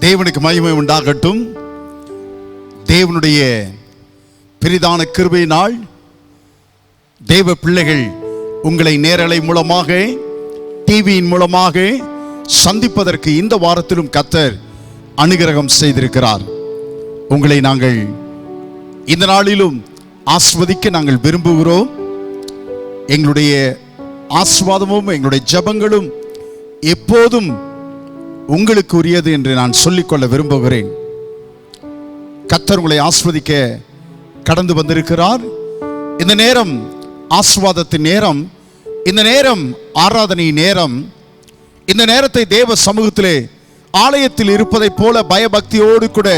தேவனுக்கு மகிமை உண்டாகட்டும். தேவனுடைய பெரிதான கிருபையினால் தேவ பிள்ளைகள் உங்களை நேரலை மூலமாக, டிவியின் மூலமாக சந்திப்பதற்கு இந்த வாரத்திலும் கர்த்தர் அனுகிரகம் செய்திருக்கிறார். உங்களை நாங்கள் இந்த நாளிலும் ஆசீர்வதிக்க நாங்கள் விரும்புகிறோம். எங்களுடைய ஆசீர்வாதமும் எங்களுடைய ஜெபங்களும் எப்போதும் உங்களுக்கு உரியது என்று நான் சொல்லிக்கொள்ள விரும்புகிறேன். கர்த்தர் உங்களை ஆசீர்வதிக்க கடந்து வந்திருக்கிறார். இந்த நேரம் ஆசீர்வாதத்தின் நேரம், இந்த நேரம் ஆராதனை நேரம். இந்த நேரத்தை தேவ சமூகத்திலே ஆலயத்தில் இருப்பதைப் போல பயபக்தியோடு கூட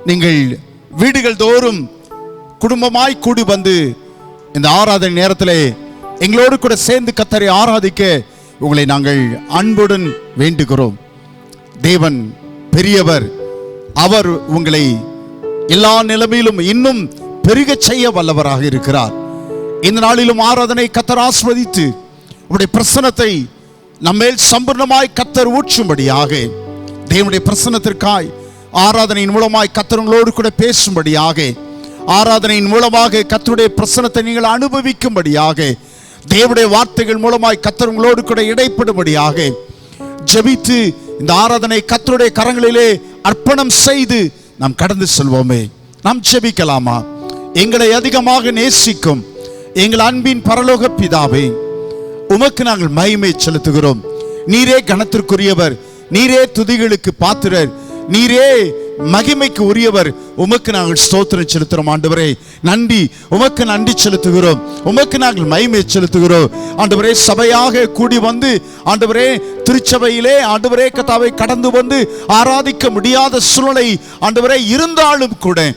நீங்கள் வீடுகள் தோறும் குடும்பமாய் கூடி வந்து இந்த ஆராதனை நேரத்திலே எங்களோடு கூட சேர்ந்து கர்த்தரை ஆராதிக்க உங்களை நாங்கள் அன்புடன் வேண்டுகிறோம். தேவன் பெரியவர். அவர் உங்களை எல்லா நிலைமையிலும் இன்னும் பெருக செய்ய வல்லவராக இருக்கிறார். இந்த நாளிலும் ஆராதனை கர்த்தர் ஆசீர்வதித்து உங்களுடைய பிரசன்னத்தை நம்மேல் சம்பூர்ணமாய் கர்த்தர் ஊற்றும்படியாக, தேவனுடைய பிரசன்னத்திற்காய் ஆராதனையின் மூலமாய் கர்த்தர் உங்களோடு கூட பேசும்படியாக, ஆராதனையின் மூலமாக கர்த்தருடைய பிரசன்னத்தை நீங்கள் அனுபவிக்கும்படியாக, தேவனுடைய வார்த்தைகள் மூலமாய் கர்த்தர் உங்களோடு கூட இடைப்படும்படியாக ஜெபித்து இந்த ஆராதனை கர்த்தருடைய கரங்களிலே அர்ப்பணம் செய்து நாம் கடந்து செல்வோமே. நாம் ஜெபிக்கலாமா? எங்களை அதிகமாக நேசிக்கும் எங்கள் அன்பின் பரலோக பிதாவே, உமக்கு நாங்கள் மகிமை செலுத்துகிறோம். நீரே கனத்திற்குரியவர், நீரே துதிகளுக்கு பாத்திரர், நீரே மகிமைக்கு உரியவர். உமக்கு நாங்கள் ஸ்தோத்திரம் செலுத்துகிறோம் ஆண்டவரே. நன்றி, உமக்கு நன்றி செலுத்துகிறோம், உமக்கு நாங்கள் மகிமை செலுத்துகிறோம் ஆண்டவரே. சபையாக கூடி வந்து ஆண்டவரே திருச்சபையிலே ஆண்டவரே கர்த்தாவை கடந்து வந்து ஆராதிக்க முடியாத சூழ்நிலை ஆண்டவரே இருந்தாலும் கூட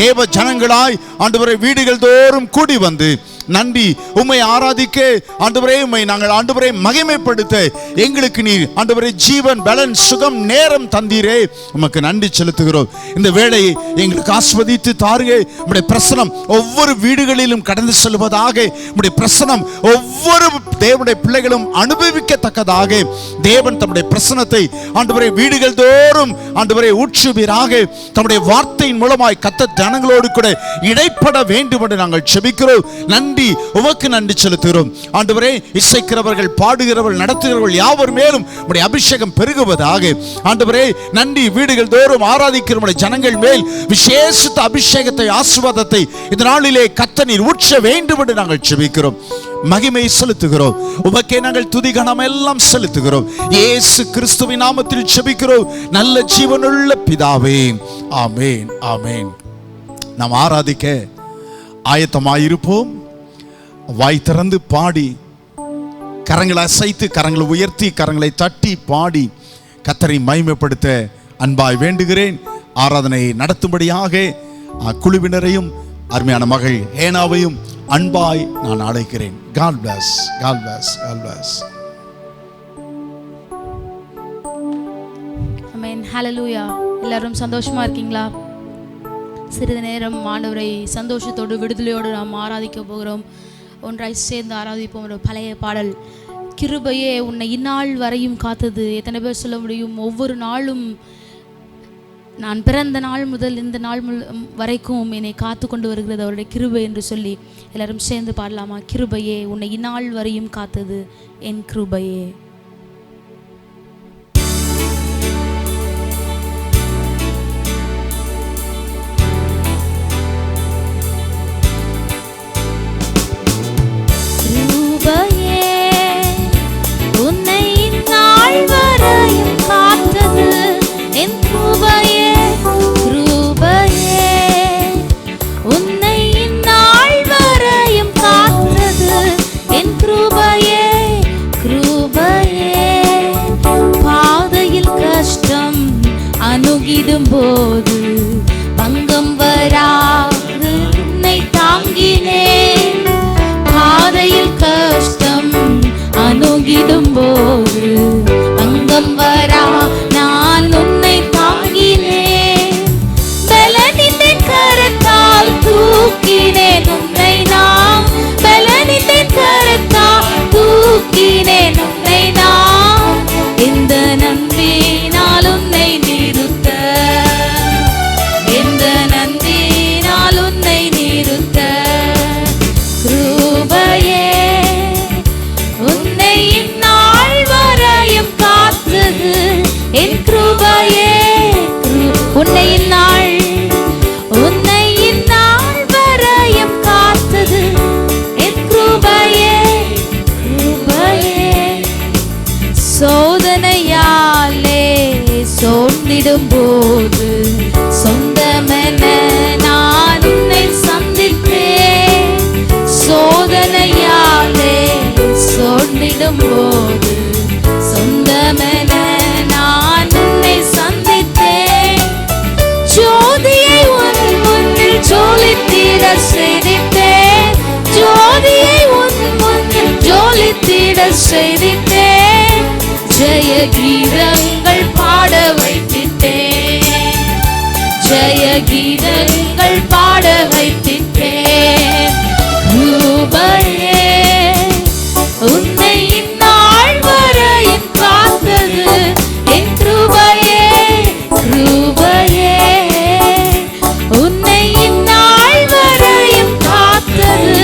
தேவ ஜனங்களாய் ஆண்டவரே வீடுகள் தோறும் கூடி வந்து நன்றி உம்மை ஆராதிக்க ஆண்டவரே, உம்மை நாங்கள் ஆண்டவரே மகிமைப்படுத்த எங்களுக்கு நீர் ஆண்டவரே ஜீவன், பலன், சுகம், நேரம் தந்தீரே. உமக்கு நன்றி செலுத்துகிறோம். இந்த வேளையை எங்களுக்கு ஆஸ்வதித்து தாருங்க. உம்முடைய பிரசனம் ஒவ்வொரு வீடுகளிலும் கடந்து செல்வதாக, உம்முடைய பிரசனம் ஒவ்வொரு தேவனுடைய பிள்ளைகளும் அனுபவிக்கத்தக்கதாக தேவன் தம்முடைய பிரசனத்தை ஆண்டவரே வீடுகள் தோறும் ஆண்டவரே ஊற்றுவீராக. தம்முடைய வார்த்தையின் மூலமாய் கர்த்தர் ஜனங்களோடு கூட இடைப்பட வேண்டும் என்று நாங்கள் ஜெபிக்கிறோம். நன்றி, உமக்கு நன்றி செலுத்துகிறோம் ஆண்டவரே. இசைக்கிறவர்கள், பாடுகிறவர்கள், நடத்துகிறவர்கள் யாவர் மேலும் உம்முடைய அபிஷேகம் பெருகுவதாக ஆண்டவரே. நன்றி, வீடுகள் தோறும் ஆராதிக்கிற உம்முடைய ஜனங்கள் மேல் விசேஷித்த அபிஷேகத்தை, ஆசீர்வாதத்தை இந்த நாளிலே கர்த்தர் நீர் ஊற்ற வேண்டும் என்று நாங்கள் ஜெபிக்கிறோம். மகிமை செலுத்துகிறோம். உமக்கே நாங்கள் துதி கனம் எல்லாம் செலுத்துகிறோம். இயேசு கிறிஸ்துவின் நாமத்தில் ஜெபிக்கிறோம் நல்ல ஜீவனுள்ள பிதாவே. ஆமென், ஆமென். நாம் ஆராதிக்க ஆயத்தமாயிருப்போம். வாய் திறந்து பாடி, கரங்களை அசைத்து, கரங்களை உயர்த்தி, கரங்களை தட்டி பாடி கர்த்தரை மகிமைப்படுத்த அன்பாய் வேண்டுகிறேன். ஆராதனை நடத்தும்படியாக குழுவினரையும் அருமையான மகள் ஹேனாவையும் அன்பாய் நான் அழைக்கிறேன். God bless, God bless, God bless. ஆமென், ஹல்லேலூயா. எல்லாரும் சந்தோஷமா இருக்கீங்களா? சிறிது நேரம் ஆண்டவரை சந்தோஷத்தோடு விடுதலையோடு நாம் ஆராதிக்க போகிறோம். ஒன்றாய் சேர்ந்து ஆராதிப்போம். ஒரு பழைய பாடல், கிருபையே உன்னை இந்நாள் வரையும் காத்தது. எத்தனை பேர் சொல்ல முடியும்? ஒவ்வொரு நாளும் நான் பிறந்த நாள் முதல் இந்த நாள் வரைக்கும் என்னை காத்து கொண்டு வருகிறது அவருடைய கிருபை என்று சொல்லி எல்லாரும் சேர்ந்து பாடலாமா? கிருபையே உன்னை இந்நாள் வரையும் காத்தது என் கிருபையே. போது பங்கம் வராது உன்னை தாங்கினேன். பாதையில் கஷ்டம் அணுகிடும் போது பங்கம் வரா நான் உன்னை தாங்கினேன். பலனின் கரத்தால் தூக்கினேன் உன்னை நான். பலனின் கரத்தால் தூக்கினேன் உன்னை நான். இந்த நம்பினால் உன்னை நிறு கிருபையே உன்னை இந்நாள் வரையும் காத்தது என் கிருபையே கிருபையே. சோதனையாலே சோர்ந்திடும் போது சொந்தமென நான் உன்னை சந்தித்தேன். சோதனையாலே சோர்ந்திடும் போது சொந்தமென நான் உன்னை சந்தித்தேன். ஜோதியை உன் முன்னில் ஜொலித்திட செய்தித்தேன். ஜோதியை உன் முன்னில் ஜொலித்திட செய்தித்தேன். ஜெய கீதங்கள் பாட வைத்திட்டேன். ஜெய கீதங்கள் பாட வைத்திட்டேன். கிருபையே உன்னை இந்நாள் வரையும் காத்தது என் கிருபையே கிருபையே. உன்னை இந்நாள் வரையும் காத்தது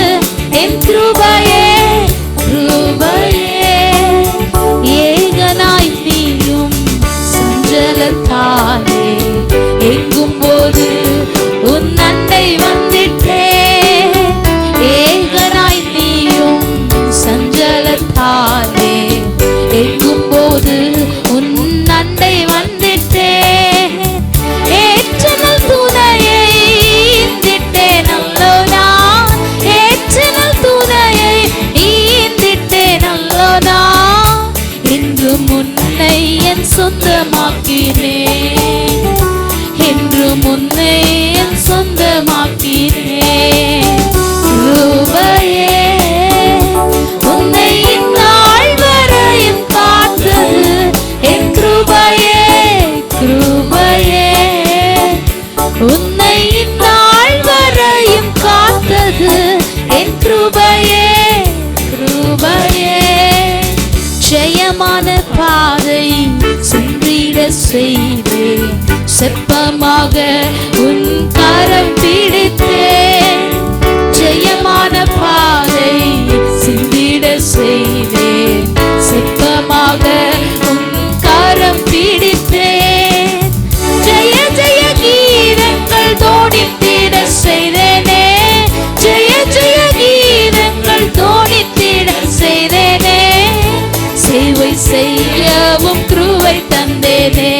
என் கிருபையே கிருபையே. ஏகனாய் நீயும் சஞ்சலத்தாலே எங்கும் போது உன் அண்டை வந்திட்டேன். ஏகனாய் நீயும் சஞ்சலத்தாலே எங்கும் போது உன் அண்டை வந்திட்டேன். ஏற்றனல் துணையை ஈந்திட்டேன் அல்லோ நான். ஏற்றனல் துணையை ஈந்திட்டேன் அல்லோ நான். இன்று முன்னை என் சொந்தமாக்கினேன். இன்று முன்னை என் சொந்தமாக்கினேன். கிருபையே உன்னை இந்நாள் வரையும் காத்தது என் கிருபையே கிருபையே. உன்னை இந்நாள் வரையும் காத்தது என் கிருபையே கிருபையே. ஜெயமான பாதை சென்றிட செய்தேன். செப்பமாக உன் கரம் பிடித்தேன். ஜெயமான பாதை சென்றிட செய்தேன். செப்பமாக உன் கரம் பிடித்தேன். ஜெய ஜெய கீதங்கள் தோணித்திட செய்தேனே. ஜெய ஜெய கீதங்கள் தோணித்திட செய்தேனே. சேவை செய்யவும் கிருபை தந்தேனே.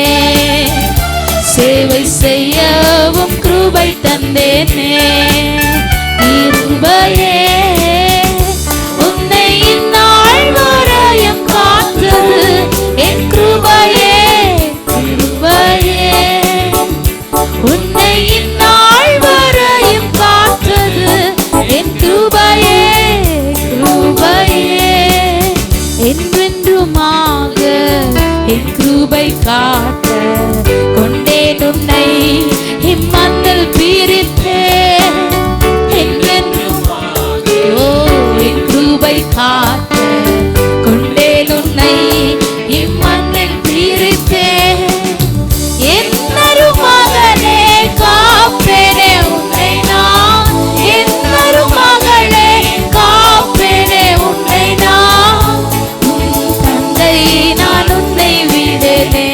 சேவை செய்யவும் கிருபை தந்தேனே. கிருபையே உன்னை இந்நாள் வரையும் காத்தது என் கிருபையே கிருபையே. உன்னை இந்நாள் வரையும் காத்தது என் கிருபையே கிருபையே. என்றென்றுமாக என் கிருபை காட்ட கொண்டேன் உன்னை இம்மண்ணில் பிரித்தேன். என்றென்றுமாக என் கிருபை காட்ட கொண்டேன் உன்னை இம்மண்ணில் பிரித்தேன். என் மகனே காப்பேனே உன்னை நான். என் மகளே காப்பேனே உன்னை நான். உன் தந்தை நான் உன்னை விடனே.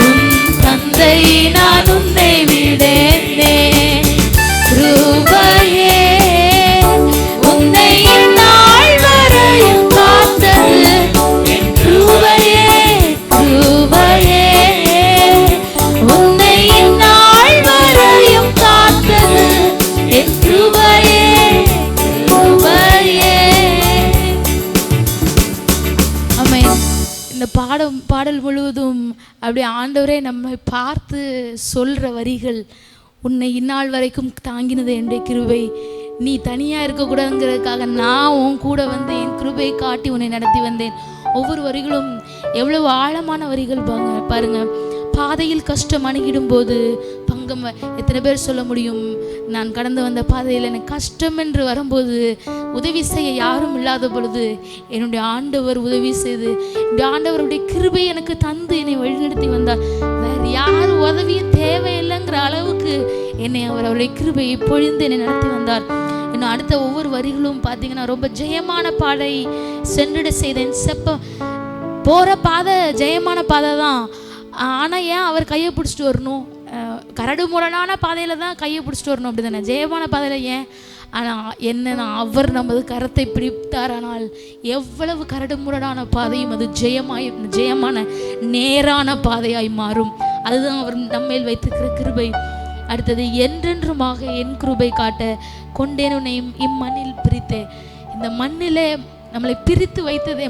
உன் தந்தை நான் உன்னை விடனே. கிருபையே உன்னை இந்நாள் வரையும் காத்தது என் கிருபையே கிருபையே. உன்னை இந்நாள் வரையும் காத்தது என் கிருபையே கிருபையே. ஆமென். இந்த பாடல் முழுவதும் அப்படியே ஆண்டவரே நம்மை பார்த்து சொல்ற வரிகள். உன்னை இந்நாள் வரைக்கும் தாங்கினது என்னுடைய கிருபை. நீ தனியாக இருக்கக்கூடாதுங்கிறதுக்காக நான் உன் கூட வந்து என் கிருபையை காட்டி உன்னை நடத்தி வந்தேன். ஒவ்வொரு வரிகளும் எவ்வளவு ஆழமான வரிகள் பாருங்க. பாதையில் கஷ்டம் அணுகிடும் போது பங்கம் எத்தனை பேர் சொல்ல முடியும்? நான் கடந்து வந்த பாதையில் எனக்கு கஷ்டம் என்று வரும்போது உதவி செய்ய யாரும் இல்லாத பொழுது என்னுடைய ஆண்டவர் உதவி செய்து என்னுடைய ஆண்டவருடைய கிருபை எனக்கு தந்து என்னை வழிநடத்தி வந்தார். வேறு யாரும் உதவியும் தேவையில்லைங்கிற அளவுக்கு என்னை அவருடைய கிருபையை பொழிந்து என்னை நடத்தி வந்தார். இன்னும் அடுத்த ஒவ்வொரு வரிகளும் பார்த்தீங்கன்னா ரொம்ப ஜெயமான பாதை சென்றிட செய்தேன். போகிற பாதை ஜெயமான பாதை தான். ஆனால் ஏன் அவர் கையை பிடிச்சிட்டு வரணும்? கரடு முரடான பாதையில் தான் கையை பிடிச்சிட்டு வரணும், அப்படி தானே? ஜெயமான பாதையில் ஏன்? ஆனால் என்னன்னா, அவர் நமது கரத்தை பிடித்தாரானால் எவ்வளவு கரடு முரடான பாதையும் அது ஜெயமான நேரான பாதையாய் மாறும். அதுதான் அவர் நம்மேல் வைத்திருக்கிற கிருபை. அடுத்தது, என்றென்றுமாக என் கிருபை காட்ட கொண்டேன் உன்னையும் இம்மண்ணில் பிரித்தேன். இந்த மண்ணிலே நம்மளை பிரித்து வைத்ததே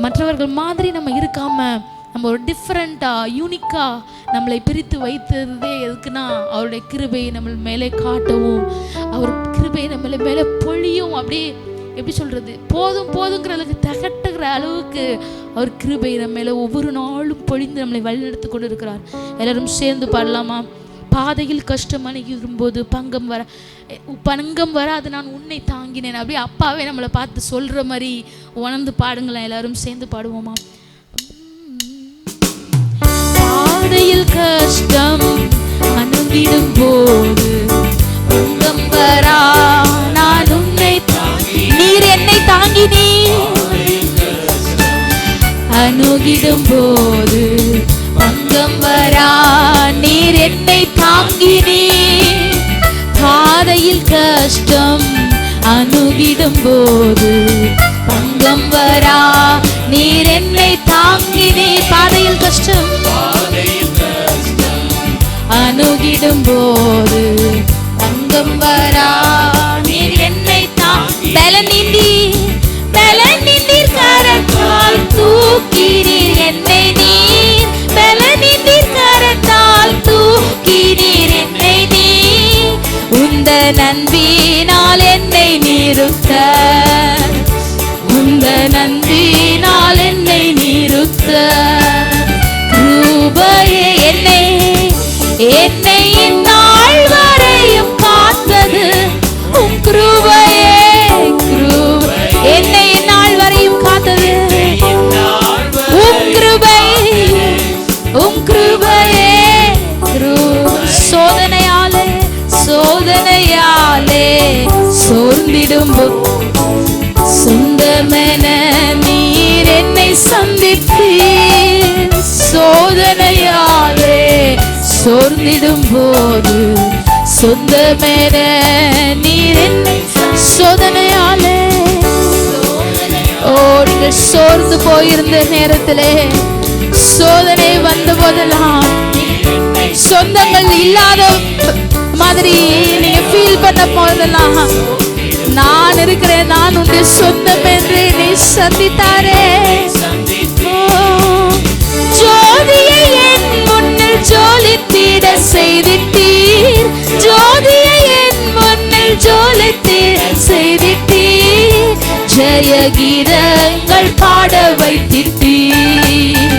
மற்றவர்கள் மாதிரி நம்ம இருக்காம நம்ம ஒரு டிஃப்ரெண்ட்டாக யூனிக்காக நம்மளை பிரித்து வைத்ததே எதுக்குன்னா, அவருடைய கிருபையை நம்ம மேலே காட்டவும், அவர் கிருபையை நம்ம மேலே பொழியும். அப்படியே எப்படி சொல்கிறது, போதுங்கிறதுக்கு தகட்டுகிற அளவுக்கு அவர் கிருபை நம்ம மேலே ஒவ்வொரு நாளும் பொழிந்து நம்மளை வழிநடத்தி கொண்டு இருக்கிறார். எல்லாரும் சேர்ந்து பாடலாமா? பாதையில் கஷ்டம் அணுகிரும்போது பங்கம் வர அது நான் உன்னை தாங்கினேன். அப்படியே அப்பாவே நம்மளை பார்த்து சொல்கிற மாதிரி உணர்ந்து பாடுங்களேன். எல்லாரும் சேர்ந்து பாடுவோமா? பாதையில் கஷ்டம் அணுகிடும் போது பங்கம் வரா நான் உன்னை நீர் என்னை தாங்கினீர். அணுகிடும் போது பங்கம் வரா நீர் என்னை தாங்கினீர். பாதையில் கஷ்டம் அணுகிடும் போது பங்கம் வரா நீர் என்னை தாங்கினீர். பாதையில் கஷ்டம் அணுகிடும் போது பங்கம் வரா நீர் என்னை பலனிந்தீர் கரத்தால் தூக்கினீர் என்னை. நீர் பலனிந்தீர் கரத்தால் தூக்கினீர் என்னை. நீர் உந்த நன்பினால் என்னை நிறுத்த, உந்த நன்பினால் என்னை நிறுத்த கிருபையே என்னை இந்நாள் வரையும் காத்தது உம் கிருபையே. என்னை இந்நாள் வரையும் காத்தது உம் கிருபையே. சோதனையாலே சோர்ந்திடும் சொந்தமென நீர் என்னை சந்தித்தீர். சோதனையாலே சோர்ந்திடும் போது சொந்தமென நீர் என்னை சோதனையாலே. நீங்கள் சோர்ந்து போயிருந்த நேரத்திலே சோதனை வந்த போதெல்லாம் சொந்தங்கள் இல்லாத மாதிரி நீங்க ஃபீல் பண்ண போதெல்லாம் நான் இருக்கிறேன், நான் உன்னுடைய சொந்தம் என்று நீ சந்தித்தாரே. ஜோதியை என் முன்னில் ஜோலித்திட செய்திட்டீர். ஜோதியை என் முன்னில் ஜோலித்திட செய்திட்டீர். ஜெய கீதங்கள் பாட வைத்திட்டீர்.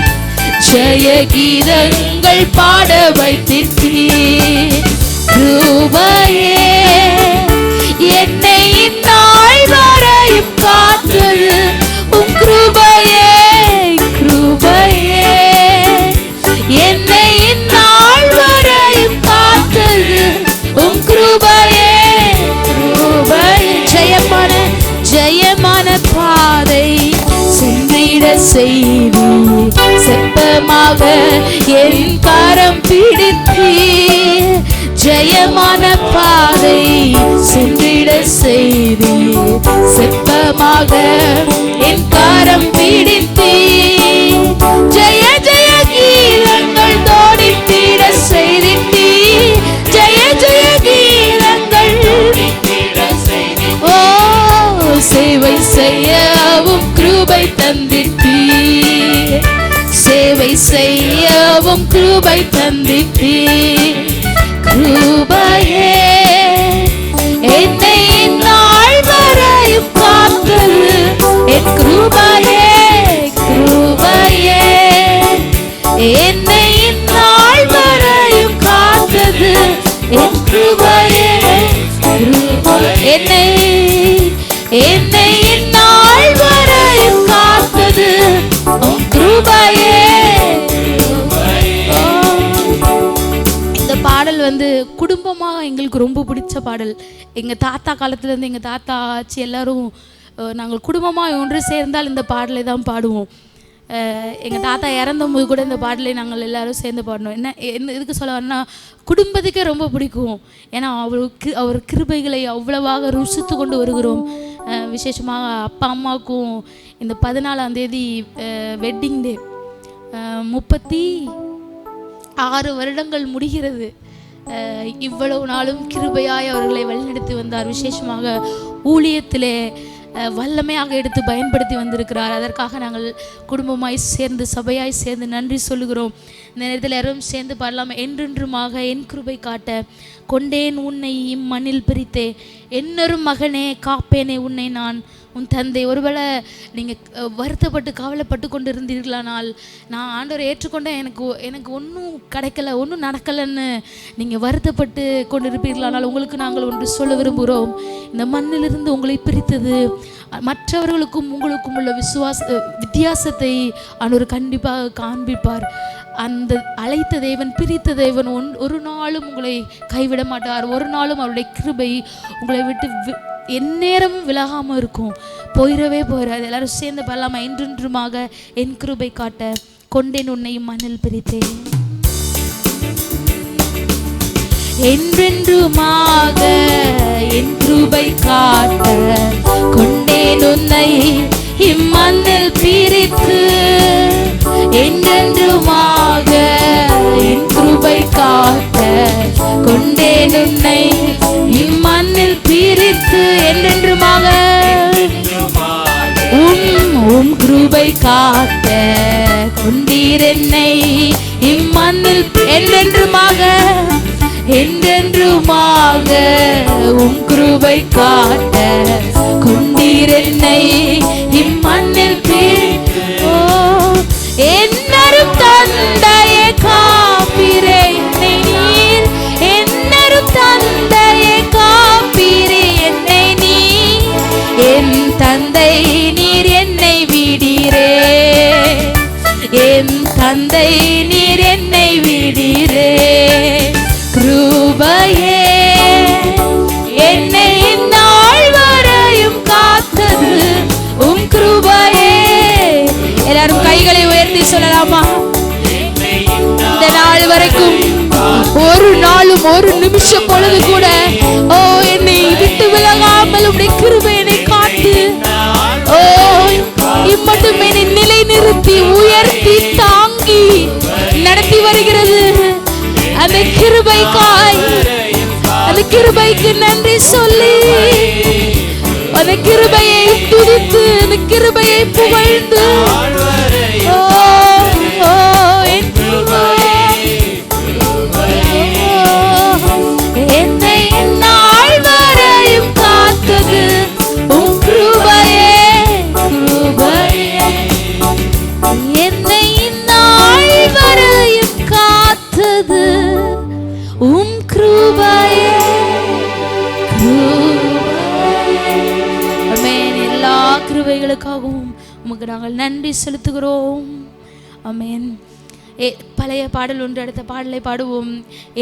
ஜெய கீதங்கள் பாட வைத்திட்டீர். கிருபையே என்னை இந்நாள் வரையும் காத்தது உம் கிருபையே. கிருபையே என்னை இந்நாள் வரையும் காத்தது உம் கிருபையே. கிருபையே ஜெயமான பாதை சென்றிட செய்தி செப்பமாக என் கரம் பிடித்தீர். ஜெயமான பாதை சென்றிட செய்தி செப்பமாக என் கரம் பிடித்தீர். ஜெய ஜெய கீதங்கள் தோடித்திட செய்திட்டீர். ஜெய ஜெய கீதங்கள் ஓ சேவை செய்யவும் கிருபை தந்திட்டீர். சேவை செய்யவும் கிருபை தந்திட்டீர். கிருபையே என்னை இந்நாள் வரையும் காத்தது என் கிருபையே. கிருபையே என்னை இந்நாள் வரையும் காத்தது என் கிருபையே. என்னை இந்நாள் வரையும் காத்தது உம் கிருபையே. இந்த பாடல் குடும்பமாக எங்களுக்கு ரொம்ப பிடிச்ச பாடல். எங்கள் தாத்தா காலத்துலேருந்து எங்கள் தாத்தா ஆச்சு எல்லாரும் நாங்கள் குடும்பமாக ஒன்று சேர்ந்தால் இந்த பாடலை தான் பாடுவோம். எங்கள் தாத்தா இறந்தபோது கூட இந்த பாடலை நாங்கள் எல்லோரும் சேர்ந்து பாடணும். என்ன இதுக்கு சொல்ல வரேன்னா, குடும்பத்துக்கே ரொம்ப பிடிக்கும். ஏன்னா அவர் கிருபைகளை அவ்வளவாக ருசித்து கொண்டு வருகிறோம். விசேஷமாக அப்பா அம்மாவுக்கும் இந்த 14ஆம் தேதி வெட்டிங் டே. 36 வருடங்கள் முடிகிறது. இவ்வளவு நாளும் கிருபையாய் அவர்களை வழிநடத்தி வந்தார். விசேஷமாக ஊழியத்திலே வல்லமையாக எடுத்து பயன்படுத்தி வந்திருக்கிறார். அதற்காக நாங்கள் குடும்பமாய் சேர்ந்து சபையாய் சேர்ந்து நன்றி சொல்லுகிறோம். இந்த நேரத்தில் யாரும் சேர்ந்து பாடலாம். என்றென்றுமாக என் கிருபை காட்ட கொண்டேன் உன்னை இம்மண்ணில் பிரித்தே, என்னொரு மகனே காப்பேனே உன்னை நான் உன் தந்தை. ஒருவேளை நீங்கள் வருத்தப்பட்டு கவலைப்பட்டு கொண்டு இருந்தீர்களானால், நான் ஆண்டவரை ஏற்றுக்கொண்டேன், எனக்கு ஒன்றும் கிடைக்கல, ஒன்றும் நடக்கலைன்னு நீங்கள் வருத்தப்பட்டு கொண்டு இருப்பீர்களானால், உங்களுக்கு நாங்கள் ஒன்று சொல்ல விரும்புகிறோம். இந்த மண்ணிலிருந்து உங்களை பிரித்தது மற்றவர்களுக்கும் உங்களுக்கும் உள்ள வித்தியாசத்தை ஆண்டவர் கண்டிப்பாக காண்பிப்பார். அந்த அழைத்த தேவன், பிரித்த தேவன் ஒரு நாளும் உங்களை கைவிட மாட்டார். ஒரு நாளும் அவருடைய கிருபை உங்களை விட்டு எந்நேரமும் விலகாமல் இருக்கும், போயிடவே போயிடாது. எல்லாரும் சேர்ந்து பாடலாமா? என்றென்றுமாக என் கிருபை காட்ட கொண்டேன் உன்னை மண்ணில் பிரித்தேன். என்றென்றுமாக என் கிருபை காட்ட கொண்டேன் உன்னை இம்மண்ணில் பிரித்து, என்றென்றுமாக என் கிருபை காட்ட கொண்டேன் உன்னை இம்மண்ணில் பிரித்து, என்றென்றுமாக உம் கிருபை காட்ட கொண்டீர் என்னை இம்மண்ணில், என்றென்றுமாக என்றென்றுமாக உம் கிருபை காட்ட கொண்டீர் என்னை இம்மண்ணில் பிரித்து. என்னரும் தந்தையே காப்பீரே என்னை நீர், என்னரும் தந்தையே காப்பீரே என்னை நீர், என் தந்தை நீர் என்னை விடீரே, என் தந்தை நீர் என்னை விடீரே. கிருபையே என்னை இந்நாள் வரையும் காத்தது உம் கிருபையே. எல்லாரும் கைகளை உயர்த்தி சொல்லலாமா? இந்த நாள் வரைக்கும் ஒரு நாளும் ஒரு நிமிஷம் பொழுது கூட என்னை விட்டு விலகாமல் உடைய கிருபை என்னை காத்து, இம்மட்டும் என்னை நிலை நிறுத்தி உயர்த்தி தாங்கி நடத்தி வருகிறது. அந்த கிருபைக்காய், அந்த கிருபைக்கு நன்றி சொல்லி, அந்த கிருபையை துதித்து, அந்த கிருபையை புகழ்ந்து, என்னை நாள் வரையும் காத்தது உம் கிருபையே, கிருபையே. என்னை நாள் வரையும் காத்தது உம் கிருபையே, கிருபையே. ஆமென். எல்லா கிருபைகளுக்காகவும் உமக்கு நாங்கள் நன்றி செலுத்துகிறோம். ஆமென். பழைய பாடல் ஒன்று, அடுத்த பாடலை பாடுவோம்.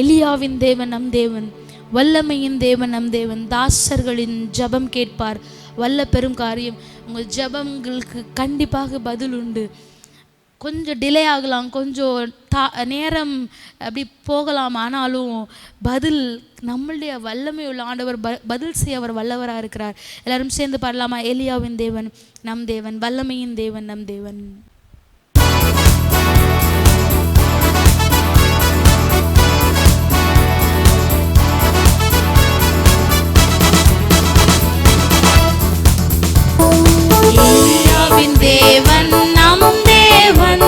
எலியாவின் தேவன் நம் தேவன், வல்லமையின் தேவன் நம் தேவன், தாசர்களின் ஜபம் கேட்பார், வல்ல பெரும் காரியம். உங்கள் ஜபங்களுக்கு கண்டிப்பாக பதில் உண்டு. கொஞ்சம் டிலே ஆகலாம், கொஞ்சம் நேரம் அப்படி போகலாம், ஆனாலும் பதில் நம்மளுடைய வல்லமை உள்ள ஆண்டவர் பதில் செய்ய அவர் வல்லவராக இருக்கிறார். எல்லாரும் சேர்ந்து பாடலாமா? எலியாவின் தேவன் நம் தேவன், வல்லமையின் தேவன் நம் தேவன். எலியாவின் தேவன் நம் தேவன்,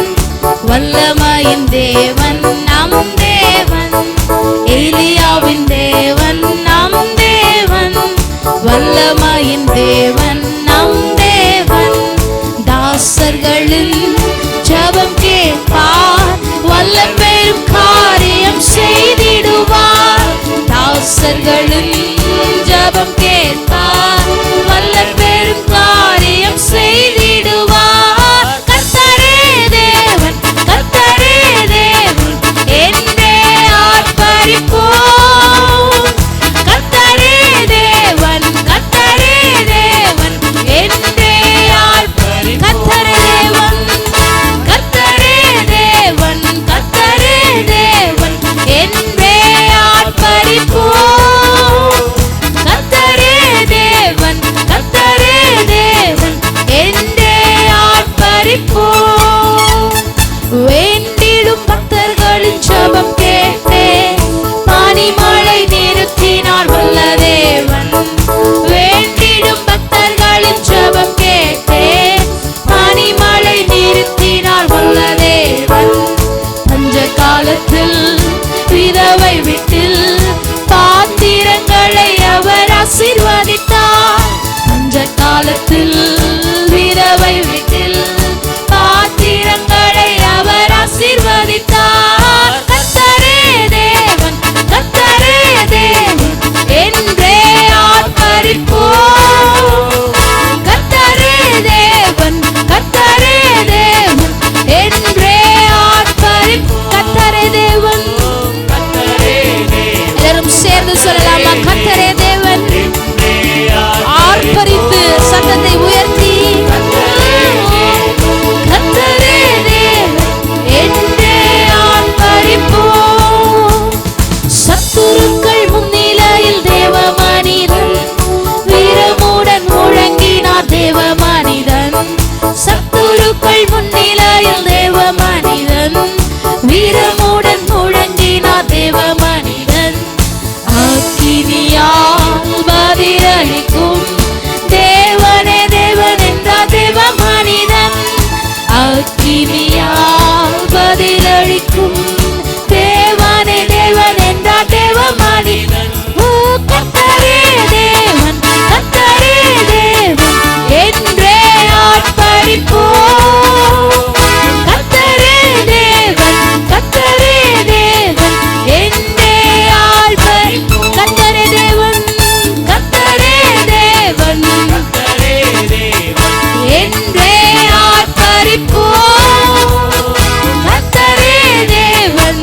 வல்லமையின் தேவன் நம் தேவன். எலியாவின் தேவன் நம் தேவன், வல்லமையின் தேவன் நம் தேவன். தாசர்களின் ஜபம் கேட்பார், வல்ல பெரும் காரியம் செய்திடுவார். தாசர்களின் ஜபம் கேட்பார், வல்ல பெரும் காரியம் செய்திடுவார். கர்த்தரே தேவன், கர்த்தரே தேவன், ஆசீர்வதித்தார். கர்த்தரே தேவன், கர்த்தரே தேவன் என்றே ஆர்ப்பரிப்போம். கர்த்தரே தேவன், கர்த்தரே தேவன் என்றே ஆர்ப்பரிப்போம். கர்த்தரே தேவன், எல்லாரும் சேர்ந்து சொல்லலாமா? கர்த்தரே தேவன். ஆர்ப்பரித்து சத்தத்தை உயர்த்தி கர்த்தரே தேவன் என்றே ஆர்ப்பரிப்போம். சத்துருக்கள் முன்னிலையில் தேவ மனிதன் வீரமுடன் முழங்கினார். தேவ மனிதன் சத்துருக்கள் முன்னிலையில் தேவ மனிதன் வீரமுடன் முழங்கினார். தேவ மனிதன் அக்கினியால் பதிலளிக்கும் தேவனே தேவன் என்றார். தேவ மனிதன் அக்கினியால் பதிலளிக்கும் தேவனே தேவன் என்றார். தேவ மனிதன் கர்த்தரே தேவன், கர்த்தரே தேவன் என்றே ஆர்ப்பரிப்போம். கர்த்தரே தேவன், கர்த்தரே தேவன் என்றே ஆர்ப்பரிப்போம். கர்த்தரே தேவன், கர்த்தரே தேவன் என்றே ஆர்ப்பரிப்போம். கர்த்தரே தேவன்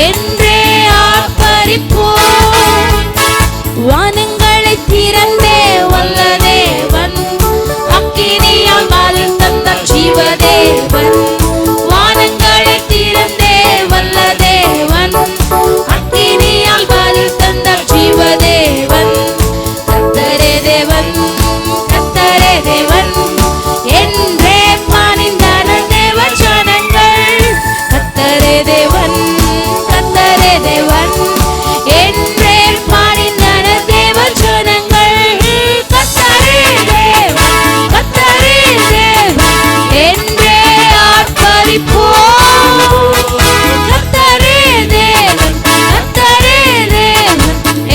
என்றே ஆர்ப்பரிப்போம். வானங்களை திறந்தே வல்ல தேவன் அக்கினியால் பதில் தந்த ஜீவதேவன். வானங்களை திறந்தே வல்ல தேவன் அக்கினியால் பதில் தந்த ஜீவதேவன். கர்த்தரே தேவன், கர்த்தரே தேவன் என்றே பணிந்தனர் தேவ ஜனங்கள். கர்த்தரே தேவன், கர்த்தரே தேவன் என்றே பணிந்தனர் தேவ ஜனங்கள். கர்த்தரே தேவன், கர்த்தரே தேவன் என்றே ஆர்ப்பரிப்போம். கர்த்தரே தேவன், கர்த்தரே தேவன்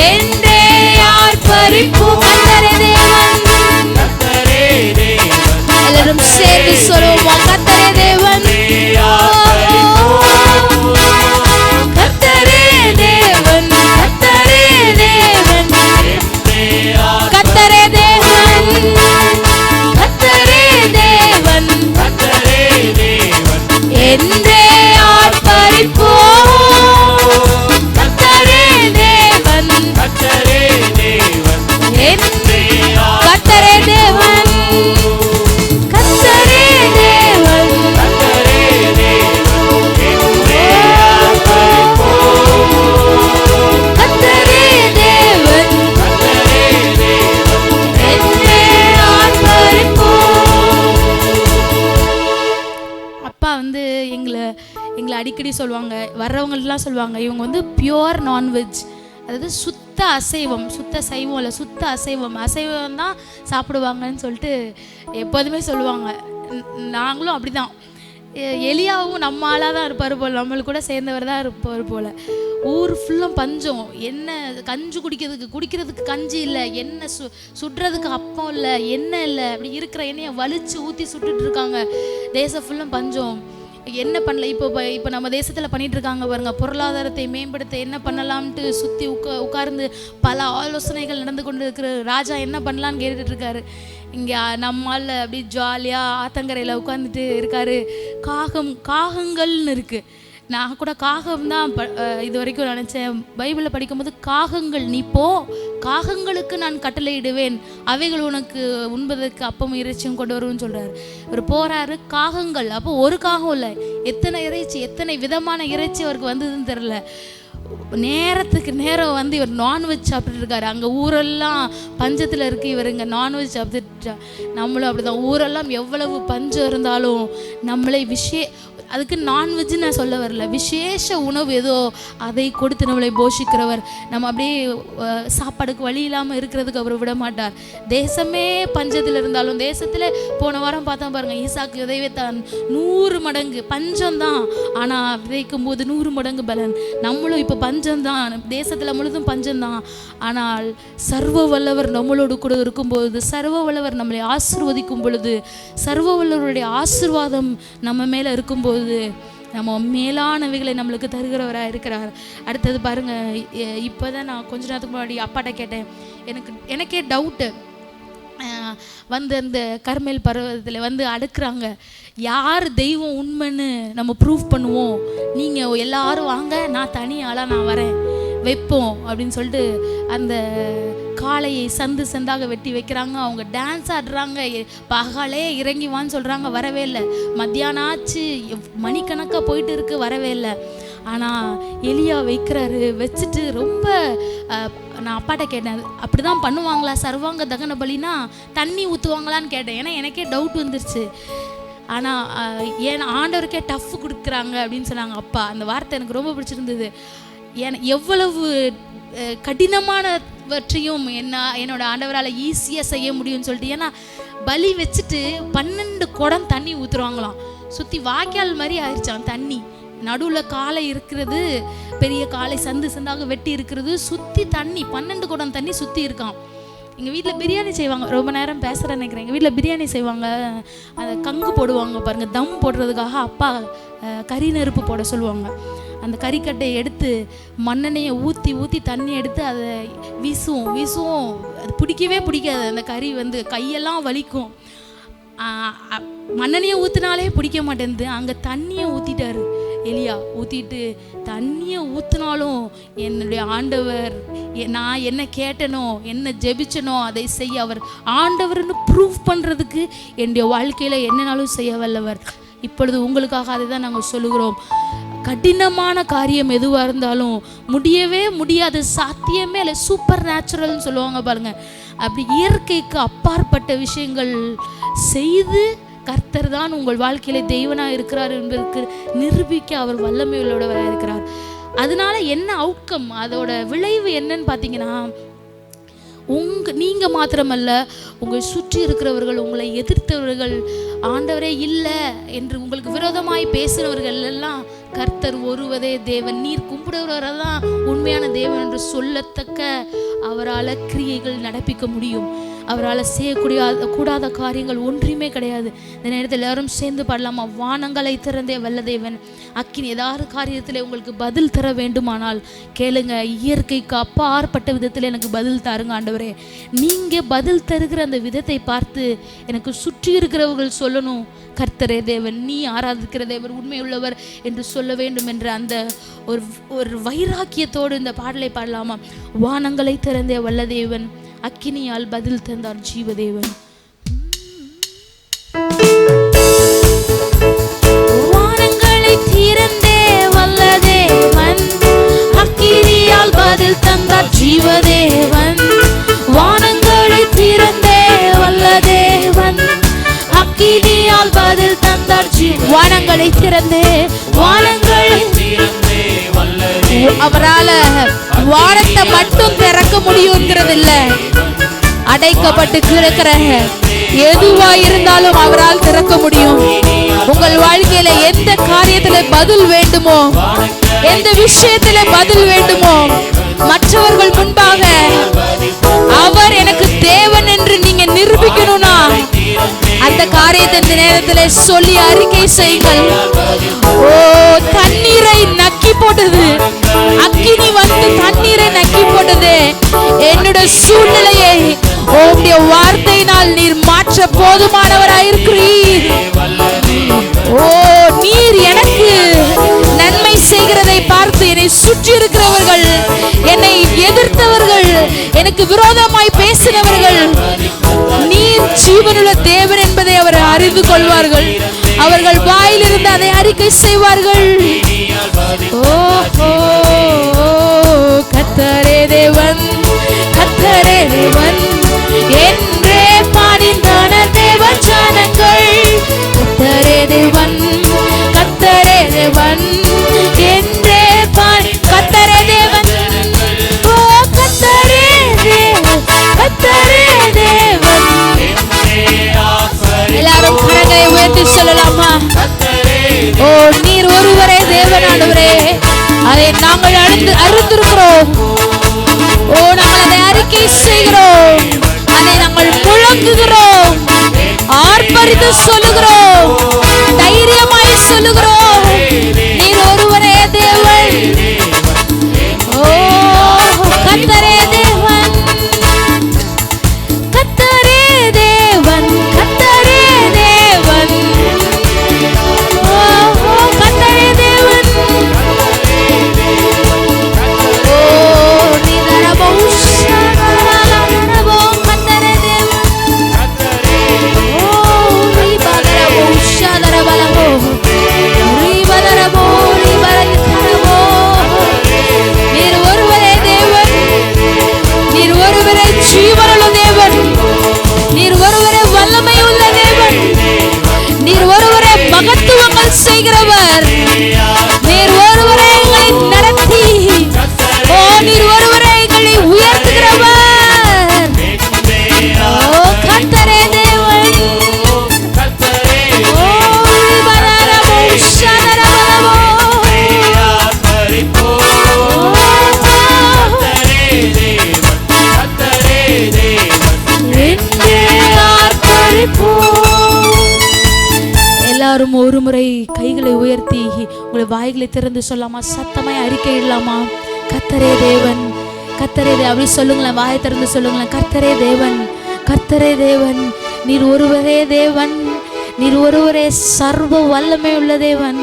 என்றே ஆர்ப்பரிப்போம். கர்த்தரே தேவன், எல்லாரும் சேர்ந்து சொல்லுவோம். கர்த்தரே தேவன், கர்த்தரே தேவன், கர்த்தரே தேவன், கர்த்தரே தேவன், கர்த்தரே தேவன் என்றே ஆர்ப்பரிப்போம். கர்த்தரே தேவன், கர்த்தரே தேவன், கர்த்தரே தேவன் கர்த்தரே தேவன் என்றே ஆர்ப்பரிப்போம். அப்பா வந்து எங்களை அடிக்கடி சொல்லுவாங்க, வர்றவங்கள்லாம் சொல்லுவாங்க, இவங்க வந்து பியோர் நான்வெஜ், அதாவது சுத்த அசைவம், சுத்த சைவம் இல்லை, சுத்த அசைவம், அசைவம் தான் சாப்பிடுவாங்கன்னு சொல்லிட்டு எப்போதுமே சொல்லுவாங்க. நாங்களும் அப்படி தான். எலியாவும் நம்ம ஆளாக தான் இருப்பார் போல், நம்மளுக்கு கூட சேர்ந்தவர் தான் இருப்பார் போல். ஊர் ஃபுல்லும் பஞ்சம், என்ன கஞ்சி குடிக்கிறதுக்கு கஞ்சி இல்லை, எண்ணெய் சுடுறதுக்கு அப்பம் இல்லை, எண்ணெய் இல்லை, அப்படி இருக்கிற எண்ணெயை வலிச்சு ஊற்றி சுட்டுட்டு இருக்காங்க. தேசம் ஃபுல்லும் பஞ்சம். என்ன பண்ணல இப்போ நம்ம தேசத்தில் பண்ணிட்டு இருக்காங்க பாருங்க, பொருளாதாரத்தை மேம்படுத்த என்ன பண்ணலாம்ட்டு சுற்றி உட்கார்ந்து பல ஆலோசனைகள் நடந்து கொண்டு இருக்கிற ராஜா என்ன பண்ணலான்னு கேட்டுட்டு இருக்காரு. இங்கே நம்மால் அப்படி ஜாலியாக ஆத்தங்கரையில் உட்காந்துட்டு இருக்காரு. காகங்கள்னு இருக்குது. நான் கூட காகம் தான் இது வரைக்கும் நினச்சேன். பைபிளில் படிக்கும்போது காகங்கள், நீ போ, காகங்களுக்கு நான் கட்டளையிடுவேன், அவைகள் உனக்கு உண்பதற்கு அப்பமும் இறைச்சியும் கொண்டு வரும்னு சொல்கிறார். இவர் போகிறாரு, காகங்கள். அப்போ ஒரு காகம் இல்லை, எத்தனை இறைச்சி, எத்தனை விதமான இறைச்சி அவருக்கு வந்ததுன்னு தெரில. நேரத்துக்கு நேரம் வந்து இவர் நான்வெஜ் சாப்பிட்டுட்டு இருக்காரு. அங்கே ஊரெல்லாம் பஞ்சத்தில் இருக்குது, இவர் இங்கே நான்வெஜ் சாப்பிட்டுட்டா. நம்மளும் அப்படி தான். ஊரெல்லாம் எவ்வளவு பஞ்சம் இருந்தாலும் நம்மளை அதுக்கு நான்வெஜ் நான் சொல்ல வரல, விசேஷ உணவு ஏதோ அதை கொடுத்து நம்மளை போஷிக்கிறவர். நம்ம அப்படியே சாப்பாடுக்கு வழி இல்லாமல் இருக்கிறதுக்கு அவர் விட மாட்டார். தேசமே பஞ்சத்தில் இருந்தாலும், தேசத்தில் போன வாரம் பார்த்தா பாருங்கள், ஈசாக்கு விதைத்தான் 100 மடங்கு பஞ்சம்தான், ஆனால் விதைக்கும் போது 100 மடங்கு பலன். நம்மளும் இப்போ பஞ்சம்தான், தேசத்தில் முழுதும் பஞ்சம்தான், ஆனால் சர்வ வல்லவர் நம்மளோடு கூட இருக்கும்போது, சர்வ வல்லவர் நம்மளை ஆசீர்வதிக்கும் பொழுது, சர்வ வல்லவருடைய ஆசீர்வாதம் நம்ம மேலே இருக்கும்போது நம்ம மேலானவைகளை நம்மளுக்கு தருகிறவராக இருக்கிறார். அடுத்தது பாருங்கள், இப்போ தான் நான் கொஞ்ச நேரத்துக்கு முன்னாடி அப்பாட்ட கேட்டேன், எனக்கே டவுட்டு வந்து அந்த கர்மேல் பர்வதத்தில் வந்து அடுக்குறாங்க, யார் தெய்வம் உண்மைன்னு நம்ம ப்ரூவ் பண்ணுவோம், நீங்கள் எல்லாரும் வாங்க, நான் தனி ஆளாக நான் வரேன் வைப்போம் அப்படின்னு சொல்லிட்டு அந்த காளையை சந்தாக வெட்டி வைக்கிறாங்க. அவங்க டான்ஸ் ஆடுறாங்க, பகலே இறங்கி வான்னு சொல்கிறாங்க, வரவே இல்லை. மத்தியானம் ஆச்சு, மணிக்கணக்காக போயிட்டு இருக்கு, வரவே இல்லை. ஆனால் எலியா வைக்கிறாரு, வச்சுட்டு ரொம்ப நான் அப்பாட்ட கேட்டேன், அப்படி தான் பண்ணுவாங்களா சர்வாங்க தகன பலினா, தண்ணி ஊற்றுவாங்களான்னு கேட்டேன். ஏன்னா எனக்கே டவுட் வந்துருச்சு. ஆனால் ஏன்னா ஆண்டவருக்கே டஃப் கொடுக்குறாங்க அப்படின்னு சொன்னாங்க அப்பா. அந்த வார்த்தை எனக்கு ரொம்ப பிடிச்சிருந்தது. எவ்வளவு கடினமானவற்றையும் என்னோட ஆண்டவரால் ஈஸியாக செய்ய முடியும்னு சொல்லிட்டு, ஏன்னா பலி வச்சுட்டு 12 குடம் தண்ணி ஊற்றுருவாங்களாம். சுற்றி வாய்க்கால் மாதிரி ஆயிடுச்சான் தண்ணி, நடுவில் காலை இருக்கிறது, பெரிய காலை சந்தாக வெட்டி இருக்கிறது, சுற்றி தண்ணி 12 குடம் தண்ணி சுற்றி இருக்கான். எங்கள் வீட்டில் பிரியாணி செய்வாங்க, ரொம்ப நேரம் பேசுகிறேன்னு நினைக்கிறேன். எங்கள் வீட்டில் பிரியாணி செய்வாங்க, அந்த கங்கு போடுவாங்க பாருங்கள், தம் போடுறதுக்காக அப்பா கறி நெருப்பு போட சொல்லுவாங்க. அந்த கறிக்கட்டையை எடுத்து மண்ணெண்ணெயை ஊற்றி தண்ணி எடுத்து அதை வீசுவோம். அது பிடிக்காது, அந்த கறி வந்து கையெல்லாம் வலிக்கும். மண்ணெண்ணெயை ஊற்றினாலே பிடிக்க மாட்டேங்குது, அங்கே தண்ணியை ஊற்றிட்டாரு எலியா. ஊற்றிட்டு தண்ணியை ஊற்றினாலும் என்னுடைய ஆண்டவர், நான் என்ன கேட்டனோ என்ன ஜெபிச்சனோ அதை செய்ய அவர் ஆண்டவர்னு ப்ரூவ் பண்ணுறதுக்கு என்னுடைய வாழ்க்கையில் என்னனாலும் செய்ய வல்லவர். இப்பொழுது உங்களுக்காக அதை தான் நாங்கள் சொல்லுகிறோம். கடினமான காரியம் எதுவாக இருந்தாலும், முடியவே முடியாது, சாத்தியமே இல்லை, சூப்பர் நேச்சுரல்னு சொல்லுவாங்க பாருங்க, அப்படி இயற்கைக்கு அப்பாற்பட்ட விஷயங்கள் செய்து கர்த்தர் தான் உங்கள் வாழ்க்கையில தெய்வனாக இருக்கிறார் என்பதற்கு நிரூபிக்க அவர் வல்லமை உள்ளவராக இருக்கிறார். அதனால என்ன அவுட்கம், அதோட விளைவு என்னன்னு பார்த்தீங்கன்னா, நீங்கள் மாத்திரமல்ல, உங்கள் சுற்றி இருக்கிறவர்கள், உங்களை எதிர்த்தவர்கள், ஆண்டவரே இல்லை என்று உங்களுக்கு விரோதமாய் பேசுகிறவர்கள் எல்லாம் கர்த்தர் ஒருவதே தேவன், நீர் கும்பிடுறவரால் தான் உண்மையான தேவன் என்று சொல்லத்தக்க அவரால் கிரியைகள் நடப்பிக்க முடியும். அவரால் கூடாத காரியங்கள் ஒன்றுமே கிடையாது. இந்த நேரத்தில் எல்லாரும் சேர்ந்து பாடலாமா? வானங்களை திறந்தே வல்ல தேவன், அக்கினி ஏதாவது காரியத்தில் உங்களுக்கு பதில் தர வேண்டுமானால் கேளுங்க. இயற்கைக்கு அப்பாற்பட்ட விதத்தில் எனக்கு பதில் தாருங்க ஆண்டவரே. நீங்கள் பதில் தருகிற அந்த விதத்தை பார்த்து எனக்கு சுற்றி இருக்கிறவர்கள் சொல்லணும், கர்த்தரே தேவன், நீ ஆராதிக்கிற தேவர் உண்மையுள்ளவர் என்று சொல்ல வேண்டும் என்ற அந்த ஒரு வைராக்கியத்தோடு இந்த பாடலை பாடலாமா? வானங்களை திறந்தே வல்ல தேவன், அக்கினியால் பதில் தந்தார் ஜீவதேவன். வானங்களை திறந்தே வல்ல தேவன், அக்கினியால் பதில் தந்தார் ஜீவதேவன். வானங்களை திறந்தே வல்ல தேவன், அக்கினியால் பதில் தந்தார் வானங்களை திறந்தே, வானங்களை அவரால வானத்தை மட்டும் திறக்க முடியுங்கிறது இல்ல, அடைக்கப்பட்டு கிடக்கிற எதுவா இருந்தாலும் அவரால் திறக்க முடியும். உங்கள் வாழ்க்கையில எந்த காரியத்துல பதில் வேண்டுமோ, எந்த விஷயத்துல பதில் வேண்டுமோ, மற்றவர்கள் முன்பாக அவர் எனக்கு தேவன் என்று நீங்க நிரூபிக்கணும்னா அந்த காரியத்தை இந்த நேரத்தில் சொல்லி அறிக்கை செய்யுங்கள். ஓ, தண்ணீரை நக்கி போட்டது, அக்கினி வந்து தண்ணீரை நக்கி போட்டது, என்னுடைய சூழ்நிலையை உம்முடைய வார்த்தையினால் நீர் மாற்ற போதுமானவராயிருக்கிறீர். ஓ, நீர் எனக்கு நன்மை செய்கிறதை பார்த்து என்னை சுற்றி இருக்கிறவர்கள், என்னை எதிர்த்தவர்கள், எனக்கு விரோதமாய் பேசினவர்கள், நீர் ஜீவனுள்ள தேவன் என்பதை அவர் அறிந்து கொள்வார்கள். அவர்கள் வாயிலிருந்து அதை அறிக்கை செய்வார்கள். கர்த்தரே தேவன், கர்த்தரே தேவன் என்றே பாடினான தேவ ஜனங்கள். கர்த்தரே தேவன், கர்த்தரே ஓ நீர் ஒருவரே தேவன் ஆண்டவரே, அதை நாங்கள் அறிந்திருக்கிறோம். ஓ நாங்கள் அதை அறிக்கை செய்கிறோம், அதை நாங்கள் முழங்குகிறோம், ஆர்ப்பரித்து சொல்லுகிறோம், தைரியமாய் சொல்லுகிறோம், நீர் ஒருவரே தேவன். ஓ கர்த்தரே தேவன், கர்த்தரே தேவன், கர்த்தரே தேவன். ஓ கர்த்தரே தேவன். ஓ நிதரபோ ஷரரரரபோ கர்த்தரே தேவன். ஓ ரிபதரபோ ஷரரரபலபோ ரிபதரபோ ரிபரகரபோ. நீர் ஒருவரே தேவன், நீர் ஒருவரே ஜீவனுள்ள தேவன், நீர் ஒருவரே வல்லமை உள்ள தேவன், நீர் ஒருவரே மகத்துவங்கள் செய்கிறவர், நீர் ஒருவரே எங்களை நடத்தி, ஓ நீர் ஒருவரே எங்களை உயர்த்துகிறவர். ஓ கர்த்தரே தேவன். ஓ ரிபதரபோ ஷரரரபலபோ. எல்லாரும் ஒரு முறை கைகளை உயர்த்தி உங்களை வாய்களை திறந்து சொல்லாமா, சத்தமாய் அறிக்கையிடலாமா? கர்த்தரே தேவன், கர்த்தரே தேவன். அப்படி சொல்லுங்களேன், வாயை திறந்து சொல்லுங்களேன். கர்த்தரே தேவன், கர்த்தரே தேவன், நீர் ஒருவரே தேவன், நீர் ஒருவரே சர்வ வல்லமை உள்ள தேவன்.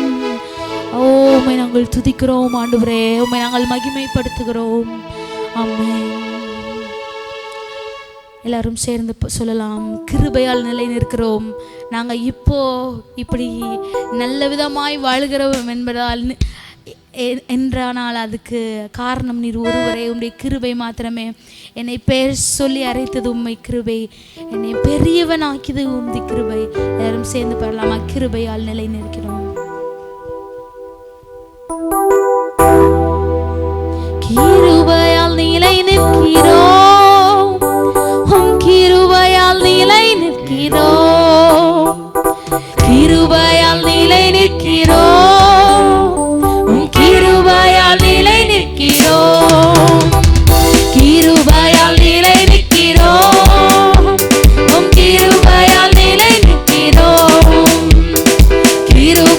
ஓ உம்மை நாங்கள் துதிக்கிறோம் ஆண்டவரே, உம்மை நாங்கள் மகிமைப்படுத்துகிறோம். ஆமென். எல்லாரும் சேர்ந்து சொல்லலாம், கிருபையால் நிலை நிற்கிறோம். நாங்கள் இப்போ இப்படி நல்ல விதமாய் வாழ்கிறோம் என்பதால் என்றானால் அதுக்கு காரணம் நீர் ஒருவரே, உம்முடைய கிருபை மாத்திரமே. என்னை பெயர் சொல்லி அழைத்தது உம்மை கிருபை, என்னை பெரியவன் ஆக்கியது உம்முடைய கிருபை. எல்லாரும் சேர்ந்து பாடலாமா? கிருபையால் நிலை நிற்கிறோம். கிருபையால் நிலை நிற்கிறோம், உம் கிருபையால் நிலை நிற்கிறோம், கிருபையால் நிலை நிற்கிறோம், உம் கிருபையால் நிலை நிற்கிறோம், கிருபையால் நிலை நிற்கிறோம், உம் கிருபையால் நிலை நிற்கிறோம், கிருபையால்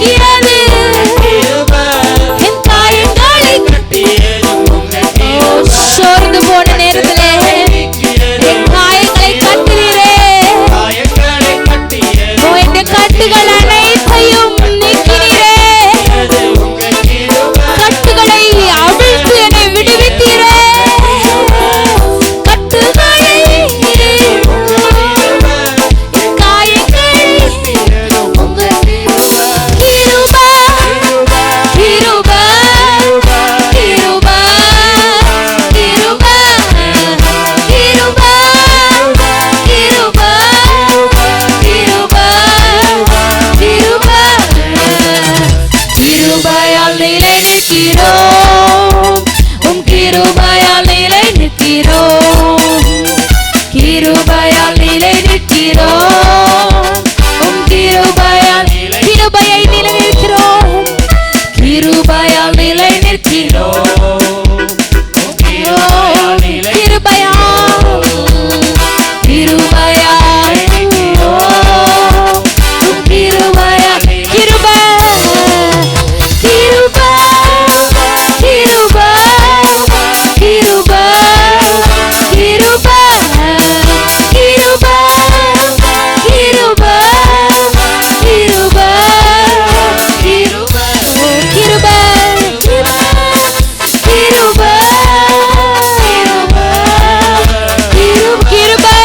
நீக்கிறது என் காயங்களை சோர்ந்து போன நேரத்திலே என் காயங்களை கட்டுகிறே என் கட்டுகள் அனைத்தையும் நீக்கிறே கட்டுகளை அவிழ்த்து என்னை விடுவித்தீரே கட்டுகளை காயங்கள் உங்க கிருபை கிருபை கிருபை கிருபை கிருபை கிருபை கிருபை கிருபை கிருபையால் நிலை நிற்கிறோம் கிருபையால் நிலை நிற்கிறோம் கிருபையால் நிலை நிற்கிறோம் கிருபையால் கிருபையை நிலை நிற்கிறோம் கிருபையால் நிலை நிற்கிறோம் கிருபையால் கிருபையால் கிருபையால் கிருபை கிருபை கிருபை கிருபை கிருபை கிருபை கிருபை கிருபை கிருபை கிருபை கிருபை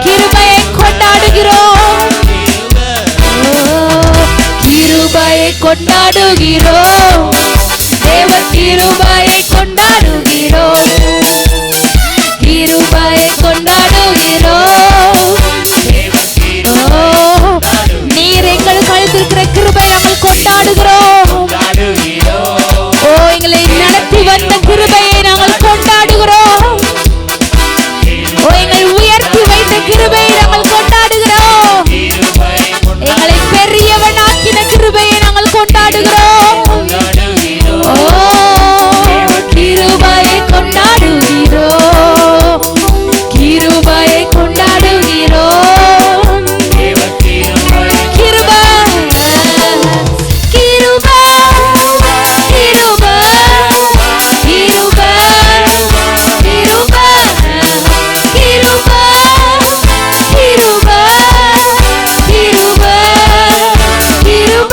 கிருபையை கொண்டாடுகிறோம் கிருபையை கொண்டாடுகிறோம் தேவ கிருபையை கொண்டாடுகிறோம் கிருபையை கொண்டாடுகிறோம் நீர் எங்களுக்கு அளித்திருக்கிற கிருபை நாங்கள் கொண்டாடுகிறோம் எங்களை நடத்தி வந்த கிருபையை நாங்கள் கொண்டாடுகிறோம் எங்களை உயர்த்தி வைத்த கிருபையை நாங்கள் கொண்டாடுகிறோம் எங்களை பெரியவனாக்கின கிருபையை நாங்கள் கொண்டாடுகிறோம் கிருபையை கொண்டாடுகிறோம் கிருபையை கொண்டாடுகிறோம் கிருபை கிருபை கிருபை கிருபை கிருபை கிருபை கிருபை கிருபை கிருபை கிருபை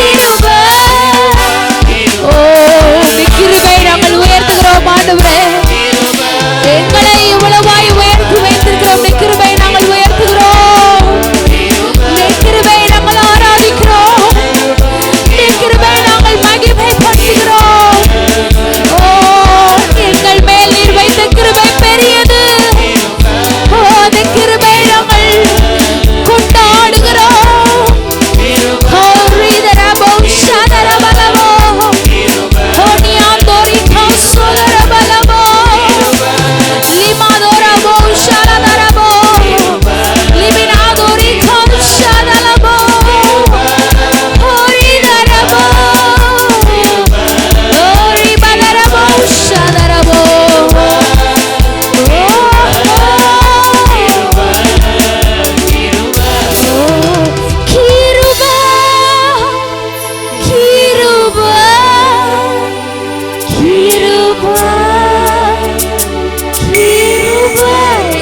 கிருபை கிருபை நாங்கள் உயர்த்துகிறோம் ஆண்டவரே எங்களை இவ்வளவாய் உயர்த்தி வைத்திருக்கிறோம் கிருபை நாங்கள் உயர்த்துகிறோம் கிருபை நாங்கள் ஆராதிக்கிறோம் கிருபை நாங்கள் மகிமைப்படுத்துகிறோம் எங்கள் மேல் நீர் வைத்த கிருபை பெரியது அந்த கிருபை நாங்கள் கொண்டாடுகிறோம்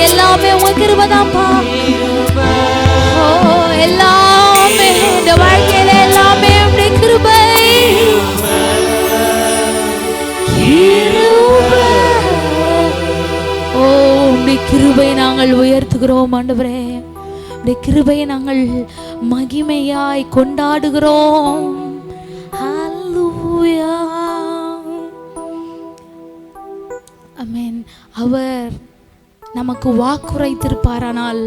எல்லாமே உங்க கிருபைதான்ப்பா. எல்லாமே இந்த வாழ்க்கையில எல்லாமே உங்களுடைய கிருபை. உங்களுடைய கிருபை நாங்கள் உயர்த்துகிறோம் ஆண்டவரே. உங்களுடைய கிருபையை நாங்கள் மகிமையாய் கொண்டாடுகிறோம். ஹல்லேலூயா. ஆமென். அவர் நமக்கு வாக்குரைத்திருப்பாரானால்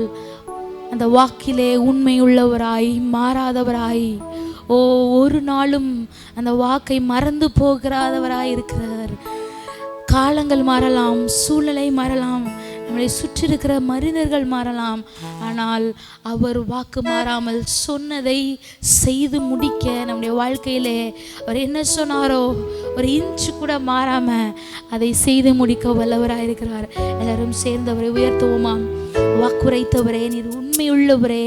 அந்த வாக்கிலே உண்மையுள்ளவராய் மாறாதவராய் ஒரு நாளும் அந்த வாக்கை மறந்து போகிறாதவராய் இருக்கிறார். காலங்கள் மாறலாம், சூழ்நிலை மாறலாம், நம்மளை சுற்றி இருக்கிற மனிதர்கள் மாறலாம், ஆனால் அவர் வாக்கு மாறாமல் சொன்னதை செய்து முடிக்க நம்முடைய வாழ்க்கையிலே அவர் என்ன சொன்னாரோ ஒரு இன்ச்சு கூட மாறாம அதை செய்து முடிக்க வல்லவராக இருக்கிறார். எல்லாரும் சேர்ந்தவரை உயர்த்துவோமா? வாக்குரைத்தவரே, நீர் உண்மையுள்ளவரே,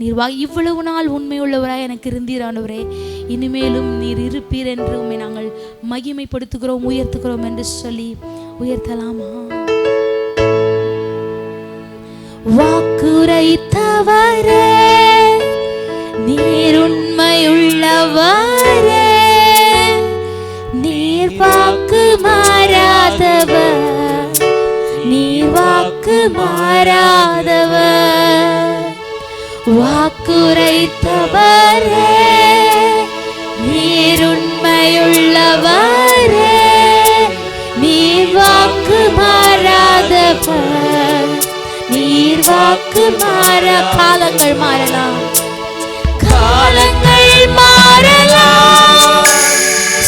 நீர் இவ்வளவு நாள் உண்மையுள்ளவராய் எனக்கு இருந்தீர் ஆண்டவரே, இனிமேலும் நீர் இருப்பீர் என்று உம்மை நாங்கள் மகிமைப்படுத்துகிறோம், உயர்த்துகிறோம் என்று சொல்லி உயர்த்தலாமா? வாக்குரைத்தவரே, நீர் உண்மையுள்ளவரே, நீர் வாக்கு மாறாதவர், நீர் வாக்கு மாறாதவர். வாக்குரைத்தவரே, நீர் உண்மையுள்ளவரே, நீர் வாக்கு மாறாதவர், நீர் வாக்கு காலங்கள் மாறலாம், காலங்கள் மாறலாம்,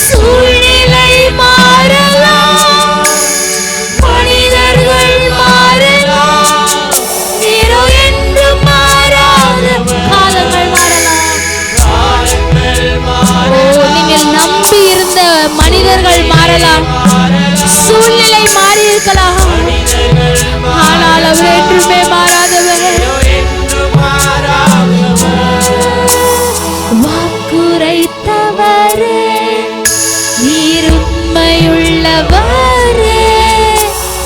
சூழ்நிலை மாறலாம், மனிதர்கள் மாறலாம், நீரோ என்று மாறாத காலங்கள் மாறலாம். நீங்கள் நம்பி இருந்த மனிதர்கள் மாறலாம், சூழ்நிலை மாறி இருக்கலாம், ஆனால் அவர் என்றுமே மாறாதவர். வாக்குரைத்தவரே, நீர் உண்மையுள்ளவரே,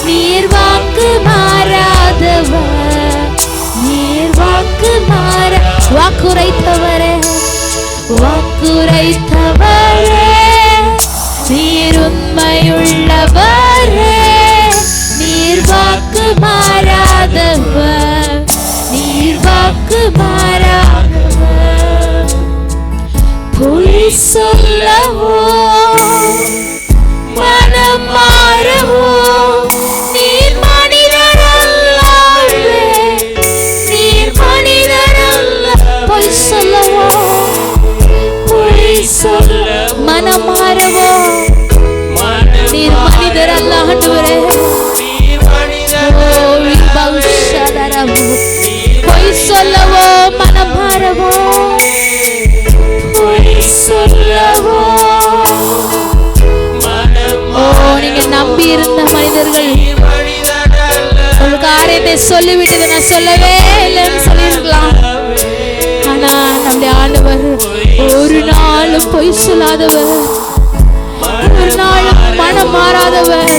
நீர் வாக்கு மாறாதவர், நீர் வாக்கு வாக்குரைத்தவரே, வாக்குரைத்தவரே, நீர் உண்மையுள்ளவரே, நீர் வாக்கு மாறாதவர், நீர் வாக்கு மாறாதவர். பொய் சொல்லவோ மனம் மாறவோ நீர் மனிதர் அல்லவே, நீர் மனிதர் அல்ல. பொய் சொல்லவோ, பொய் சொல்ல மனம் மாறவோ நீர் மனிதர் அல்ல ஆண்டவரே. பொய் சொல்லவோ மனம் மாறவோ, பொய் சொல்லவோ. நீங்க நம்பி இருந்த மனிதர்கள் ஒரு காரியத்தை சொல்லிவிட்டது, நான் சொல்லவே இல்லைன்னு சொல்லியிருக்கலாம், ஆனா நம்முடைய ஆண்டவர் ஒரு நாளும் பொய் சொல்லாதவர், ஒரு நாளும் மனம் மாறாதவர்.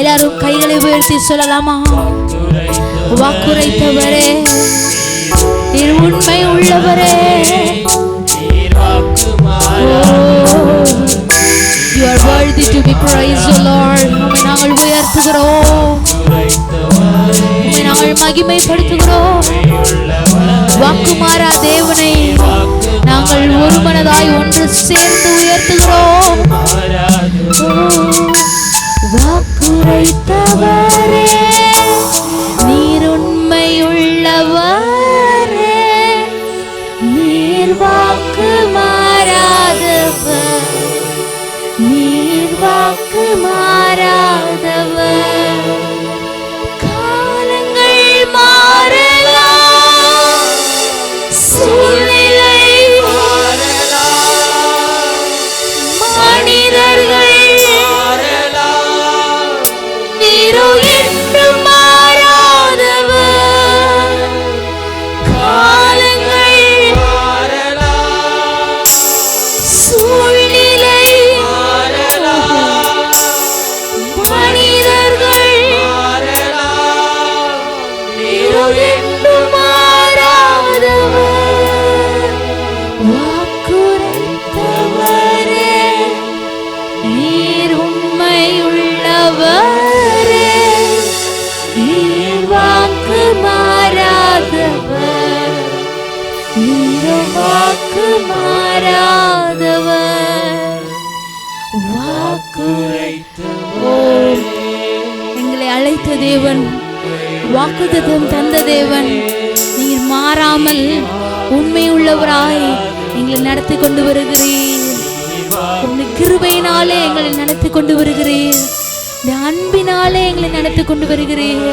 எல்லாரும் கைகளை உயர்த்தி சொல்லலாமா? வாக்குரைத்தவரே, நீர் உண்மை உள்ளவரே, Praise the Lord. உம்மை நாங்கள் உயர்த்துகிறோம், உம்மை நாங்கள் மகிமைப்படுத்துகிறோம். வாக்குமாறா தேவனை நாங்கள் ஒரு மனதாய் ஒன்று சேர்ந்து உயர்த்துகிறோம். வாக்குரைத்தவரே, நீர் உண்மையுள்ளவரே, நீர் வாக்கு மாறாதவர், நீர் வாக்கு மாறாதவர். காலங்கள் மாறலாம், சூழ்நிலை மாறலாம், மனிதர்கள் மாறலாம், நீரோ என்றும் மாறாதவர். காலங்கள் மாறலாம், சூழ்நிலை மாறலாம், மனிதர்கள் மாறலாம், நீரோ என்றும் மாறாதவர். வாக்குரைத்தவரே, நீர் உண்மையுள்ளவரே, நீர் வாக்கு மாறாதவர், நீர் வாக்கு மாறாதவர். வாக்குரைத்தவரே, எங்களை அழைத்த தேவன், வாக்குத்தத்தம் தந்த தேவன், நீர் மாறாமல் உண்மையுள்ளவராய் எங்களை நடத்தி கொண்டு வருகிறீர். உம்முடைய கிருபையினாலே எங்களை நடத்தி கொண்டு வருகிறீர், உம்முடைய அன்பினாலே எங்களை நடத்தி கொண்டு வருகிறீர்.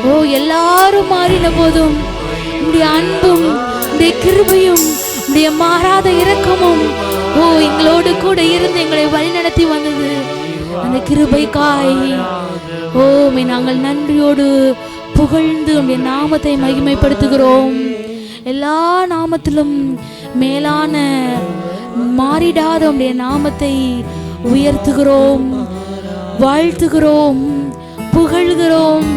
ஓ, எல்லாரும் மாறின போதும் உம்முடைய அன்பும் உம்முடைய கிருபையும் உம்முடைய மாறாத இரக்கமும் ஓ எங்களோடு கூட இருந்து எங்களை வழி நடத்தி வந்தது. அந்த கிருபைக்காய் ஓ நாங்கள் நன்றியோடு புகழ்ந்து உம்முடைய நாமத்தை மகிமைப்படுத்துகிறோம். எல்லா நாமத்திலும் மேலான மாறிடாத உம்முடைய நாமத்தை உயர்த்துகிறோம், வாழ்த்துகிறோம், புகழ்கிறோம்.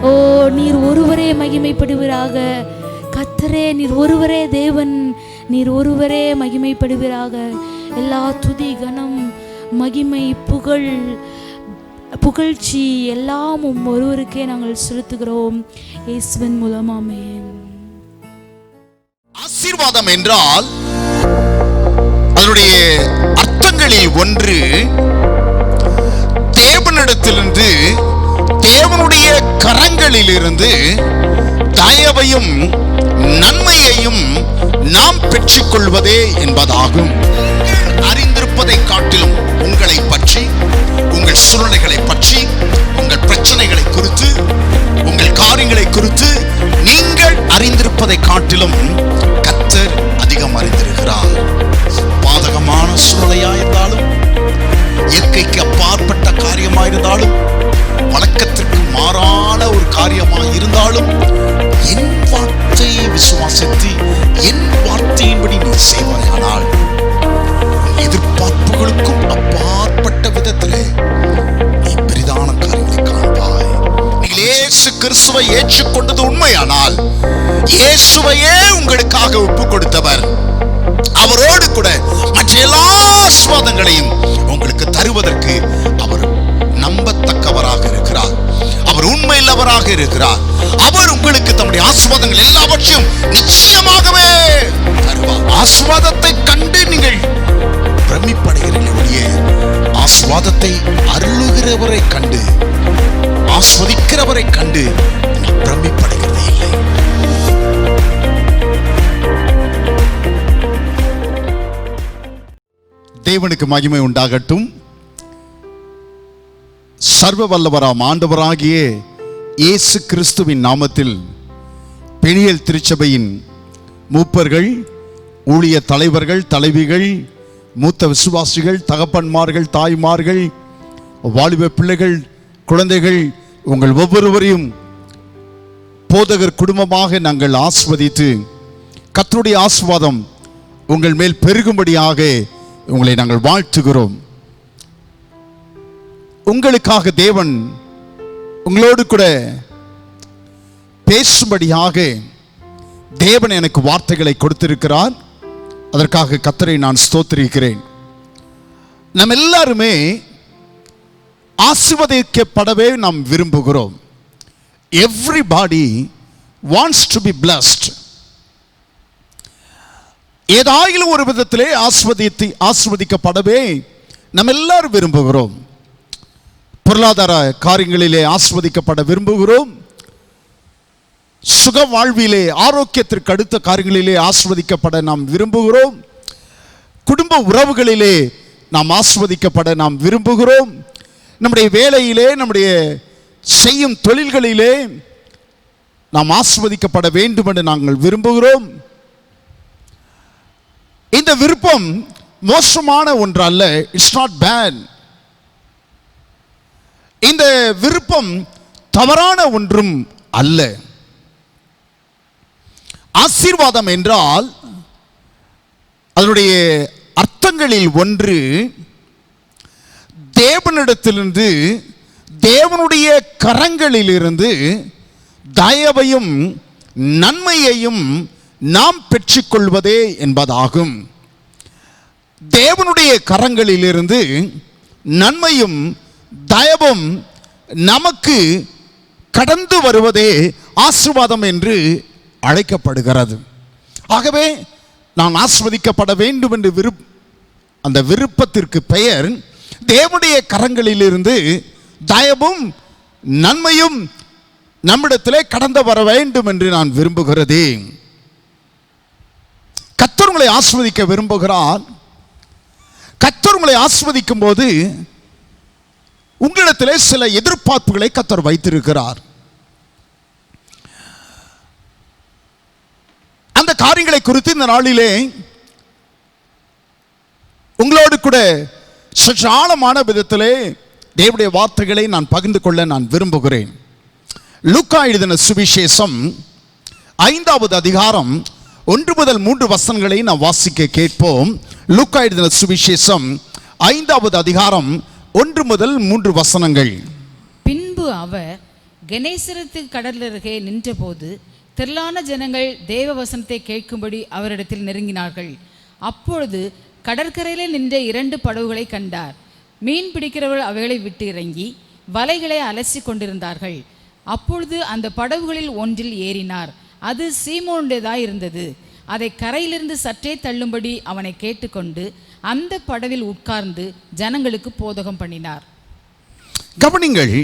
ஓ, நீர் ஒருவரே மகிமைப்படுவீராக. கர்த்தரே, நீர் ஒருவரே தேவன், நீர் ஒருவரே மகிமைப்படுவீராக. எல்லா துதி, கனம், மகிமை, புகழ்ச்சி எல்லாம் ஒருவருக்கே நாங்கள் செலுத்துகிறோம். இயேசுவின் மூலம் ஆமென். ஆசீர்வாதம் என்றால் அதனுடைய அர்த்தங்களில் ஒன்று, தேவனிடத்திலிருந்து, தேவனுடைய கரங்களிலிருந்து தயவையும் நன்மையையும் நாம் பெற்றுக்கொள்வதே என்பதாகும். அறிந்திருப்பதை காட்டிலும் உங்களை பற்றி, உங்கள் சூழ்நிலைகளை பற்றி, உங்கள் பிரச்சனைகளை குறித்து, உங்கள் காரியங்களை குறித்து நீங்கள் அறிந்திருப்பதை காட்டிலும் கர்த்தர் அதிகம் அறிந்திருக்கிறார். பாதகமான சூழ்நிலையாயிருந்தாலும், இயற்கைக்கு அப்பாற்பட்ட காரியமாயிருந்தாலும், வழக்கத்திற்கு மாறான ஒரு காரியமாயிருந்தாலும், என் வார்த்தையை விசுவாசித்து என் வார்த்தையின்படி நீ செய்வாயானால் எதிர்பார்ப்புகளுக்கும் அப்பாற்பட்ட விதத்திலே நீ பெரிதான காரியங்களை காண்பாய். நீங்கள் இயேசு கிறிஸ்துவை ஏற்றுக்கொண்டது உண்மையானால், இயேசுவையே உங்களுக்காக ஒப்பு கொடுத்தவர், அவரோடு கூட மற்ற எல்லா ஆசீர்வாதங்களையும் உங்களுக்கு தருவதற்கு அவர் நம்பத்தக்கவராக இருக்கிறார். அவர் உண்மையுள்ளவராக இருக்கிறார். அவர் உங்களுக்கு தம்முடைய ஆசீர்வாதங்கள் எல்லாவற்றையும் நிச்சயமாகவே தருவார். ஆசீர்வாதத்தை கண்டு நீங்கள் பிரமிப்படைகிறீர்களே, ஆசீர்வாதத்தை அருளுகிறவரை கண்டு, ஆஸ்வதிக்கிறவரை கண்டு நீங்கள் பிரமிப்படைகிறதே இல்லை. தேவனுக்கு மகிமை உண்டாகட்டும். சர்வ வல்லவராம் ஆண்டவராகிய இயேசு கிறிஸ்துவின் நாமத்தில் பெனியேல் திருச்சபையின் மூப்பர்கள், ஊழிய தலைவர்கள், தலைவிகள், மூத்த விசுவாசிகள், தகப்பன்மார்கள், தாய்மார்கள், வாலிப பிள்ளைகள், குழந்தைகள், உங்கள் ஒவ்வொருவரையும் போதகர் குடும்பமாக நாங்கள் ஆஸ்வதித்து கர்த்தருடைய ஆசீர்வாதம் உங்கள் மேல் பெருகும்படியாக உங்களை நாங்கள் வாழ்த்துகிறோம். உங்களுக்காக தேவன் உங்களோடு கூட பேசும்படியாக தேவன் எனக்கு வார்த்தைகளை கொடுத்திருக்கிறார். அதற்காக கர்த்தரை நான் ஸ்தோத்திரிக்கிறேன். நம்ம எல்லாருமே ஆசீர்வதிக்கப்படவே நாம் விரும்புகிறோம். Everybody wants to be blessed. ஏதாயிலும் ஒரு விதத்திலே ஆசீர்வதிக்கப்படவே நம்ம எல்லாரும் விரும்புகிறோம். பொருளாதார காரியங்களிலே ஆசீர்வதிக்கப்பட விரும்புகிறோம். சுக வாழ்விலே, ஆரோக்கியத்திற்கு அடுத்த காரியங்களிலே ஆசீர்வதிக்கப்பட நாம் விரும்புகிறோம். குடும்ப உறவுகளிலே நாம் ஆசீர்வதிக்கப்பட நாம் விரும்புகிறோம். நம்முடைய வேலையிலே, நம்முடைய செய்யும் தொழில்களிலே நாம் ஆசீர்வதிக்கப்பட வேண்டும் என்று நாங்கள் விரும்புகிறோம். இந்த விருப்பம் மோசமான ஒன்று அல்ல. It's not bad. இந்த விருப்பம் தவறான ஒன்றும் அல்ல. ஆசீர்வாதம் என்றால் அதனுடைய அர்த்தங்களில் ஒன்று, தேவனிடத்திலிருந்து, தேவனுடைய கரங்களிலிருந்து தயவையும் நன்மையையும் நாம் பெற்றுக்கொள்வதே என்பதாகும். தேவனுடைய கரங்களிலிருந்து நன்மையும் தயவும் நமக்கு கடந்து வருவதே ஆசீர்வாதம் என்று அழைக்கப்படுகிறது. ஆகவே நான் ஆசீர்வதிக்கப்பட வேண்டும் என்று அந்த விருப்பத்திற்கு பெயர் தேவனுடைய கரங்களிலிருந்து தயவும் நன்மையும் நம்மிடத்திலே கடந்து வர வேண்டும் என்று நான் விரும்புகிறேன். கர்த்தர் உங்களை ஆசீர்வதிக்க விரும்புகிறார். கர்த்தர் உங்களை ஆசீர்வதிக்கும் போது உங்களிடத்திலே சில எதிர்பார்ப்புகளை கர்த்தர் வைத்திருக்கிறார். அந்த காரியங்களை குறித்து இந்த நாளிலே உங்களோடு கூட சற்று ஆழமான விதத்திலே தேவனுடைய வார்த்தைகளை நான் பகிர்ந்து கொள்ள நான் விரும்புகிறேன். லூக்கா எழுதின சுவிசேஷம் 5வது அதிகாரம் 1 முதல் 3 வசனங்களை நாம் வாசிக்க கேட்போம். லூக்கா எழுதின சுவிசேஷம் 5வது அதிகாரம் 1 முதல் 3 வசனங்கள். பின்பு அவர் கெனேசரத்து கடலருகே நின்றபோது திரளான ஜனங்கள் தேவ வசனத்தை கேட்கும்படி அவரிடத்தில் நெருங்கினார்கள். அப்பொழுது கடற்கரையில் நின்ற 2 படகுகளை கண்டார். மீன் பிடிக்கிறவர்கள் அவைகளை விட்டு இறங்கி வலைகளை அலசி கொண்டிருந்தார்கள். அப்பொழுது அந்த படகுகளில் ஒன்றில் ஏறினார். அது சீமோனுடையதாய் இருந்தது. அதை கரையிலிருந்து சற்றே தள்ளும்படி அவனை கேட்டுக்கொண்டு அந்த படவில் உட்கார்ந்து ஜனங்களுக்கு போதகம் பண்ணினார். கவனிங்கள்,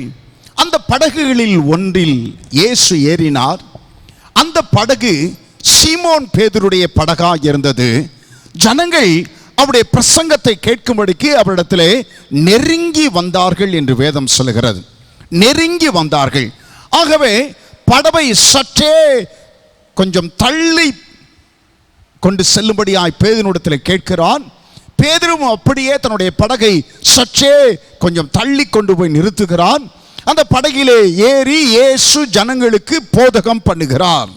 அந்த படகுகளில் ஒன்றில் இயேசு ஏறினார். அந்த படகு சீமோன் பேதுருடைய படகாக இருந்தது. ஜனங்கள் அவருடைய பிரசங்கத்தை கேட்கும்படிக்கு அவரிடத்திலே நெருங்கி வந்தார்கள் என்று வேதம் சொல்லுகிறது. நெருங்கி வந்தார்கள். ஆகவே படவை சற்றே கொஞ்சம் தள்ளி கொண்டு செல்லும்படியாய் பேதுருவிடத்தில் கேட்கிறான். பேதுருவும் அப்படியே தன்னுடைய படகை சற்றே கொஞ்சம் தள்ளி கொண்டு போய் நிறுத்துகிறான். அந்த படகிலே ஏறி இயேசு ஜனங்களுக்கு போதகம் பண்ணுகிறார்.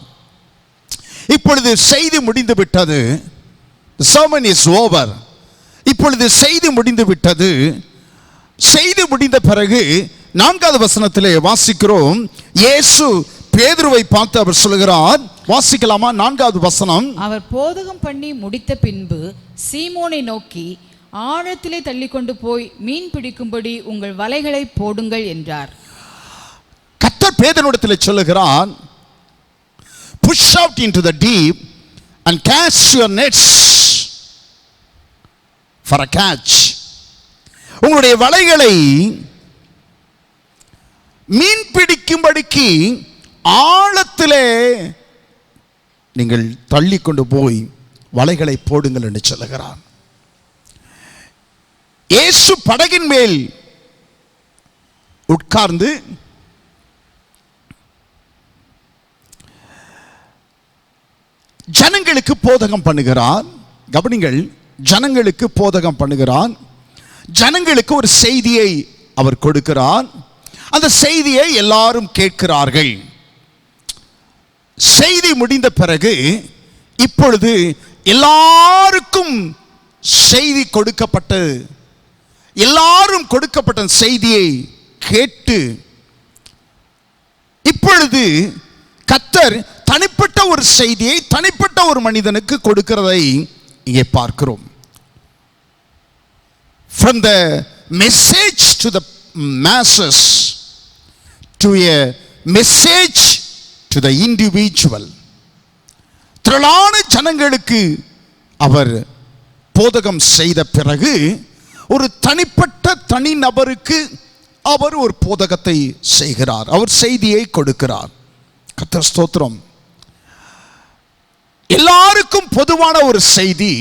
இப்பொழுது செய்தி முடிந்து விட்டது. The sermon is over. இப்பொழுது செய்தி முடிந்து விட்டது. செய்தி முடிந்த பிறகு 4வது வசனத்திலே வாசிக்கிறோம். இயேசு பேதுருவை பார்த்து அவர் சொல்கிறார். வாசிக்கலாமா? 4வது வசனம். அவர் போதகம் பண்ணி முடித்த பின்பு சீமோனை நோக்கி, ஆழத்திலே தள்ளிக்கொண்டு போய் மீன் பிடிக்கும்படி உங்கள் வலைகளை போடுங்கள் என்றார். கர்த்தர் பேதுருவிடத்தில் சொல்லுகிறார், push out into the deep and cast your nets for a catch. உங்களுடைய வலைகளை மீன் பிடிக்கும்படிக்கு ஆழத்திலே நீங்கள் தள்ளி கொண்டு போய் வலைகளை போடுங்கள் என்று சொல்லுகிறார். இயேசு படகின் மேல் உட்கார்ந்து ஜனங்களுக்கு போதகம் பண்ணுகிறார். கவனிங்கள், ஜனங்களுக்கு போதகம் பண்ணுகிறார். ஜனங்களுக்கு ஒரு செய்தியை அவர் கொடுக்கிறார். அந்த செய்தியை எல்லாரும் கேட்கிறார்கள். செய்தி முடிந்த பிறகு இப்பொழுது எல்லாருக்கும் செய்தி கொடுக்கப்பட்டது. எல்லாரும் கொடுக்கப்பட்ட செய்தியை கேட்டு இப்பொழுது கர்த்தர் தனிப்பட்ட ஒரு செய்தியை தனிப்பட்ட ஒரு மனிதனுக்கு கொடுக்கிறதை இங்கே பார்க்கிறோம். From the message to the masses to a message to the individual. திரளான ஜனங்களுக்கு அவர் போதகம் செய்த பிறகு ஒரு தனிப்பட்ட தனி நபருக்கு அவர் ஒரு போதகத்தை செய்கிறார், அவர் செய்தியை கொடுக்கிறார். கர்த்தர் ஸ்தோத்திரம். எல்லாருக்கும் பொதுவான ஒரு செய்தி,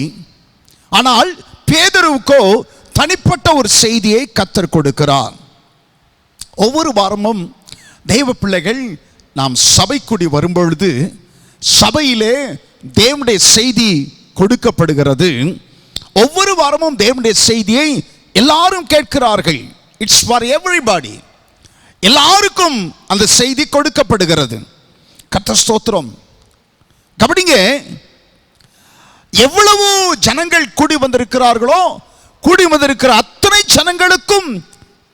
ஆனால் பேதுருவுக்கோ தனிப்பட்ட ஒரு செய்தியை கர்த்தர் கொடுக்கிறார். ஒவ்வொரு வாரமும் தெய்வ பிள்ளைகள் நாம் சபைக்குடி வரும்பொழுது சபையிலே தேவனுடைய செய்தி கொடுக்கப்படுகிறது. ஒவ்வொரு வாரமும் தேவனுடைய செய்தியை எல்லாரும் கேட்கிறார்கள். It's for everybody. எல்லாருக்கும் அந்த செய்தி கொடுக்கப்படுகிறது. கர்த்தர் ஸ்தோத்திரம். கவனிங்க, எவ்வளவு ஜனங்கள் கூடி வந்திருக்கிறார்களோ கூடி வந்திருக்கிற அத்தனை ஜனங்களுக்கும்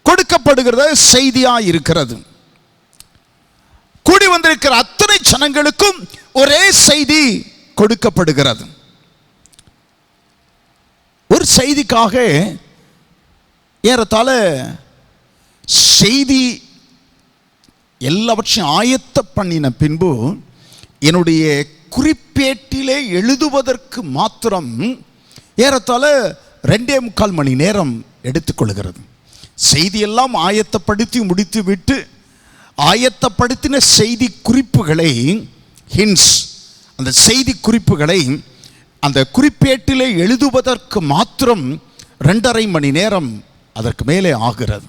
கொடுக்கப்படுகிறது செய்தியாக இருக்கிறது. கூடி வந்திருக்கிற அத்தனை ஜனங்களுக்கும் ஒரே செய்தி கொடுக்கப்படுகிறது. ஒரு செய்திக்காக ஏறத்தாழ செய்தி எல்லாவற்றையும் ஆயத்த பண்ணின பின்பு என்னுடைய குறிப்பேட்டிலே எழுதுவதற்கு மாத்திரம் ஏறத்தாழ 2.25 மணி நேரம் எடுத்துக்கொள்கிறது. செய்தியெல்லாம் ஆயத்தப்படுத்தி முடித்து விட்டு ஆயத்தப்படுத்தின செய்தி குறிப்புகளை, ஹின்ஸ், அந்த செய்தி குறிப்புகளை அந்த குறிப்பேட்டிலே எழுதுவதற்கு மாத்திரம் 2.5 மணி நேரம் அதற்கு மேலே ஆகிறது.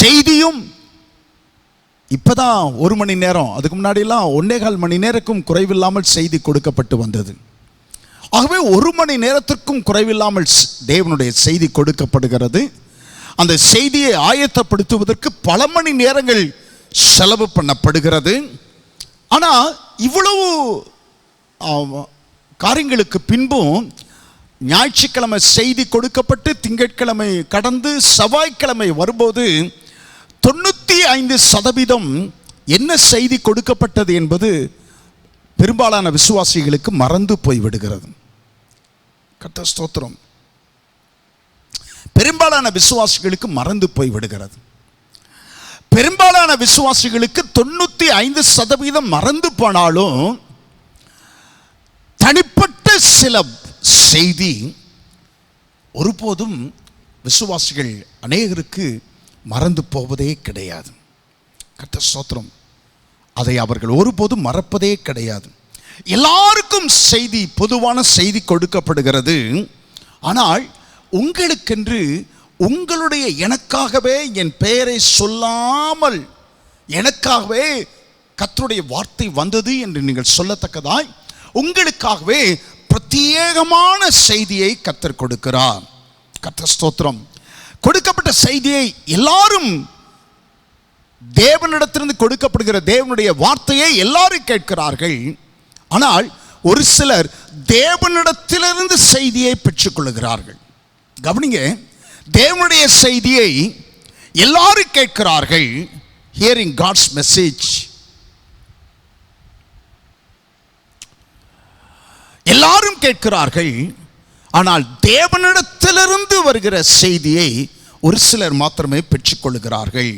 செய்தியும் இப்போதான் 1 மணி நேரம், அதுக்கு முன்னாடியெல்லாம் 1.25 மணி நேரக்கும் குறைவில்லாமல் செய்தி கொடுக்கப்பட்டு வந்தது. ஆகவே 1 மணி நேரத்திற்கும் குறைவில்லாமல் தேவனுடைய செய்தி கொடுக்கப்படுகிறது. அந்த செய்தியை ஆயத்தப்படுத்துவதற்கு பல மணி நேரங்கள் செலவு பண்ணப்படுகிறது. ஆனால் இவ்வளவு காரியங்களுக்கு பின்பும் ஞாயிற்றுக்கிழமை செய்தி கொடுக்கப்பட்டு திங்கட்கிழமை கடந்து செவ்வாய்க்கிழமை வரும்போது 95% என்ன செய்தி கொடுக்கப்பட்டது என்பது பெரும்பாலான விசுவாசிகளுக்கு மறந்து போய்விடுகிறது. கர்த்தர் ஸ்தோத்திரம். பெரும்பாலான விசுவாசிகளுக்கு மறந்து போய்விடுகிறது. பெரும்பாலான விசுவாசிகளுக்கு 95% மறந்து போனாலும் தனிப்பட்ட சில செய்தி ஒருபோதும் விசுவாசிகள் அநேகருக்கு மறந்து போவதே கிடையாது. கர்த்தர் ஸ்தோத்திரம். அதை அவர்கள் ஒருபோதும் மறப்பதே கிடையாது. எல்லாருக்கும் செய்தி, பொதுவான செய்தி கொடுக்கப்படுகிறது. ஆனால் உங்களுக்கென்று உங்களுடைய, எனக்காகவே என் பெயரை சொல்லாமல் எனக்காகவே கர்த்தருடைய வார்த்தை வந்தது என்று நீங்கள் சொல்லத்தக்கதாய் உங்களுக்காகவே பிரத்யேகமான செய்தியை கர்த்தர் கொடுக்கிறார். கர்த்தர் ஸ்தோத்திரம். கொடுக்கப்பட்ட செய்தியை எல்லாரும், தேவனிடத்திலிருந்து கொடுக்கப்படுகிற தேவனுடைய வார்த்தையை எல்லாரும் கேட்கிறார்கள். ஆனால் ஒரு சிலர் தேவனிடத்திலிருந்து செய்தியை பெற்றுக்கொள்கிறார்கள். கவனிங்க, தேவனுடைய செய்தியை எல்லாரும் கேட்கிறார்கள். Hearing God's message. எல்லாரும் கேட்கிறார்கள். ஆனால் தேவனிடத்திலிருந்து வருகிற செய்தியை ஒரு சிலர் மாத்திரமே பெற்றுக்கொள்கிறார்கள்.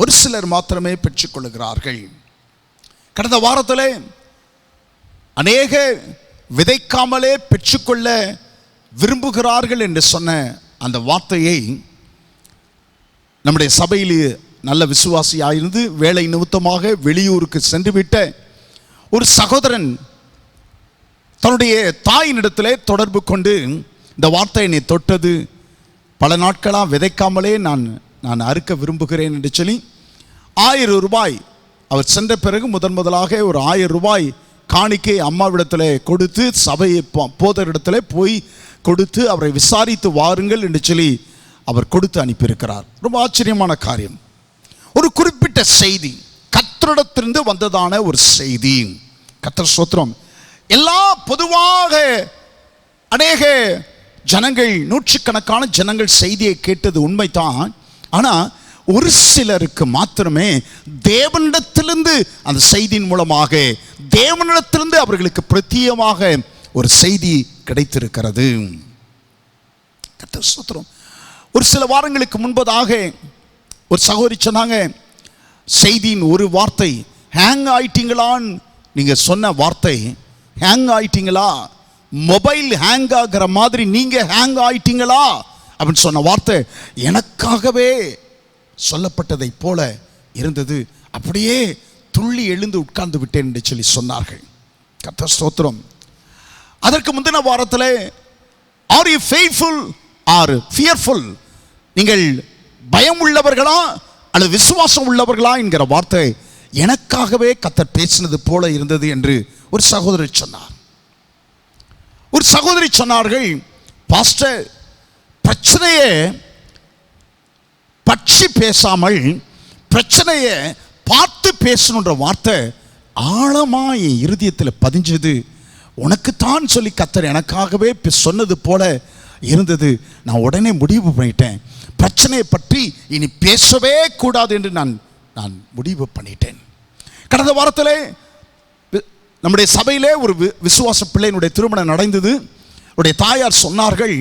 ஒரு சிலர் மாத்திரமே பெற்றுக்கொள்கிறார்கள். கடந்த வாரத்தில் அநேக விதைக்காமலே பெற்றுக்கொள்ள விரும்புகிறார்கள் என்று சொன்ன அந்த வார்த்தையை நம்முடைய சபையில் நல்ல விசுவாசியாயிருந்து வேலை நிமித்தமாக வெளியூருக்கு சென்றுவிட்ட ஒரு சகோதரன் தன்னுடைய தாயினிடத்திலே தொடர்பு கொண்டு இந்த வார்த்தை என்னை தொட்டது, பல நாட்களாக விதைக்காமலே நான் அறுக்க விரும்புகிறேன் என்று சொல்லி 1000 ரூபாய் அவர் சென்ற பிறகு முதலாக ஒரு 1000 ரூபாய் காணிக்கை அம்மாவிடத்தில் கொடுத்து, சபை போதரிடத்தில் போய் கொடுத்து அவரை விசாரித்து வாருங்கள் என்று சொல்லி அவர் கொடுத்து அனுப்பியிருக்கிறார். ரொம்ப ஆச்சரியமான காரியம். ஒரு குறிப்பிட்ட செய்தி, கர்த்தரிடத்திலிருந்து வந்ததான ஒரு செய்தி. கர்த்தர் ஸ்தோத்திரம். எல்லா பொதுவாக அநேக ஜனங்கள், நூற்றுக்கணக்கான ஜனங்கள் செய்தியை கேட்டது உண்மைதான். ஆனால் ஒரு சிலருக்கு மாத்திரமே தேவனிடத்திலிருந்து அந்த செய்தியின் மூலமாக தேவனிடத்திலிருந்து அவர்களுக்கு பிரத்யேகமாக ஒரு செய்தி கிடைத்திருக்கிறது. கர்த்தர் ஸ்தோத்திரம். ஒரு சில வாரங்களுக்கு முன்பதாக ஒரு சகோதரி சொன்னாங்க, செய்தியின் ஒரு வார்த்தை, ஹேங் ஆயிட்டீங்களான்னு நீங்கள் சொன்ன வார்த்தை, ஹேங் ஆயிட்டீங்களா, மொபைல் ஹேங் ஆகிற மாதிரி நீங்கள் ஹேங் ஆயிட்டீங்களா அப்படின்னு சொன்ன வார்த்தை எனக்காகவே சொல்லப்பட்டதை போல இருந்தது. அப்படியே துள்ளி எழுந்து உட்கார்ந்து விட்டேன் என்று சொல்லி சொன்னார்கள். கர்த்தர் ஸ்தோத்திரம். அதற்கு முந்தின வாரத்தில் are you faithful or fearful, நீங்கள் பயம் உள்ளவர்களா அல்லது விசுவாசம் உள்ளவர்களா என்கிற வார்த்தை எனக்காகவே கர்த்தர் பேசினது போல இருந்தது என்று ஒரு சகோதரி சொன்னார். ஒரு சகோதரி சொன்னார்கள், பாஸ்டர், பிரச்சனையை பற்றி பேசாமல் பிரச்சனையை பார்த்து பேசணுன்ற வார்த்தை ஆழமா என் இருதயத்தில் பதிஞ்சது. உனக்குத்தான் சொல்லி கர்த்தர் எனக்காகவே சொன்னது போல இருந்தது. நான் உடனே முடிவு பண்ணிட்டேன், பிரச்சனையை பற்றி இனி பேசவே கூடாது என்று நான் முடிவு பண்ணிட்டேன். கடந்த வாரத்தில் நம்முடைய சபையிலே ஒரு விசுவாச பிள்ளையினுடைய திருமணம் நடந்தது. அவருடைய தாயார் சொன்னார்கள்,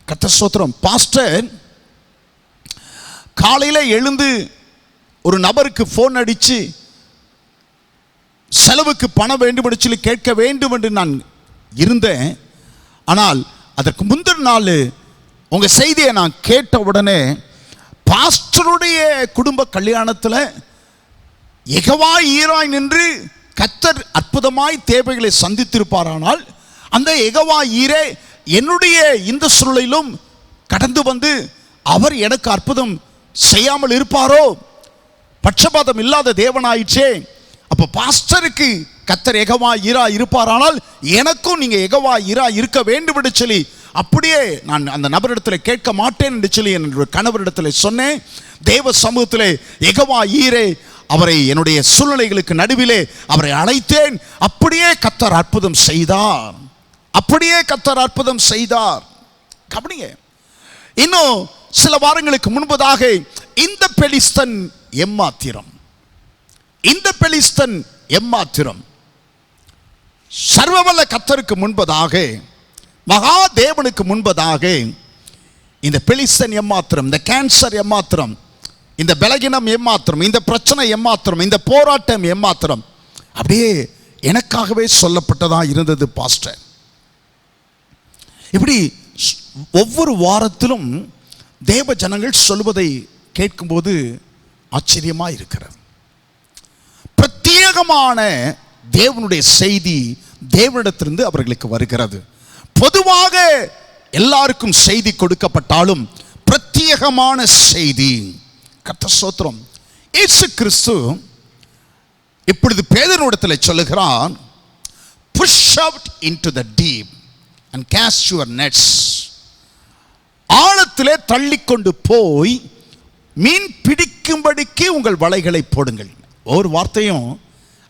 கர்த்தர் ஸ்தோத்திரம், பாஸ்டர், காலையில் எழுந்து ஒரு நபருக்கு ஃபோன் அடித்து செலவுக்கு பணம் வேண்டும் என்று சொல்லி கேட்க வேண்டும் என்று நான் இருந்தேன். ஆனால் அதற்கு முந்தின நாள் உங்கள் செய்தியை நான் கேட்ட உடனே பாஸ்டருடைய குடும்ப கல்யாணத்தில் யெகோவா ஈராய் நின்று கர்த்தர் அற்புதமாய் தேவைகளை சந்தித்திருப்பாரானால் அந்த யெகோவா ஈரே என்னுடைய இந்த சூழலிலும் கடந்து வந்து அவர் எனக்கு அற்புதம் செய்யாமல் இருப்பாரோ? பட்சபாதம் இல்லாத தேவனாயிற்றே. அப்போ பாஸ்டருக்கு கர்த்தர் யெகோவா ஈரா இருப்பாரானால் எனக்கும் நீங்கள் யெகோவா ஈரா இருக்க வேண்டும் என்று சொல்லி அப்படியே நான் அந்த நபரிடத்தில் கேட்க மாட்டேன் என்று சொல்லி என்னுடைய கணவரிடத்தில் சொன்னேன். தேவ சமூகத்தில் யெகோவா ஈரே அவரை என்னுடைய சூழ்நிலைகளுக்கு நடுவிலே அவரை அழைத்தேன். அப்படியே கர்த்தர் அற்புதம் செய்தார். அப்படியே கர்த்தர் அற்புதம் செய்தார். கவனிங்க, இன்னும் சில வாரங்களுக்கு முன்பதாக இந்த பெலிஸ்தன் எம்மாத்திரம், இந்த பெலிஸ்தன் எம்மாத்திரம் சர்வவல்ல கர்த்தருக்கு முன்பதாக, மகா தேவனுக்கு முன்பதாக இந்த பெலிஸ்தன் எம்மாத்திரம், இந்த கேன்சர் எம்மாத்திரம், இந்த பலகீனம் எம்மாத்திரம், இந்த பிரச்சனை எம்மாத்திரம், இந்த போராட்டம் எம்மாத்திரம் அப்படியே எனக்காகவே சொல்லப்பட்டதாக இருந்தது பாஸ்டர். இப்படி ஒவ்வொரு வாரத்திலும் தேவ ஜனங்கள் சொல்வதை கேட்கும்போது ஆச்சரியமாக இருக்கிறது. பிரத்யேகமான தேவனுடைய செய்தி தேவனிடத்திலிருந்து அவர்களுக்கு வருகிறது. பொதுவாக எல்லாருக்கும் செய்தி கொடுக்கப்பட்டாலும் பிரத்யேகமான செய்தி. கர்த்தர் ஸ்தோத்திரம். இயேசு கிறிஸ்து இப்பொழுது பேதுருவிடத்தில் சொல்லுகிறான், push out into the deep and cast your nets. ஆழத்திலே தள்ளிக்கொண்டு போய் மீன் பிடிக்கும்படிக்கு உங்கள் வலைகளை போடுங்கள். ஒரு வார்த்தையும்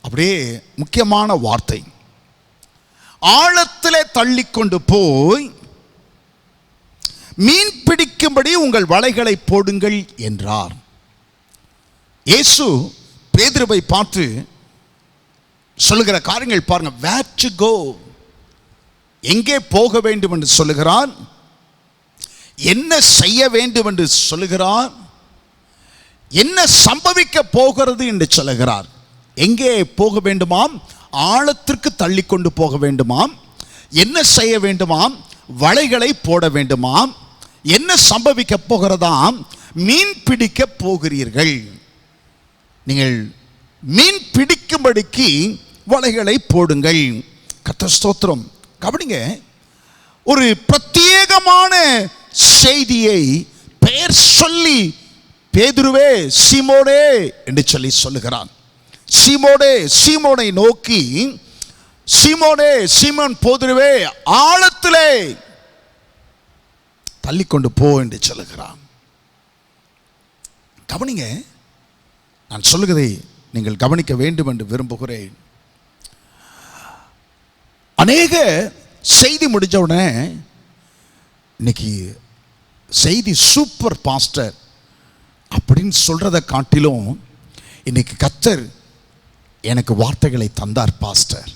அப்படியே முக்கியமான வார்த்தை. ஆழத்திலே தள்ளிக்கொண்டு போய் மீன் பிடிக்கும்படி உங்கள் வலைகளை போடுங்கள் என்றார். இயேசு பேதுருவை பார்த்து சொல்லுகிற காரியங்கள் பாருங்க. where to go, எங்கே போக வேண்டும் என்று சொல்லுகிறார், என்ன செய்ய வேண்டும் என்று சொல்லுகிறார், என்ன சம்பவிக்க போகிறது என்று சொல்லுகிறார். எங்கே போக வேண்டுமாம்? ஆழத்திற்கு தள்ளி கொண்டு போக வேண்டுமாம். என்ன செய்ய வேண்டுமாம்? வலைகளை போட வேண்டுமாம். என்ன சம்பவிக்க போகிறதாம்? மீன் பிடிக்க போகிறீர்கள். நீங்கள் மீன் பிடிக்கும்படிக்கு வலைகளை போடுங்கள். கர்த்தர் ஸ்தோத்திரம். கவனிங்க, ஒரு பிரத்யேகமான செய்தியை பெயர் சொல்லி பேதுருவே சீமோனே என்று சொல்லி சொல்லுகிறான். சீமோனே, சீமோனை நோக்கி, சீமோனே, சீமோன் பேதுருவே, ஆழத்திலே தள்ளிக்கொண்டு போ என்று சொல்லுகிறான். கவனிங்க, நான் சொல்லுகிறதை நீங்கள் கவனிக்க வேண்டும் என்று விரும்புகிறேன். அநேக செய்தி முடிஞ்ச உடனே இன்னைக்கு செய்தி சூப்பர் பாஸ்டர் அப்படின்னு சொல்றதை காட்டிலும் இன்னைக்கு கர்த்தர் எனக்கு வார்த்தைகளை தந்தார் பாஸ்டர்,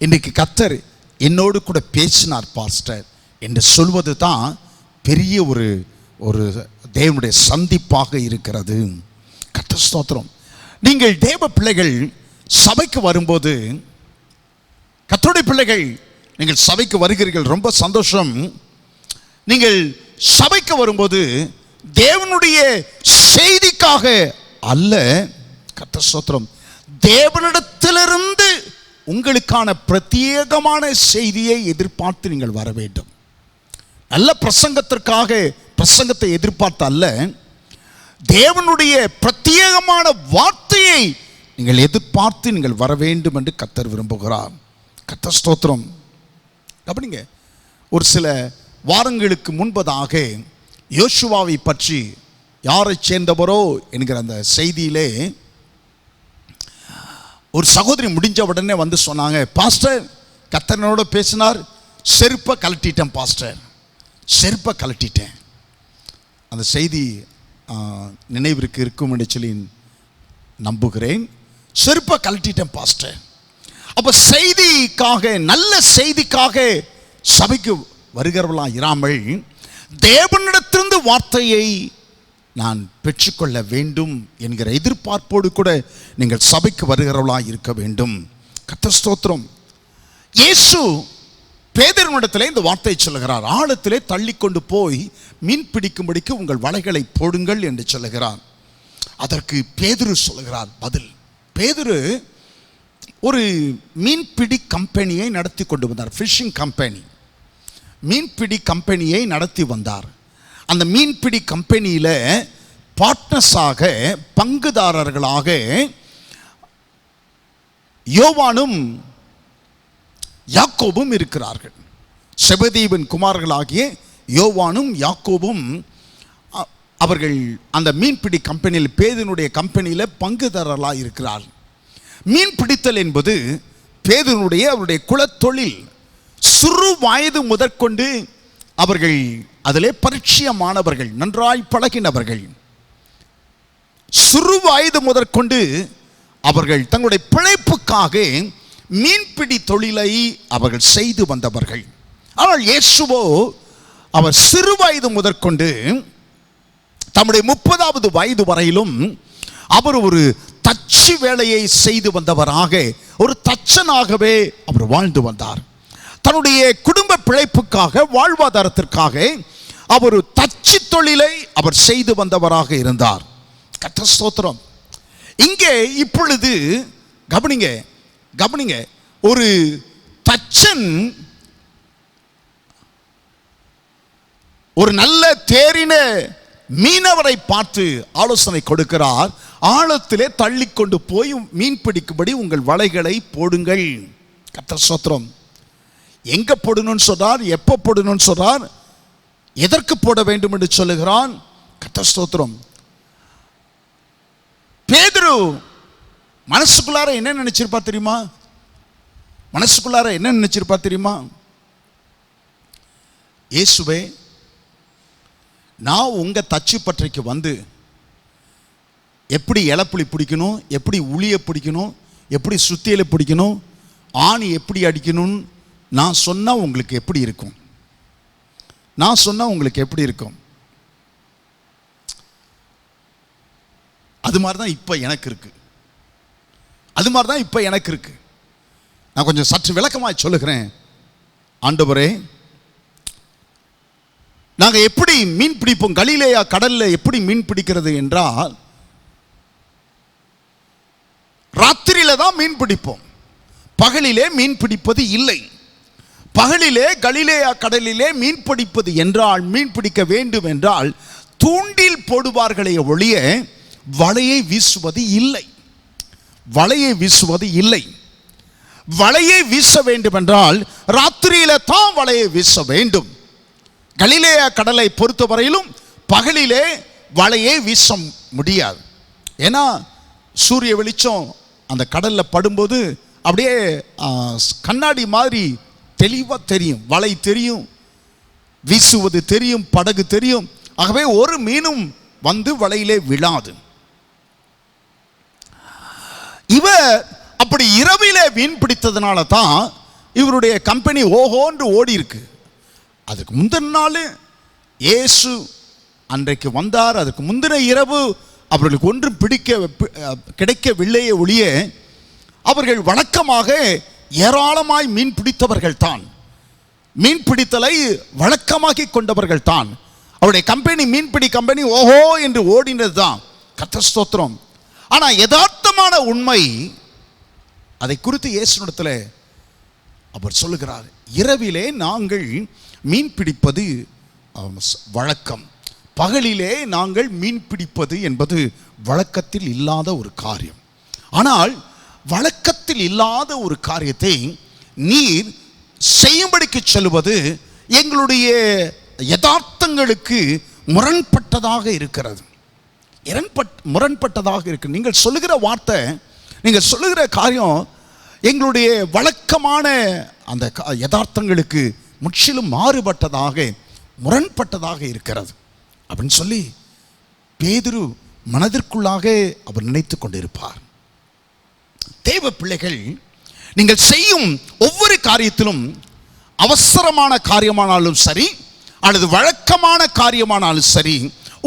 இன்னைக்கு கர்த்தர் என்னோடு கூட பேசினார் பாஸ்டர் என்று சொல்வது தான் பெரிய ஒரு ஒரு தேவனுடைய சந்திப்பாக இருக்கிறது. கர்த்தர் ஸ்தோத்திரம். நீங்கள் தேவ பிள்ளைகள் சபைக்கு வரும்போது, கர்த்தருடைய பிள்ளைகள் நீங்கள் சபைக்கு வருகிறீர்கள், ரொம்ப சந்தோஷம். நீங்கள் சபைக்கு வரும்போது தேவனுடைய செய்திக்காக அல்ல, கர்த்தர் ஸ்தோத்திரம், தேவனிடத்திலிருந்து உங்களுக்கான பிரத்யேகமான செய்தியை எதிர்பார்த்து நீங்கள் வர வேண்டும். நல்ல பிரசங்கத்திற்காக பிரசங்கத்தை எதிர்பார்த்து அல்ல, தேவனுடைய பிரத்யேகமான வார்த்தையை நீங்கள் எதிர்பார்த்து நீங்கள் வர வேண்டும் என்று கர்த்தர் விரும்புகிறார். கர்த்தர் ஸ்தோத்திரம். அப்படிங்க, ஒரு சில வாரங்களுக்கு முன்பதாக யோசுவாவை பற்றி யாரை சேர்ந்தவரோ என்கிற அந்த செய்தியிலே ஒரு சகோதரி முடிஞ்ச உடனே வந்து சொன்னாங்க, பாஸ்டர் கர்த்தனோட பேசினார், செருப்பை கழட்டிட்டேன் பாஸ்டர், செருப்பை கழட்டிட்டேன். அந்த செய்தி நினைவிற்கு இருக்கும் என்று சொல்லி நம்புகிறேன். செருப்பை கழட்டிட்டேன் பாஸ்டர். அப்போ செய்திக்காக, நல்ல செய்திக்காக சபைக்கு வருகிறவர்களாக இராமல் தேவனிடத்திலிருந்து வார்த்தையை நான் பெற்றுக்கொள்ள வேண்டும் என்கிற எதிர்பார்ப்போடு கூட நீங்கள் சபைக்கு வருகிறவர்களாக இருக்க வேண்டும். கர்த்தர் ஸ்தோத்திரம். இயேசு பேதுருவிடத்திலே இந்த வார்த்தையை சொல்லுகிறார், ஆழத்திலே தள்ளி கொண்டு போய் மீன் பிடிக்கும்படிக்கு உங்கள் வலைகளை போடுங்கள் என்று சொல்லுகிறார். அதற்கு பேதுரு சொல்லுகிறார் பதில். பேதுரு ஒரு மீன்பிடி கம்பெனியை நடத்தி கொண்டு வந்தார், ஃபிஷிங் கம்பெனி, மீன்பிடி கம்பெனியை நடத்தி வந்தார். அந்த மீன்பிடி கம்பெனியில் பார்ட்னர்ஸாக, பங்குதாரர்களாக யோவானும் யாக்கோபும் இருக்கிறார்கள். செபதேவின் குமாரர்களாகிய யோவானும் யாக்கோபும் அவர்கள் அந்த மீன்பிடி கம்பெனியில், பேதுனுடைய கம்பெனியில் பங்குதாரர்களாக இருக்கிறார்கள். மீன் பிடித்தல் என்பது பேதுனுடைய அவருடைய குலத்தொழில். சிறு வயது முதற்கொண்டு அவர்கள் அதிலே பரிச்சயமானவர்கள், நன்றாய் பழகினவர்கள். சிறு வயது முதற்கொண்டு அவர்கள் தங்களுடைய பிழைப்புக்காக மீன்பிடி தொழிலை அவர்கள் செய்து வந்தவர்கள். ஆனால் இயேசுவோ அவர் சிறு வயது முதற்கொண்டு தம்முடைய 30வது வயது வரையிலும் அவர் ஒரு தச்சு வேலையை செய்து வந்தவராக, ஒரு தச்சனாகவே அவர் வாழ்ந்து வந்தார். தன்னுடைய குடும்ப பிழைப்புக்காக, வாழ்வாதாரத்திற்காக அவர் தச்சு தொழிலை அவர் செய்து வந்தவராக இருந்தார். கர்த்தர் ஸ்தோத்திரம். இங்கே இப்பொழுது கவனிங்க, கவனிங்க, ஒரு தச்சன் ஒரு நல்ல தேறின மீனவரை பார்த்து ஆலோசனை கொடுக்கிறார், ஆழத்திலே தள்ளி கொண்டு போய் மீன் பிடிக்கும்படி உங்கள் வலைகளை போடுங்கள். கர்த்தர் ஸ்தோத்திரம். எங்க போடணும்னு சொல்றார், எப்போ போடணும்னு சொல்றார், எதற்கு போட வேண்டும் என்று சொல்லுகிறான். கர்த்தர் ஸ்தோத்திரம். பேதுரு மனசுக்குள்ளார என்ன நினைச்சிருப்பா தெரியுமா? மனசுக்குள்ளார என்ன நினைச்சிருப்பா தெரியுமா? இயேசுவே, நான் உங்க தச்சு பற்றைக்கு வந்து எப்படி இலப்புளி பிடிக்கணும், எப்படி உளியை பிடிக்கணும், எப்படி சுத்தியலை பிடிக்கணும், ஆணி எப்படி அடிக்கணும்னு நான் சொன்னால் உங்களுக்கு எப்படி இருக்கும்? நான் சொன்னால் உங்களுக்கு எப்படி இருக்கும்? அது மாதிரி தான் இப்போ எனக்கு இருக்கு. அது மாதிரி தான் இப்போ எனக்கு இருக்கு. நான் கொஞ்சம் சற்று விளக்கமாக சொல்லுகிறேன். ஆண்டவரே, நாங்கள் எப்படி மீன் பிடிப்போம்? கலிலேயா கடலில் எப்படி மீன் பிடிக்கிறது என்றால், ராத்திரியில தான் மீன் பிடிப்போம், பகலிலே மீன் பிடிப்பது இல்லை. பகலிலே கலிலேயா கடலிலே மீன் பிடிப்பது என்றால், மீன் பிடிக்க வேண்டும் என்றால் தூண்டில் போடுவார்களே ஒழிய வலையை வீசுவது இல்லை. வலையை வீசுவது இல்லை. வலையை வீச வேண்டும் என்றால் ராத்திரியில தான் வலையை வீச வேண்டும். கலிலேயா கடலை பொறுத்தவரையிலும் பகலிலே வலையை வீச முடியாது. ஏன்னா சூரிய வெளிச்சம் அந்த கடலில் படும்போது அப்படியே கண்ணாடி மாதிரி தெளிவாக தெரியும், வலை தெரியும், வீசுவது தெரியும், படகு தெரியும். ஆகவே ஒரு மீனும் வந்து வலையிலே விழாது. இவர் அப்படி இரவிலே மீன் பிடித்ததுனால தான் இவருடைய கம்பெனி ஓஹோன்று ஓடி இருக்கு. அதுக்கு முந்தின நாள் இயேசு அன்றைக்கு வந்தார். அதற்கு முந்தின இரவு அவர்களுக்கு ஒன்றும் கிடைக்கவில்லையே ஒழிய அவர்கள் வழக்கமாக ஏராளமாய் மீன் பிடித்தவர்கள் தான், மீன் பிடித்தலை வழக்கமாக்கி கொண்டவர்கள் தான். அவருடைய கம்பெனி, மீன்பிடி கம்பெனி ஓஹோ என்று ஓடினது தான். கர்த்தர் ஸ்தோத்திரம். ஆனால் யதார்த்தமான உண்மை, அதை குறித்து இயேசுவிடத்தில் அவர் சொல்லுகிறார், இரவிலே நாங்கள் மீன் பிடிப்பது வழக்கம், பகலிலே நாங்கள் மீன் பிடிப்பது என்பது வழக்கத்தில் இல்லாத ஒரு காரியம். ஆனால் வழக்கத்தில் இல்லாத ஒரு காரியத்தை நீர் செய்யும்படிக்கு சொல்லுவது எங்களுடைய யதார்த்தங்களுக்கு முரண்பட்டதாக இருக்கிறது. முரண்பட்டதாக இருக்கு. நீங்கள் சொல்லுகிற வார்த்தை, நீங்கள் சொல்லுகிற காரியம் எங்களுடைய வழக்கமான அந்த யதார்த்தங்களுக்கு முற்றிலும் மாறுபட்டதாக, முரண்பட்டதாக இருக்கிறது அப்படின்னு சொல்லி பேதுரு மனதிற்குள்ளாக அவர் நினைத்து கொண்டிருப்பார். தேவ பிள்ளைகள், நீங்கள் செய்யும் ஒவ்வொரு காரியத்திலும் அவசரமான காரியமானாலும் சரி அல்லது வழக்கமான காரியமானாலும் சரி,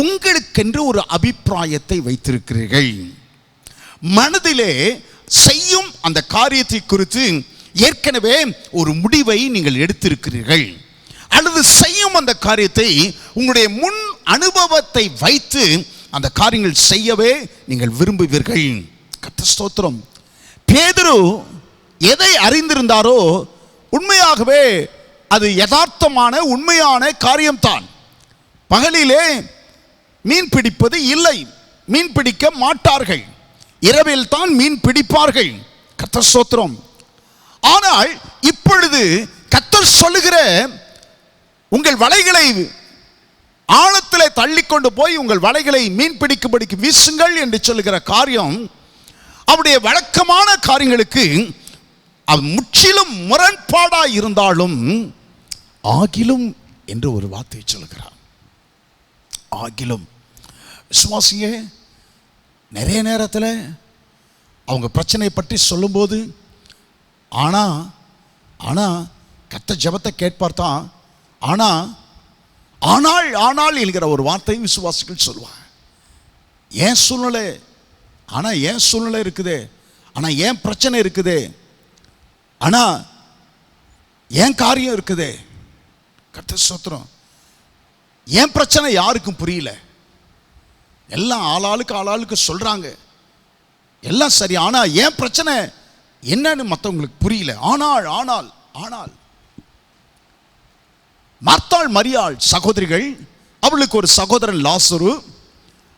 உங்களுக்கென்று ஒரு அபிப்பிராயத்தை வைத்திருக்கிறீர்கள். மனதிலே செய்யும் அந்த காரியத்தை குறித்து ஏற்கனவே ஒரு முடிவை நீங்கள் எடுத்திருக்கிறீர்கள். அல்லது செய்யும் அந்த காரியத்தை உங்களுடைய முன் அனுபவத்தை வைத்து அந்த காரியங்கள் செய்யவே நீங்கள் விரும்புவீர்கள். கர்த்தர் ஸ்தோத்திரம். பேதுரு எதை அறிந்திருந்தாரோ உண்மையாகவே அது யதார்த்தமான உண்மையான காரியம்தான். பகலிலே மீன் பிடிப்பது இல்லை, மீன் பிடிக்க மாட்டார்கள், இரவில் தான் மீன் பிடிப்பார்கள். கர்த்தர் ஸ்தோத்திரம். ஆனால் இப்பொழுது கர்த்தர் சொல்லுகிற உங்கள் வலைகளை ஆழத்திலே தள்ளிக்கொண்டு போய் உங்கள் வலைகளை மீன் பிடிக்கும்படிக்கு வீசுங்கள் என்று சொல்லுகிற காரியம் அவருடைய வழக்கமான காரியங்களுக்கு அது முற்றிலும் முரண்பாடாக இருந்தாலும் ஆகிலும் என்று ஒரு வார்த்தை சொல்லுகிறார். ஆகிலும் விசுவாசிங்க, நிறைய நேரத்தில் அவங்க பிரச்சனையை பற்றி சொல்லும்போது ஆனால் கர்த்தர் ஜெபத்தை கேட்பார் தான். ஆனால் என்கிற ஒரு வார்த்தை விசுவாசிகள் சொல்லுவாங்க. ஏன் சூழ்நிலை, ஆனால் ஏன் சூழ்நிலை இருக்குதே, ஆனால் ஏன் பிரச்சனை இருக்குதே, ஆனால் ஏன் காரியம் இருக்குதே. கர்த்தர் ஸ்தோத்திரம். ஏன் பிரச்சனை யாருக்கும் புரியல, எல்லாம் ஆளாளுக்கு சொல்றாங்க, எல்லாம் சரி, ஆனால் ஏன் பிரச்சனை என்னன்னு மற்றவங்களுக்கு புரியல. ஆனால் மார்த்தாள் மரியாள் சகோதரிகள், அவளுக்கு ஒரு சகோதரன் லாசரு.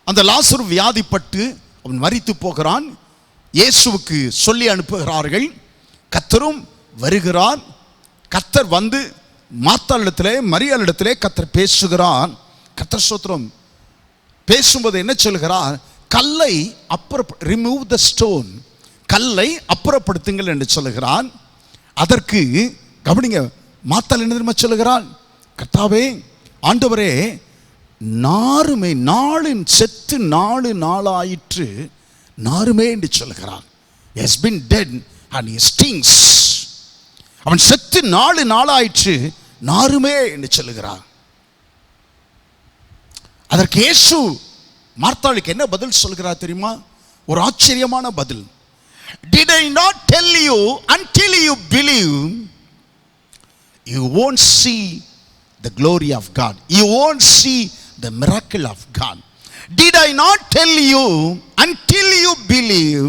அந்த லாசரு வியாதிப்பட்டு அவன் மரித்து போகிறான். இயேசுவுக்கு சொல்லி அனுப்புகிறார்கள். கர்த்தரும் வருகிறார். கர்த்தர் வந்து மார்த்தாளிடத்திலே மரியாளிடத்திலே கர்த்தர் பேசுகிறார். கர்த்தர் ஸ்தோத்திரம். பேசும்போது என்ன சொல்கிறார்? கல்லை ரிமூவ் த ஸ்டோன், கல்லை அப்புறப்படுத்துங்கள் என்று சொல்லுகிறான். அதற்கு கவனிங்க, மார்த்தாள் என்ன தெரியுமா சொல்லுகிறான்? கர்த்தாவே, ஆண்டவரே, நாருமே செத்து 4 நாளாயிற்று, நாருமே என்று சொல்லுகிறான். He has been dead and he stinks. அவன் செத்து 4 நாளாயிற்று, நாருமே என்று சொல்லுகிறான். அதற்கு இயேசு மார்த்தாளுக்கு என்ன பதில் சொல்கிறார் தெரியுமா? ஒரு ஆச்சரியமான பதில். Did I not tell you until you believe you won't see the glory of God, you won't see the miracle of God? Did I not tell you until you believe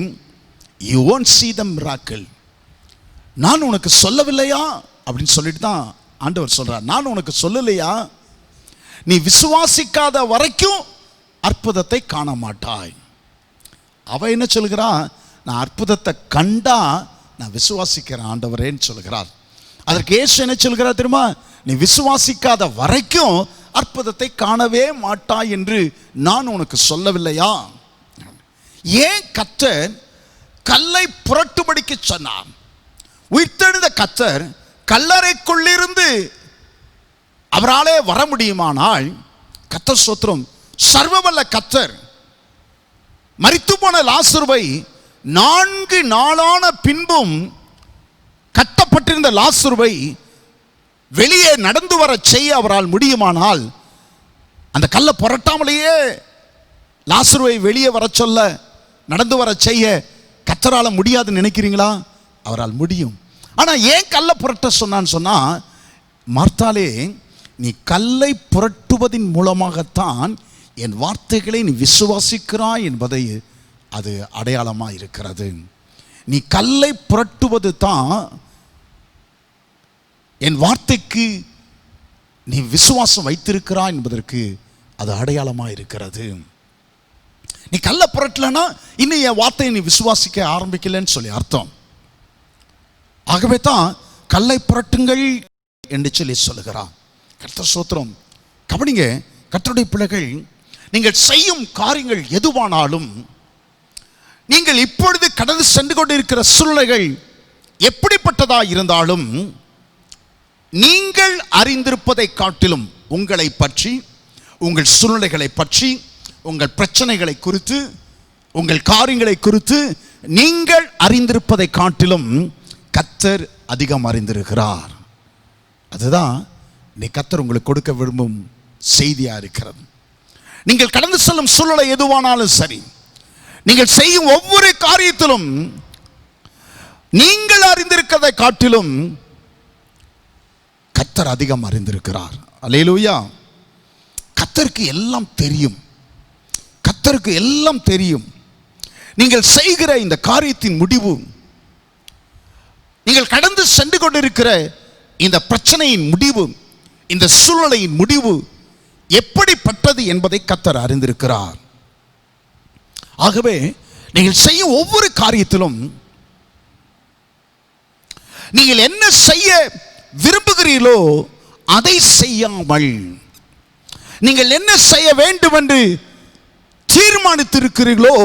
you won't see the miracle? நான் உனக்கு சொல்லவில்லையா அப்படின்னு சொல்லிட்டு தான் ஆண்டவர் சொல்றார். நான் உனக்கு சொல்லலையா, நீ விசுவாசிக்காத வரைக்கும் அற்புதத்தை காண மாட்டாய். அவ என்ன சொல்கிறான்? நான் அற்புதத்தை கண்டா நான் விசுவாசிக்கிறேன் ஆண்டவரேன்னு சொல்கிறார். அதற்கு இயேசு என்ன சொல்கிறார் தெரியுமா? நீ விசுவாசிக்காத வரைக்கும் அற்புதத்தை காணவே மாட்டாய் என்று நான் உனக்கு சொல்லவில்லையா? ஏன் கர்த்தர் கல்லை புரட்டும்படிக்கு சொன்னார்? உயிர்த்தெழுந்த கர்த்தர் கல்லறைக்குள்ளிருந்து அவராலே வர முடியுமானால், கர்த்தர் ஸ்தோத்திரம், சர்வவல்ல கர்த்தர் மரித்து போன லாசருவை 4 நாளான பின்பும் கட்டப்பட்டிருந்த லாசருவை வெளியே நடந்து வர செய்ய அவரால் முடியுமானால், அந்த கல்லை புரட்டாமலேயே லாசருவை வெளியே வர சொல்ல, நடந்து வர செய்ய கர்த்தரால முடியாதுன்னு நினைக்கிறீங்களா? அவரால் முடியும். ஆனால் ஏன் கல்லை புரட்ட சொன்னான்னு சொன்னா, மார்த்தாலே நீ கல்லை புரட்டுவதின் மூலமாகத்தான் என் வார்த்தைகளை நீ விசுவாசிக்கிறாய் என்பதை அது அடையாளமாக இருக்கிறது. நீ கல்லை புரட்டுவது தான் என் வார்த்தைக்கு நீ விசுவாசம் வைத்திருக்கிறாய் என்பதற்கு அது அடையாளமாக இருக்கிறது. நீ கல்லை புரட்டலன்னா இன்னும் என் வார்த்தையை நீ விசுவாசிக்க ஆரம்பிக்கலன்னு சொல்லி அர்த்தம். ஆகவே தான் கல்லை புரட்டுங்கள் என்று சொல்லி சொல்லுகிறான். கர்த்தர் ஸ்தோத்திரம். கவனிங்க கர்த்தருடைய பிள்ளைகள், நீங்கள் செய்யும் காரியங்கள் எதுவானாலும், நீங்கள் இப்பொழுது கடந்து சென்று கொண்டிருக்கிற சூழ்நிலைகள் எப்படிப்பட்டதா இருந்தாலும், நீங்கள் அறிந்திருப்பதை காட்டிலும் உங்களை பற்றி, உங்கள் சூழ்நிலைகளை பற்றி, உங்கள் பிரச்சனைகளை குறித்து, உங்கள் காரியங்களை குறித்து நீங்கள் அறிந்திருப்பதை காட்டிலும் கர்த்தர் அதிகம் அறிந்திருக்கிறார். அதுதான் நீ கர்த்தர் உங்களுக்கு கொடுக்க விரும்பும் செய்தியா இருக்கிறது. நீங்கள் கடந்து செல்லும் சூழ்நிலை எதுவானாலும் சரி, நீங்கள் செய்யும் ஒவ்வொரு காரியத்திலும் நீங்கள் அறிந்திருக்கிறதை காட்டிலும் கர்த்தர் அதிகம் அறிந்திருக்கிறார். அல்லேலூயா. கர்த்தருக்கு எல்லாம் தெரியும். கர்த்தருக்கு எல்லாம் தெரியும். நீங்கள் செய்கிற இந்த காரியத்தின் முடிவு, நீங்கள் கடந்து சென்று கொண்டிருக்கிற இந்த பிரச்சனையின் முடிவு, இந்த சூழ்நிலையின் முடிவு எப்படிப்பட்டது என்பதை கர்த்தர் அறிந்திருக்கிறார். ஆகவே நீங்கள் செய்யும் ஒவ்வொரு காரியத்திலும் நீங்கள் என்ன செய்ய விரும்புகிறீர்களோ அதை செய்யாமல், நீங்கள் என்ன செய்ய வேண்டும் என்று தீர்மானித்திருக்கிறீர்களோ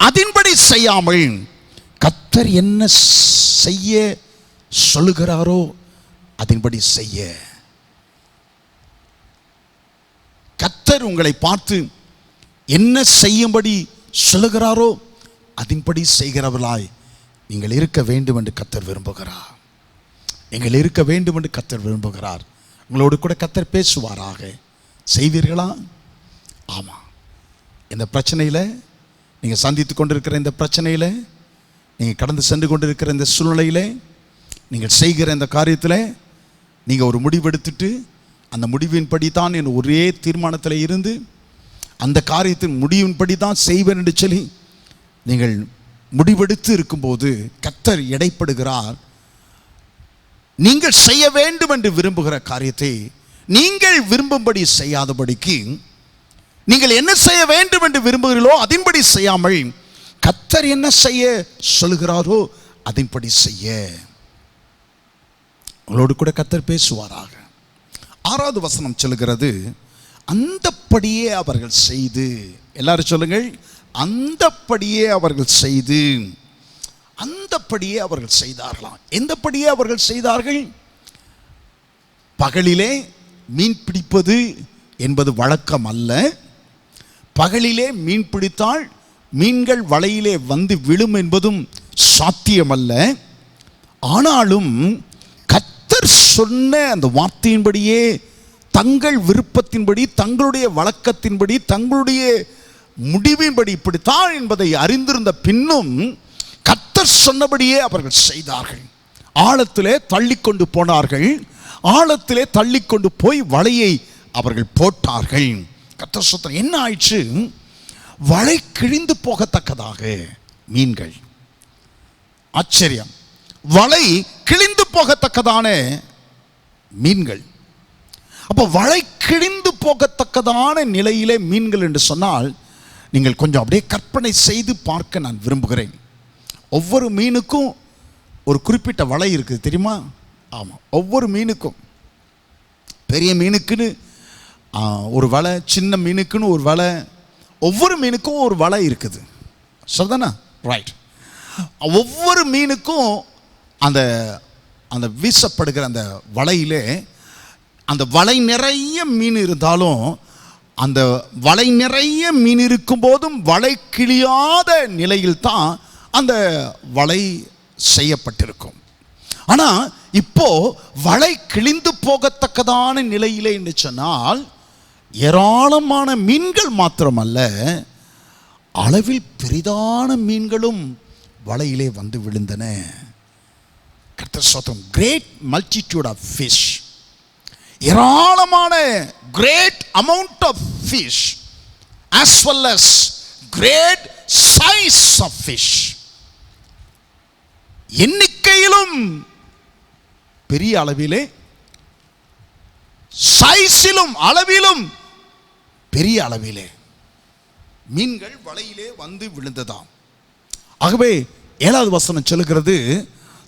அதன்படி செய்யாமல், கர்த்தர் என்ன செய்ய சொல்லுகிறாரோ அதன்படி செய்ய, கர்த்தர் உங்களை பார்த்து என்ன செய்யும்படி சொல்லுகிறாரோ அதன்படி செய்கிறவர்களாய் நீங்கள் இருக்க வேண்டும் என்று கர்த்தர் விரும்புகிறார். நீங்கள் இருக்க வேண்டும் என்று கர்த்தர் விரும்புகிறார். உங்களோடு கூட கர்த்தர் பேசுவாராக. செய்வீர்களா? ஆமாம். இந்த பிரச்சனையில், நீங்கள் சந்தித்து கொண்டிருக்கிற இந்த பிரச்சனையில், நீங்கள் கடந்து சென்று கொண்டிருக்கிற இந்த சூழ்நிலையில், நீங்கள் செய்கிற இந்த காரியத்தில் நீங்கள் ஒரு முடிவெடுத்துட்டு அந்த முடிவின்படி தான் என் ஒரே தீர்மானத்தில் இருந்து அந்த காரியத்தின் முடிவின்படி தான் செய்வேன் என்று சொல்லி நீங்கள் முடிவெடுத்து இருக்கும்போது கர்த்தர் இடைப்படுகிறார். நீங்கள் செய்ய வேண்டும் என்று விரும்புகிற காரியத்தை நீங்கள் விரும்பும்படி செய்யாதபடிக்கு, நீங்கள் என்ன செய்ய வேண்டும் என்று விரும்புகிறீர்களோ அதன்படி செய்யாமல் கர்த்தர் என்ன செய்ய சொல்கிறாரோ அதன்படி செய்ய, உங்களோடு கூட கர்த்தர் பேசுவாராக. 6வது வசனம் சொல்லுகிறது, அந்தப்படியே அவர்கள் செய்து, எல்லாரும் சொல்லுங்கள், அந்தப்படியே அவர்கள் செய்து, அந்தப்படியே அவர்கள் செய்தார்களாம். எந்தப்படியே அவர்கள் செய்தார்கள்? பகலிலே மீன் பிடிப்பது என்பது வழக்கம் அல்ல. பகலிலே மீன் பிடித்தால் மீன்கள் வலையிலே வந்து விழும் என்பதும் சாத்தியமல்ல. ஆனாலும் கர்த்தர் சொன்ன அந்த வார்த்தையின்படியே, தங்கள் விருப்பத்தின்படி, தங்களுடைய வழக்கத்தின்படி, தங்களுடைய முடிவின்படி இப்படித்தான் என்பதை அறிந்திருந்த பின்னும் கர்த்தர் சொன்னபடியே அவர்கள் செய்தார்கள். ஆழத்திலே தள்ளிக்கொண்டு போனார்கள். ஆழத்திலே தள்ளிக்கொண்டு போய் வலையை அவர்கள் போட்டார்கள். கர்த்தர் சொன்னார். என்ன ஆயிற்று? வலை கிழிந்து போகத்தக்கதாக மீன்கள். ஆச்சரியம். வலை கிழிந்து போகத்தக்கதான மீன்கள். அப்போ வலை கிழிந்து போகத்தக்கதான நிலையிலே மீன்கள் என்று சொன்னால், நீங்கள் கொஞ்சம் அப்படியே கற்பனை செய்து பார்க்க நான் விரும்புகிறேன். ஒவ்வொரு மீனுக்கும் ஒரு குறிப்பிட்ட வலை இருக்குது, தெரியுமா? ஆமாம், ஒவ்வொரு மீனுக்கும். பெரிய மீனுக்குன்னு ஒரு வலை, சின்ன மீனுக்குன்னு ஒரு வலை, ஒவ்வொரு மீனுக்கும் ஒரு வலை இருக்குது. சரிதானா? ரைட். ஒவ்வொரு மீனுக்கும் அந்த அந்த வீசப்படுகிற அந்த வலையிலே, அந்த வலை நிறைய மீன் இருந்தாலும், அந்த வலை நிறைய மீன் இருக்கும் போதும் வலை கிழியாத நிலையில் தான் அந்த வலை செய்யப்பட்டிருக்கும். ஆனால் இப்போ வலை கிழிந்து போகத்தக்கதான நிலையிலே என்று சொன்னால், ஏராளமான மீன்கள் மாத்திரமல்ல, அளவில் பெரிதான மீன்களும் வலையிலே வந்து விழுந்தன. கர்த்தர் ஸ்தோத்திரம். கிரேட் மல்டிடியூட் ஆஃப் ஃபிஷ், ஏராளமான great amount of fish as well as great size of fish. எண்ணிக்கையிலும் பெரிய அளவிலே, சைஸிலும் அளவிலும் பெரிய அளவிலே மீன்கள் வலையிலே வந்து விழுந்ததாம். ஆகவே 7வது வசனம் சொல்லுகிறது,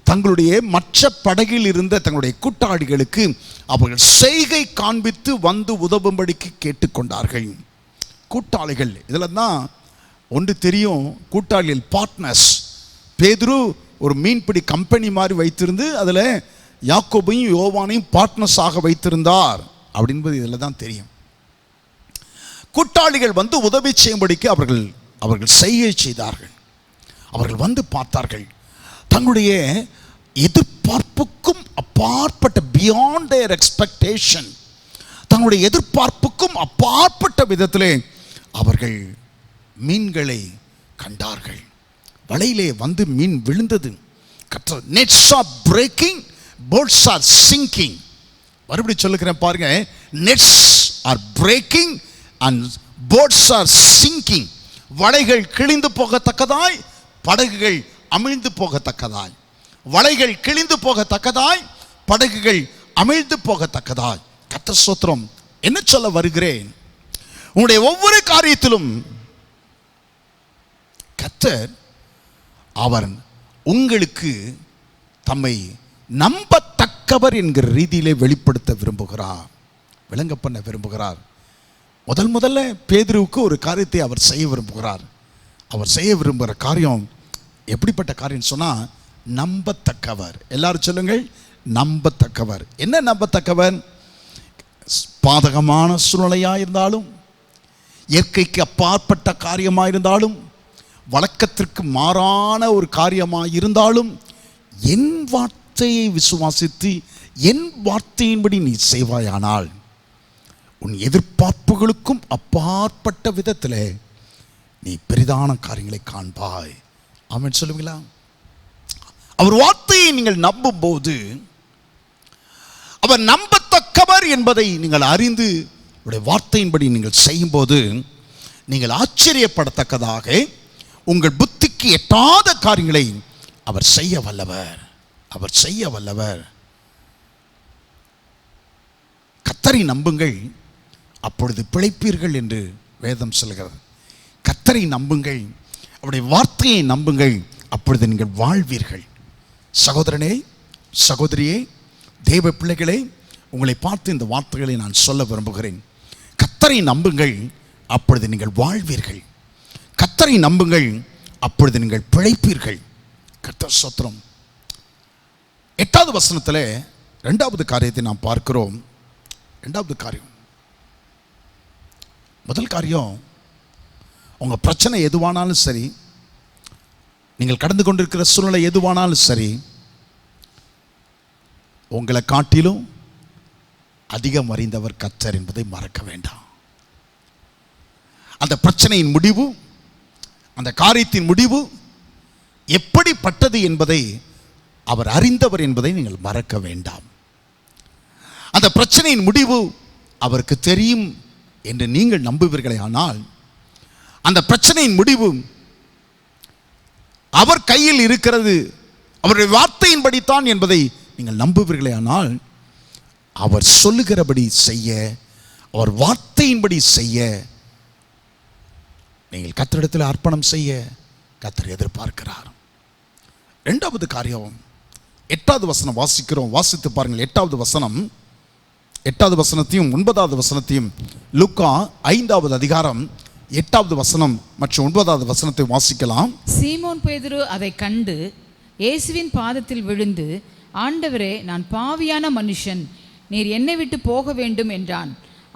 தங்களுடைய மற்ற படகில் இருந்த தங்களுடைய கூட்டாளிகளுக்கு அவர்கள் செய்கை காண்பித்து வந்து உதவும்படிக்கு கேட்டுக்கொண்டார்கள். கூட்டாளிகள், இதில் தான் ஒன்று தெரியும், கூட்டாளிகள் பார்ட்னர்ஸ். பேதுரு ஒரு மீன்பிடி கம்பெனி மாதிரி வைத்திருந்து அதில் யாக்கோபையும் யோவானையும் பார்ட்னர்ஸாக வைத்திருந்தார் அப்படின்பது இதில் தான் தெரியும். கூட்டாளிகள் வந்து உதவி செய்யும்படிக்கு அவர்கள் செய்கை செய்தார்கள். அவர்கள் வந்து பார்த்தார்கள். தங்களுடைய எதிர்பார்ப்புக்கும் அப்பாற்பட்ட, பியாண்ட் தேர் எக்ஸ்பெக்டேஷன், தங்களுடைய எதிர்பார்ப்புக்கும் அப்பாற்பட்ட விதத்திலே அவர்கள் மீன்களை கண்டார்கள். வலையிலே வந்து மீன் விழுந்தது. Nets are breaking, boats are sinking. மறுபடியும் சொல்லுகிறேன் பாருங்க, nets are breaking and boats are sinking. வலைகள் கிழிந்து போகத்தக்கதாய், படகுகள் அமிழ்ந்து போகத்தக்கதாய். வலைகள் கிழிந்து போகத்தக்கதாய், படகுகள் அமிழ்ந்து போகத்தக்கதாய். கர்த்தர் ஸ்தோத்திரம். என்ன சொல்ல வருகிறேன், உங்களுடைய ஒவ்வொரு காரியத்திலும் கர்த்தர் அவர் உங்களுக்கு தம்மை நம்பத்தக்கவர் என்கிற ரீதியிலே வெளிப்படுத்த விரும்புகிறார், விளங்க பண்ண விரும்புகிறார். முதல்ல பேதுருவுக்கு ஒரு காரியத்தை அவர் செய்ய விரும்புகிறார். அவர் செய்ய விரும்புகிற காரியம் எப்படிப்பட்ட காரியம் சொன்னால், நம்பத்தக்கவர். எல்லாரும் சொல்லுங்கள், நம்பத்தக்கவர். என்ன நம்பத்தக்கவர்? பாதகமான சூழ்நிலையாக இருந்தாலும், இயற்கைக்கு அப்பாற்பட்ட காரியமாக இருந்தாலும், வழக்கத்திற்கு மாறான ஒரு காரியமாக இருந்தாலும், என் வார்த்தையை விசுவாசித்து என் வார்த்தையின்படி நீ செய்வாயானால் உன் எதிர்பார்ப்புகளுக்கும் அப்பாற்பட்ட விதத்தில் நீ பெரிதான காரியங்களை காண்பாய். ஆமென் சொல்லுவீங்களா? அவர் வார்த்தையை நீங்கள் நம்பும் போது, அவர் நம்பத்தக்கவர் என்பதை நீங்கள் அறிந்து அவருடைய வார்த்தையின்படி நீங்கள் செய்யும்போது, நீங்கள் ஆச்சரியப்படத்தக்கதாக உங்கள் புத்திக்கு எட்டாத காரியங்களை அவர் செய்ய வல்லவர். அவர் செய்ய வல்லவர். கர்த்தரை நம்புங்கள், அப்பொழுது பிழைப்பீர்கள் என்று வேதம் சொல்கிறது. கர்த்தரை நம்புங்கள், அவருடைய வார்த்தையை நம்புங்கள், அப்பொழுது நீங்கள் வாழ்வீர்கள். சகோதரனே, சகோதரியே, தேவ பிள்ளைகளே, உங்களை பார்த்து இந்த வார்த்தைகளை நான் சொல்ல விரும்புகிறேன். கர்த்தரை நம்புங்கள், அப்பொழுது நீங்கள் வாழ்வீர்கள். கர்த்தரை நம்புங்கள், அப்பொழுது நீங்கள் பிழைப்பீர்கள். கர்த்தர் ஸ்தோத்திரம். 8வது வசனத்தில் 2வது காரியத்தை நாம் பார்க்கிறோம். 2வது காரியம், முதல் காரியம், உங்கள் பிரச்சனை எதுவானாலும் சரி, நீங்கள் கடந்து கொண்டிருக்கிற சூழ்நிலை எதுவானாலும் சரி, உங்களை காட்டிலும் அதிகம் அறிந்தவர் கர்த்தர் என்பதை மறக்க வேண்டாம். அந்த பிரச்சனையின் முடிவு, அந்த காரியத்தின் முடிவு எப்படிப்பட்டது என்பதை அவர் அறிந்தவர் என்பதை நீங்கள் மறக்க வேண்டாம். அந்த பிரச்சனையின் முடிவு அவருக்கு தெரியும் என்று நீங்கள் நம்புவீர்களே ஆனால், அந்த பிரச்சனையின் முடிவு அவர் கையில் இருக்கிறது, அவருடைய வார்த்தையின்படித்தான் என்பதை நீங்கள் நம்புவீர்களே ஆனால், அவர் சொல்லுகிறபடி செய்ய, அவர் வார்த்தையின்படி செய்ய நீங்கள் கர்த்தரிடத்தில் அர்ப்பணம் செய்ய கர்த்தர் எதிர்பார்க்கிறார். 2வது காரியம், 8வது வசனம் வாசிக்கிறோம், வாசித்து பாருங்கள். 8வது வசனம், 8வது வசனத்தையும் 9வது வசனத்தையும், லூக்கா 5வது அதிகாரம் 8வது வசனம் மற்றும் 9வது வசனத்தை வாசிக்கலாம். சீமோன் பேதுரு அதை கண்டு இயேசுவின் பாதத்தில் விழுந்து, ஆண்டவரே, நான் பாவியான மனுஷன், நீர் என்னை விட்டு போக வேண்டும் என்றான்.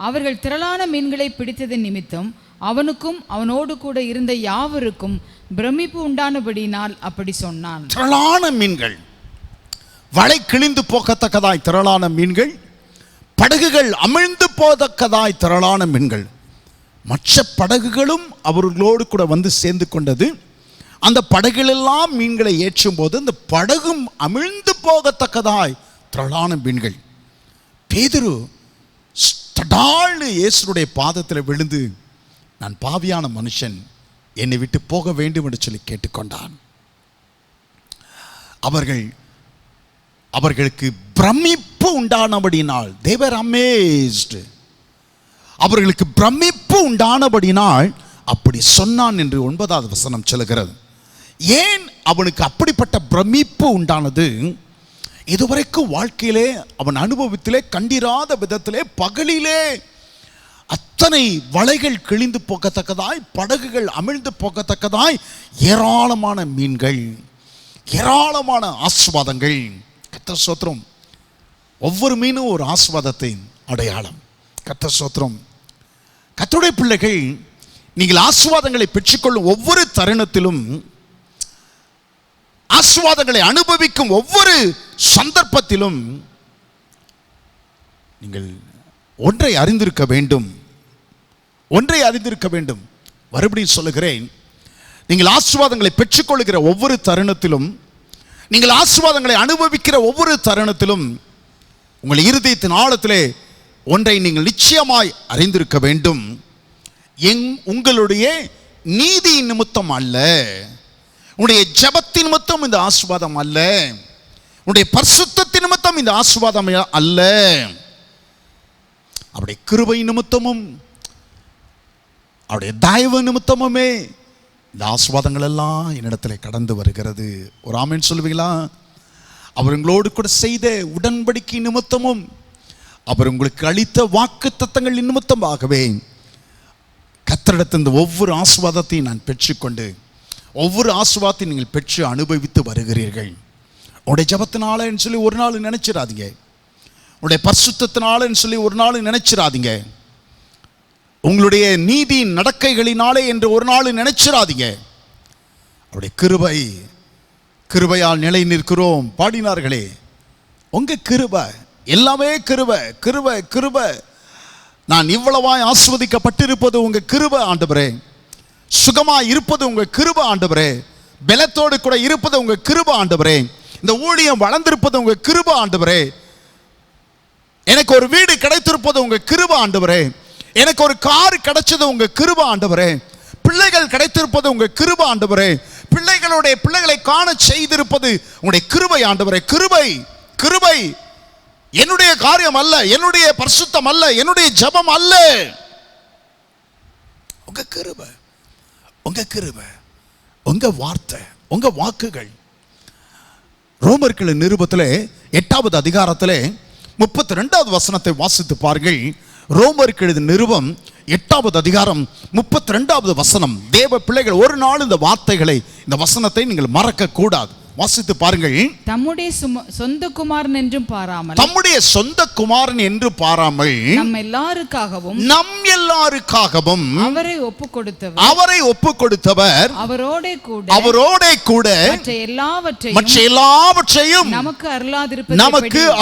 அவர்கள் திரளான மீன்களை பிடித்ததன் நிமித்தம் அவனுக்கும் அவனோடு கூட இருந்த யாவருக்கும் பிரமிப்பு உண்டானபடினால் அப்படி சொன்னான். திரளான மீன்கள், வலை கிழிந்து போகத்தக்கதாய் திரளான மீன்கள், படகுகள் அமிழ்ந்து போதக்கதாய் திரளான மீன்கள். மற்ற படகுகளும் அவர்களோடு கூட வந்து சேர்ந்து கொண்டது. அந்த படகுகளெல்லாம் மீன்களை ஏற்றும் போது அந்த படகும் அமிழ்ந்து போகத்தக்கதாய் திரளான மீன்கள். பேதுரு தடால்னு இயேசுடைய பாதத்தில் விழுந்து, நான் பாவியான மனுஷன், என்னை விட்டு போக வேண்டும் என்று சொல்லி கேட்டுக்கொண்டான். அவர்களுக்கு பிரமிப்பு உண்டானபடினால், they were amazed. அவர்களுக்கு பிரமிப்பு உண்டானபடினால் அப்படி சொன்னான் என்று 9வது வசனம் சொல்லுகிறது. ஏன் அவனுக்கு அப்படிப்பட்ட பிரமிப்பு உண்டானது? இதுவரைக்கும் வாழ்க்கையிலே அவன் அனுபவத்திலே கண்டிராத விதத்திலே பகலிலே அத்தனை வலைகள் கிழிந்து போகத்தக்கதாய், படகுகள் அமிழ்ந்து போகத்தக்கதாய் ஏராளமான மீன்கள், ஏராளமான ஆசீர்வாதங்கள். கர்த்தர் ஸ்தோத்திரம். ஒவ்வொரு மீனும் ஒரு ஆசீர்வாதத்தின் அடையாளம். கர்த்தர் ஸ்தோத்திரம். கர்த்தருடைய பிள்ளைகள், நீங்கள் ஆசீர்வாதங்களை பெற்றுக்கொள்ளும் ஒவ்வொரு தருணத்திலும், ஆசீர்வாதங்களை அனுபவிக்கும் ஒவ்வொரு சந்தர்ப்பத்திலும் நீங்கள் ஒன்றை அறிந்திருக்க வேண்டும். மறுபடியும் சொல்லுகிறேன், நீங்கள் ஆசீர்வாதங்களை பெற்றுக்கொள்கிற ஒவ்வொரு தருணத்திலும், நீங்கள் ஆசீர்வாதங்களை அனுபவிக்கிற ஒவ்வொரு தருணத்திலும் உங்கள் இருதயத்தின் ஆழத்திலே ஒன்றை நீங்கள் நிச்சயமாய் அறிந்திருக்க வேண்டும். உங்களுடைய நீதி நிமித்தம் அல்ல, உன்னுடைய ஜெபத்தின் நிமித்தம் இந்த ஆசீர்வாதம் அல்ல, உன்னுடைய பரிசுத்தத்தின் நிமித்தம் இந்த ஆசீர்வாதம் அல்ல, அவருடைய கிருபை நிமித்தமும் அவருடைய தயவு நிமித்தமுமே இந்த ஆசீர்வாதங்கள் எல்லாம் என்னிடத்தில் கடந்து வருகிறது. ஒரு ஆமென் சொல்லுவீங்களா? அவர் உங்களோடு கூட செய்த உடன்படிக்கை நிமித்தமும் அவர் உங்களுக்கு அளித்த வாக்குத்தத்தங்கள் நிமித்தமாகவே கர்த்தரிடத்தில் இந்த ஒவ்வொரு ஆசீர்வாதத்தையும் நான் பெற்றுக்கொண்டு ஒவ்வொரு ஆசீர்வாதத்தையும் நீங்கள் பெற்று அனுபவித்து வருகிறீர்கள். உங்களுடைய ஜெபத்தினாலன்னு சொல்லி ஒரு நாள் நினைச்சிடாதீங்க, உங்களுடைய பரிசுத்தத்தினாலன்னு சொல்லி ஒரு நாள் நினைச்சிடாதீங்க, உங்களுடைய நீதி நடக்கைகளினாலே என்று ஒரு நாள் நினைச்சிடாதீங்க. அவருடைய கிருபையால் நிலை நிற்கிறோம் பாடினார்களே. உங்க கிருபை எல்லாமே கிருபை. நான் இவ்வளவாய் ஆசீர்வதிக்கப்பட்டிருப்பது உங்க கிருபை ஆண்டவரே. சுகமாய் இருப்பது உங்க கிருபை ஆண்டவரே. பலத்தோடு கூட இருப்பது உங்க கிருபை ஆண்டவரே. இந்த ஊழியம் வளர்ந்திருப்பது உங்க கிருபை ஆண்டவரே. எனக்கு ஒரு வீடு கிடைத்திருப்பது உங்க கிருபை ஆண்டவரே. எனக்கு ஒரு கார் கிடைச்சது உங்க கிருபை ஆண்டவரே. பிள்ளைகள் கிடைத்திருப்பது உங்க கிருபை ஆண்டவரே. பிள்ளைகளை காண செய்திருப்பது உங்களுடைய கிருபை ஆண்டவரே. கிருபை என்னுடைய காரியம் அல்ல, என்னுடைய பரிசுத்தம் அல்ல, என்னுடைய ஜெபம் அல்ல, உங்க கிருபை, உங்க வார்த்தை, உங்க வாக்குகள். ரோமர்கள் நிருபத்திலே 8வது அதிகாரத்திலே 32வது வசனத்தை வாசித்து பாருங்கள். ரோமர்கள் நிருபம் 8வது அதிகாரம் 32வது வசனம். தேவ பிள்ளைகள், ஒரு நாள் இந்த வார்த்தைகளை, இந்த வசனத்தை நீங்கள் மறக்க கூடாது. வாசித்து பாருங்கள். தம்முடைய சொந்த குமாரன் என்றும் பாராமல், தம்முடைய சொந்த குமாரன் என்று பாராமல், நம் எல்லாருக்காகவும் அவரை ஒப்பு கொடுத்தவர், அவரோட கூட மற்ற எல்லாவற்றையும் நமக்கு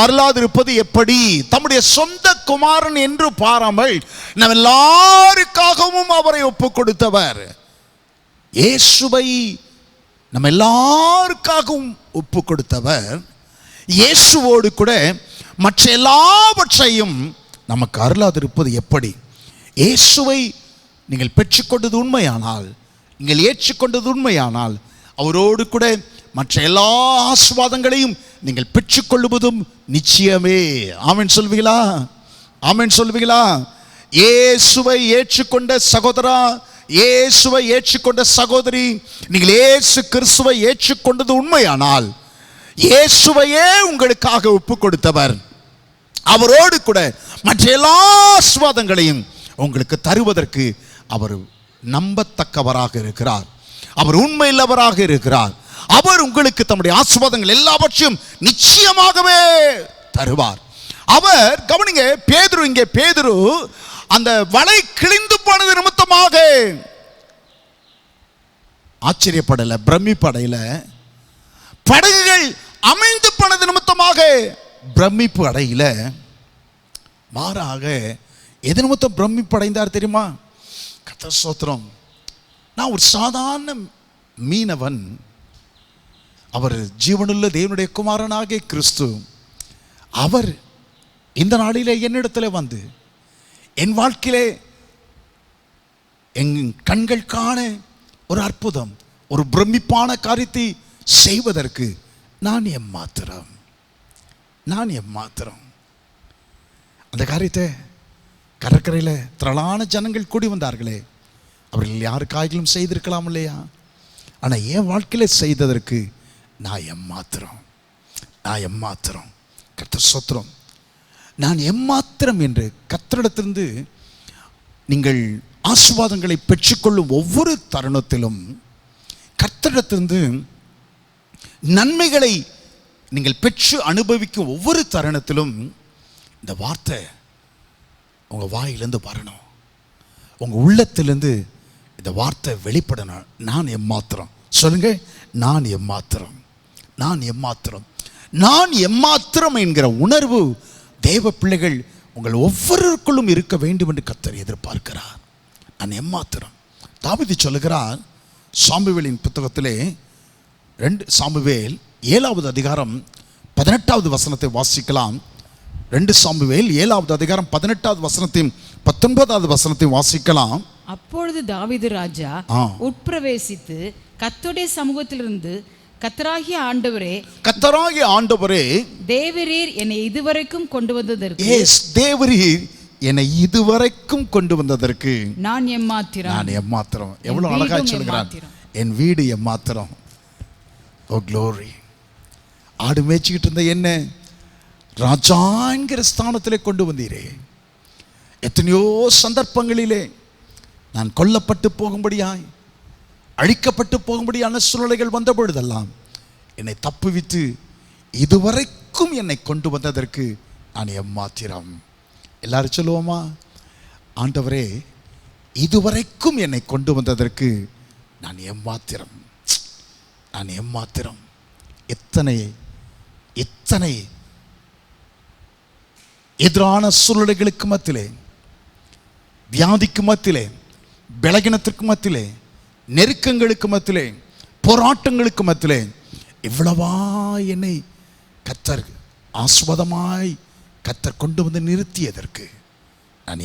அருளாதிருப்பது எப்படி? தம்முடைய சொந்த குமாரன் என்று பாராமல் நம் எல்லாருக்காகவும் அவரை ஒப்பு கொடுத்தவர். இயேசுவை நம்ம எல்லாருக்காகவும் ஒப்பு கொடுத்தவர். இயேசுவோடு கூட மற்ற எல்லாவற்றையும் நமக்கு அருளாதிருப்பது எப்படி? இயேசுவை நீங்கள் பெற்றுக்கொண்டது உண்மையானால், நீங்கள் ஏற்றுக்கொண்டது உண்மையானால், அவரோடு கூட மற்ற எல்லா ஆசீர்வாதங்களையும் நீங்கள் பெற்றுக்கொள்வதும் நிச்சயமே. ஆமென் சொல்வீங்களா? இயேசுவை ஏற்றுக்கொண்ட சகோதரா, இயேசுவை ஏற்றுக்கொண்ட சகோதரி, நீங்கள் இயேசு கிறிஸ்துவை ஏற்றுக்கொண்டது உண்மையானால், இயேசுவையே உங்களுக்காக ஒப்பு கொடுத்தவர், அவரோடு கூட மற்ற எல்லா ஆசீர்வாதங்களையும் உங்களுக்கு தருவதற்கு அவர் நம்பத்தக்கவராக இருக்கிறார். அவர் உண்மையுள்ளவராக இருக்கிறார். அவர் உங்களுக்கு தம்முடைய ஆசீர்வாதங்கள் எல்லாவற்றையும் நிச்சயமாகவே தருவார். அவர் கவனிங்க, பேதுரு அந்த வலை கிழிந்து போனது நிமித்தமாக ஆச்சரியப்படல, பிரமிப்படையில. படகுகள் அமிழ்ந்து போனது நிமித்தமாக பிரமிப்பு அடையில. மாறாக எது நிமித்தம் பிரமிப்படைந்தார் தெரியுமா? கர்த்தர் ஸ்தோத்திரம். நான் ஒரு சாதாரண மீனவன், அவர் ஜீவனுள்ள தேவனுடைய குமாரனாகிய கிறிஸ்து, அவர் இந்த நாளிலே என்னிடத்தில் வந்து என் வாழ்க்கையிலே என் கண்கள் காண ஒரு அற்புதம், ஒரு பிரமிப்பான காரியத்தை செய்வதற்கு நான் எம்மாத்திரம். அந்த காரியத்தை கடற்கரையில் திரளான ஜனங்கள் கூடி வந்தார்களே, அவர்கள் யாருக்காகிலும் செய்திருக்கலாம் இல்லையா? ஆனால் என் வாழ்க்கையில் செய்ததற்கு நான் எம்மாத்திரம். கர்த்தர் ஸ்தோத்திரம். நான் எம்மாத்திரம் என்று கர்த்தரிடத்திலிருந்து நீங்கள் ஆசீர்வாதங்களை பெற்றுக்கொள்ளும் ஒவ்வொரு தருணத்திலும், கர்த்தரிடத்திலிருந்து நன்மைகளை நீங்கள் பெற்று அனுபவிக்கும் ஒவ்வொரு தருணத்திலும் இந்த வார்த்தை உங்கள் வாயிலிருந்து வரணும், உங்கள் உள்ளத்திலிருந்து இந்த வார்த்தை வெளிப்படணும். நான் எம்மாத்திரம். சொல்லுங்க, நான் எம்மாத்திரம் என்கிற உணர்வு தேவ பிள்ளைகள் உங்கள் ஒவ்வொருவருக்குள்ளும் இருக்க வேண்டும் என்று கர்த்தர் எதிர்பார்க்கிறார். நான் எம்மாத்திரம். தாவீது சொல்லுகிறார், சாமுவேலின் புத்தகத்திலே 2 சாமுவேல் 7வது அதிகாரம் 18வது வசனத்தை வாசிக்கலாம். 2 சாமுவேல் 7வது அதிகாரம் 18வது வசனத்தையும் 19வது வசனத்தையும் வாசிக்கலாம். அப்பொழுது தாவீது ராஜா உட்பிரவேசித்து கர்த்தருடைய சமூகத்திலிருந்து, கர்த்தராகிய ஆண்டவரே, தேவரீர் என்னை இதுவரைக்கும் கொண்டு வந்ததற்கு, தேவரீர் என்னை இதுவரைக்கும் கொண்டு வந்ததற்கு நான் எம்மாத்திரம். எவ்வளவு அழகா சொல்கிறான், என் வீடு எம்மாத்திரம். ஓ க்ளோரி. ஆடு மேய்ச்சிக்கிட்டு இருந்த என்ன ராஜாங்கிற ஸ்தானத்திலே கொண்டு வந்தீரே. எத்தனையோ சந்தர்ப்பங்களிலே நான் கொல்லப்பட்டு போகும்படியாய், அழிக்கப்பட்டு போகும்படியான சூழ்நிலைகள் வந்த பொழுதெல்லாம் என்னை தப்புவித்து இதுவரைக்கும் என்னை கொண்டு வந்ததற்கு நான் எம்மாத்திரம். எல்லாரும் சொல்லுவோமா? ஆண்டவரே, இதுவரைக்கும் என்னை கொண்டு வந்ததற்கு நான் எம்மாத்திரம். எத்தனை எதிரான சூழ்நிலைகளுக்கு மத்தியிலே, வியாதிக்கு மத்தியிலே, பலகீனத்திற்கு மத்தியிலே, நெருக்கங்களுக்கு மத்தியிலே, போராட்டங்களுக்கு மத்தியிலே இவ்வளவா என்னை கர்த்தர் ஆஸ்வதமாய் கர்த்தர் கொண்டு வந்து நிறுத்தியதற்கு நான்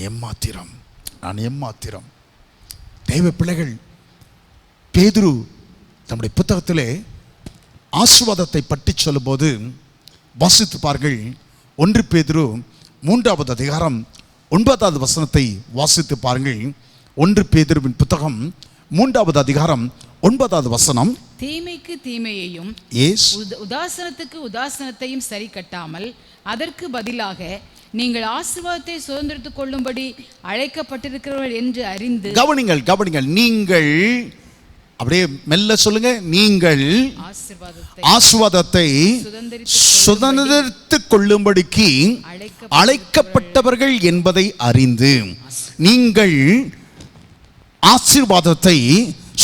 எம்மாத்திரம். தெய்வ பிள்ளைகள், பேதுரு தம்முடைய புத்தகத்திலே ஆசீர்வாதத்தை பற்றி சொல்லும்போது வாசித்து பாருங்கள். 1 பேதுரு 3வது அதிகாரம் 9வது வசனத்தை வாசித்து பாருங்கள். 1 பேதுருவின் புத்தகம் 3வது அதிகாரம் 9வது வசனம். தீமைக்கு தீமையையும் உதாசனத்துக்கு உதாசனத்தையும் சரி கட்டாமல் அதற்கு பதிலாக நீங்கள் ஆசீர்வாதத்தை சுதந்திரித்துக் கொள்ளும்படி அழைக்கப்பட்டிருக்கிறவர்கள் என்று அறிந்து. கவனிங்கள். நீங்கள், அப்படியே மெல்ல சொல்லுங்க, நீங்கள் ஆசீர்வாதத்தை சுதந்திரித்துக் கொள்ளும்படிக்கு அழைக்கப்பட்டவர்கள் என்பதை அறிந்து. நீங்கள் ஆசீர்வாதத்தை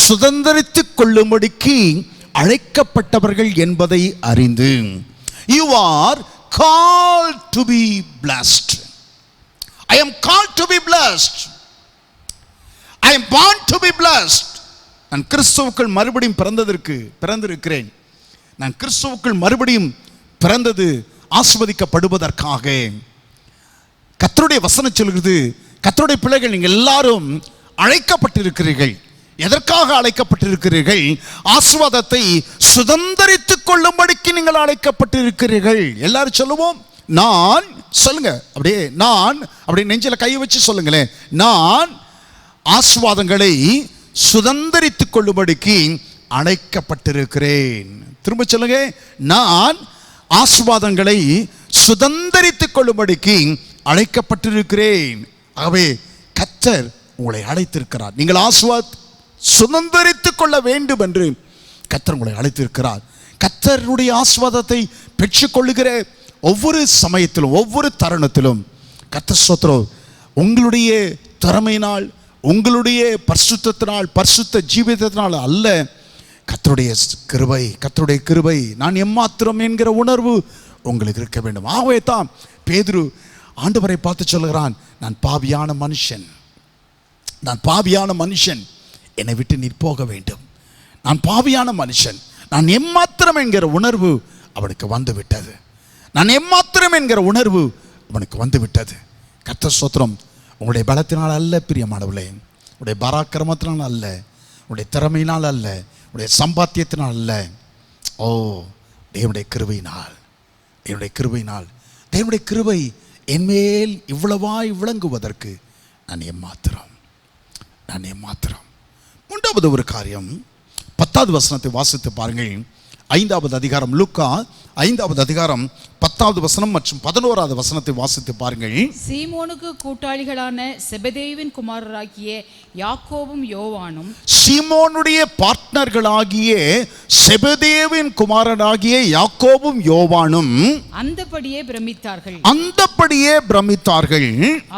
சுதந்திரித்துக் கொள்ளும்படிக்கு அழைக்கப்பட்டவர்கள் என்பதை அறிந்து. You are called to be blessed. I am called to be blessed. I am born to be blessed. நான் கிறிஸ்துவுக்குள் மறுபடியும் பிறந்திருக்கிறேன். நான் கிறிஸ்துவுக்குள் மறுபடியும் பிறந்தது ஆசீர்வதிக்கப்படுவதற்காக. கர்த்தருடைய வசனம் சொல்கிறது, கர்த்தருடைய பிள்ளைகள் நீங்கள் எல்லாரும் அழைக்கப்பட்டிருக்கிறீர்கள். எதற்காக அழைக்கப்பட்டிருக்கிறீர்கள்? ஆசீர்வாதத்தை சுதந்திரித்துக் கொள்ளும்படிக்கு நீங்கள் அழைக்கப்பட்டிருக்கிறீர்கள். எல்லாரும் சொல்லுவோம், நான். சொல்லுங்க, அப்படியே நெஞ்சில கை வச்சு சொல்லுங்களேன். நான் ஆசீர்வாதங்களை சுதந்திரித்துக் கொள்ளும்படிக்கு அழைக்கப்பட்டிருக்கிறேன். திரும்ப சொல்லுங்க, நான் ஆசீர்வாதங்களை சுதந்திரித்துக் கொள்ளும்படிக்கு அழைக்கப்பட்டிருக்கிறேன். ஆகவே கர்த்தர் உங்களை அழைத்திருக்கிறார். நீங்கள் ஆசீர்வாத சுதந்திரித்துக் கொள்ள வேண்டும் என்று கர்த்தர் உங்களை அழைத்திருக்கிறார். கர்த்தருடைய ஆசீர்வாதத்தை பெற்றுக்கொள்ளுகிற ஒவ்வொரு சமயத்திலும், ஒவ்வொரு தருணத்திலும் கர்த்தர் ஸ்தோத்திரம், உங்களுடைய திறமையினால், உங்களுடைய பரிசுத்தத்தினால், பரிசுத்த ஜீவிதத்தினால் அல்ல, கர்த்தருடைய கிருபை. நான் எம்மாத்திரம் என்கிற உணர்வு உங்களுக்கு இருக்க வேண்டும். ஆகவே தான் பேதுரு ஆண்டவரை பார்த்து சொல்கிறான், நான் பாவியான மனுஷன், நான் பாவியான மனுஷன், என்னை விட்டு நீர் போக வேண்டும். நான் பாவியான மனுஷன், நான் எம்மாத்திரம் என்கிற உணர்வு அவனுக்கு வந்து விட்டது. நான் எம்மாத்திரம் என்கிற உணர்வு அவனுக்கு வந்து விட்டது. கர்த்தர் ஸ்தோத்திரம். உங்களுடைய பலத்தினால் அல்ல பிரியமானவர்களே, உங்களுடைய பராக்கிரமத்தினால் அல்ல, உங்களுடைய திறமையினால் அல்ல, உங்களுடைய சம்பாத்தியத்தினால் அல்ல. ஓ, தேவனுடைய கிருபையினால், தேவனுடைய கிருபையினால். தேவனுடைய கிருபை என்மேல் இவ்வளவாய் விளங்குவதற்கு நான் ஏமாத்திரம், நான் ஏமாத்திரம். மூன்றாவது ஒரு காரியம், 10வது வசனத்தை வாசித்து பாருங்கள். 5வது அதிகாரம், லூக்கா 5வது அதிகாரம் 10வது வசனம் மற்றும் 11வது வசனத்தை வாசித்து பாருங்கள். சீமோனுக்கு கூட்டாளிகளான செபதேயுவின் குமாரராகிய யாக்கோபும் யோவானும், சீமோனுடைய பார்ட்னர்களாகிய செபதேயுவின் குமாரனாகிய யாக்கோபும் யோவானும் அந்தபடியே பிரமித்தார்கள். அந்தபடியே பிரமித்தார்கள்.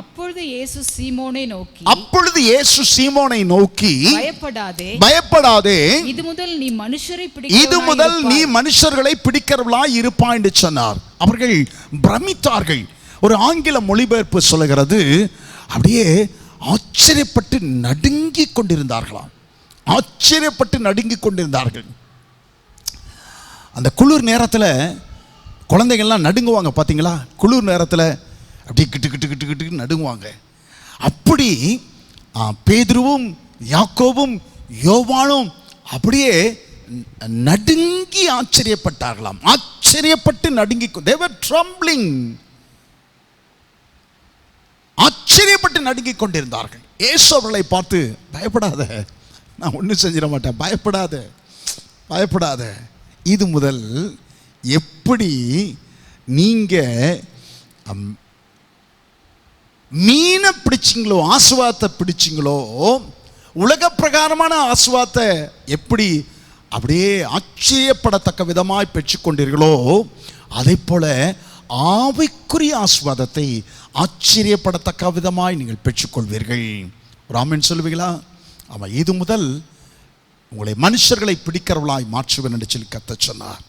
அப்பொழுது இயேசு சீமோனை நோக்கி, அப்பொழுது இயேசு சீமோனை நோக்கி, பயப்படாதே, பயப்படாதே, இது முதல் நீ மனுஷரை இது முதல் நீ மனுஷர்களை பிடிக்கிறவளாய் இருப்பாய் என்று சொன்னார். அவர்கள் பிரமித்தார்கள். ஒரு ஆங்கில மொழிபெயர்ப்பு சொல்லுகிறது, அப்படியே ஆச்சரியப்பட்டு நடுங்கிக் கொண்டிருந்தார்களாம். ஆச்சரியப்பட்டு நடுங்கிக் கொண்டிருந்தார்கள். அந்த குளிர் நேரத்தில் குழந்தைகள்லாம் நடுங்குவாங்க பார்த்தீங்களா? குளிர் நேரத்தில் அப்படியே கிட்டு கிட்டு கிட்டு கிட்டு நடுங்குவாங்க. அப்படி பேதுருவும் யாக்கோபும் யோவானும் அப்படியே நடுங்கி ஆச்சரியப்பட்டார்களாம். ஆச்சரியப்பட்டு நடுங்கி, they were trembling, ஆச்சரியப்பட்டு நடுங்கிக் கொண்டிருந்தார்கள். இயேசு அவர்களை பார்த்து, பயப்படாத, நான் ஒன்றும் செஞ்சிட மாட்டேன், பயப்படாத, பயப்படாத. இது முதல் எப்படி நீங்க மீனை பிடிச்சிங்களோ, ஆசுவாத்தை பிடிச்சிங்களோ, உலக பிரகாரமான ஆசுவாத்தை எப்படி அப்படியே ஆச்சரியப்படத்தக்க விதமாய் பெற்றுக்கொண்டீர்களோ, அதை போல ஆவிக்குரிய ஆசீர்வாதத்தை ஆச்சரியப்படத்தக்க விதமாய் நீங்கள் பெற்றுக்கொள்வீர்கள். ஒரு ஆமென் சொல்லுவீங்களா? ஆமாம். இது முதல் உங்களை மனுஷர்களை பிடிக்கிறவளாய் மாற்றுவேன் என்று சொல்லி கர்த்தர் சொன்னார்.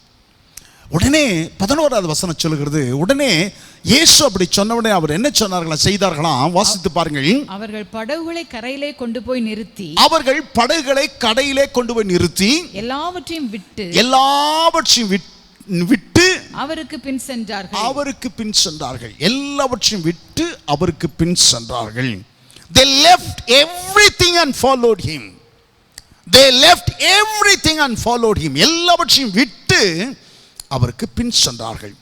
உடனே 11வது வசனம் சொல்லுகிறது, உடனே இயேசு அப்படி சொன்ன உடனே அவர் என்ன சொன்னார்களா, செய்தார்களாம். வாசித்து பாருங்கள். அவர்கள் படகுகளை கரையிலே கொண்டு போய் நிறுத்தி, அவர்கள் படகுகளை கரையிலே கொண்டு போய் நிறுத்தி, எல்லாவற்றையும் விட்டு விட்டு அவருக்கு பின் சென்றார்கள். அவருக்கு பின் சென்றார்கள். எல்லாவற்றையும் விட்டு அவருக்கு பின் சென்றார்கள். They left everything and followed him. They left everything and followed him. எல்லாவற்றையும் விட்டு அவருக்கு பின் சென்றார்கள்.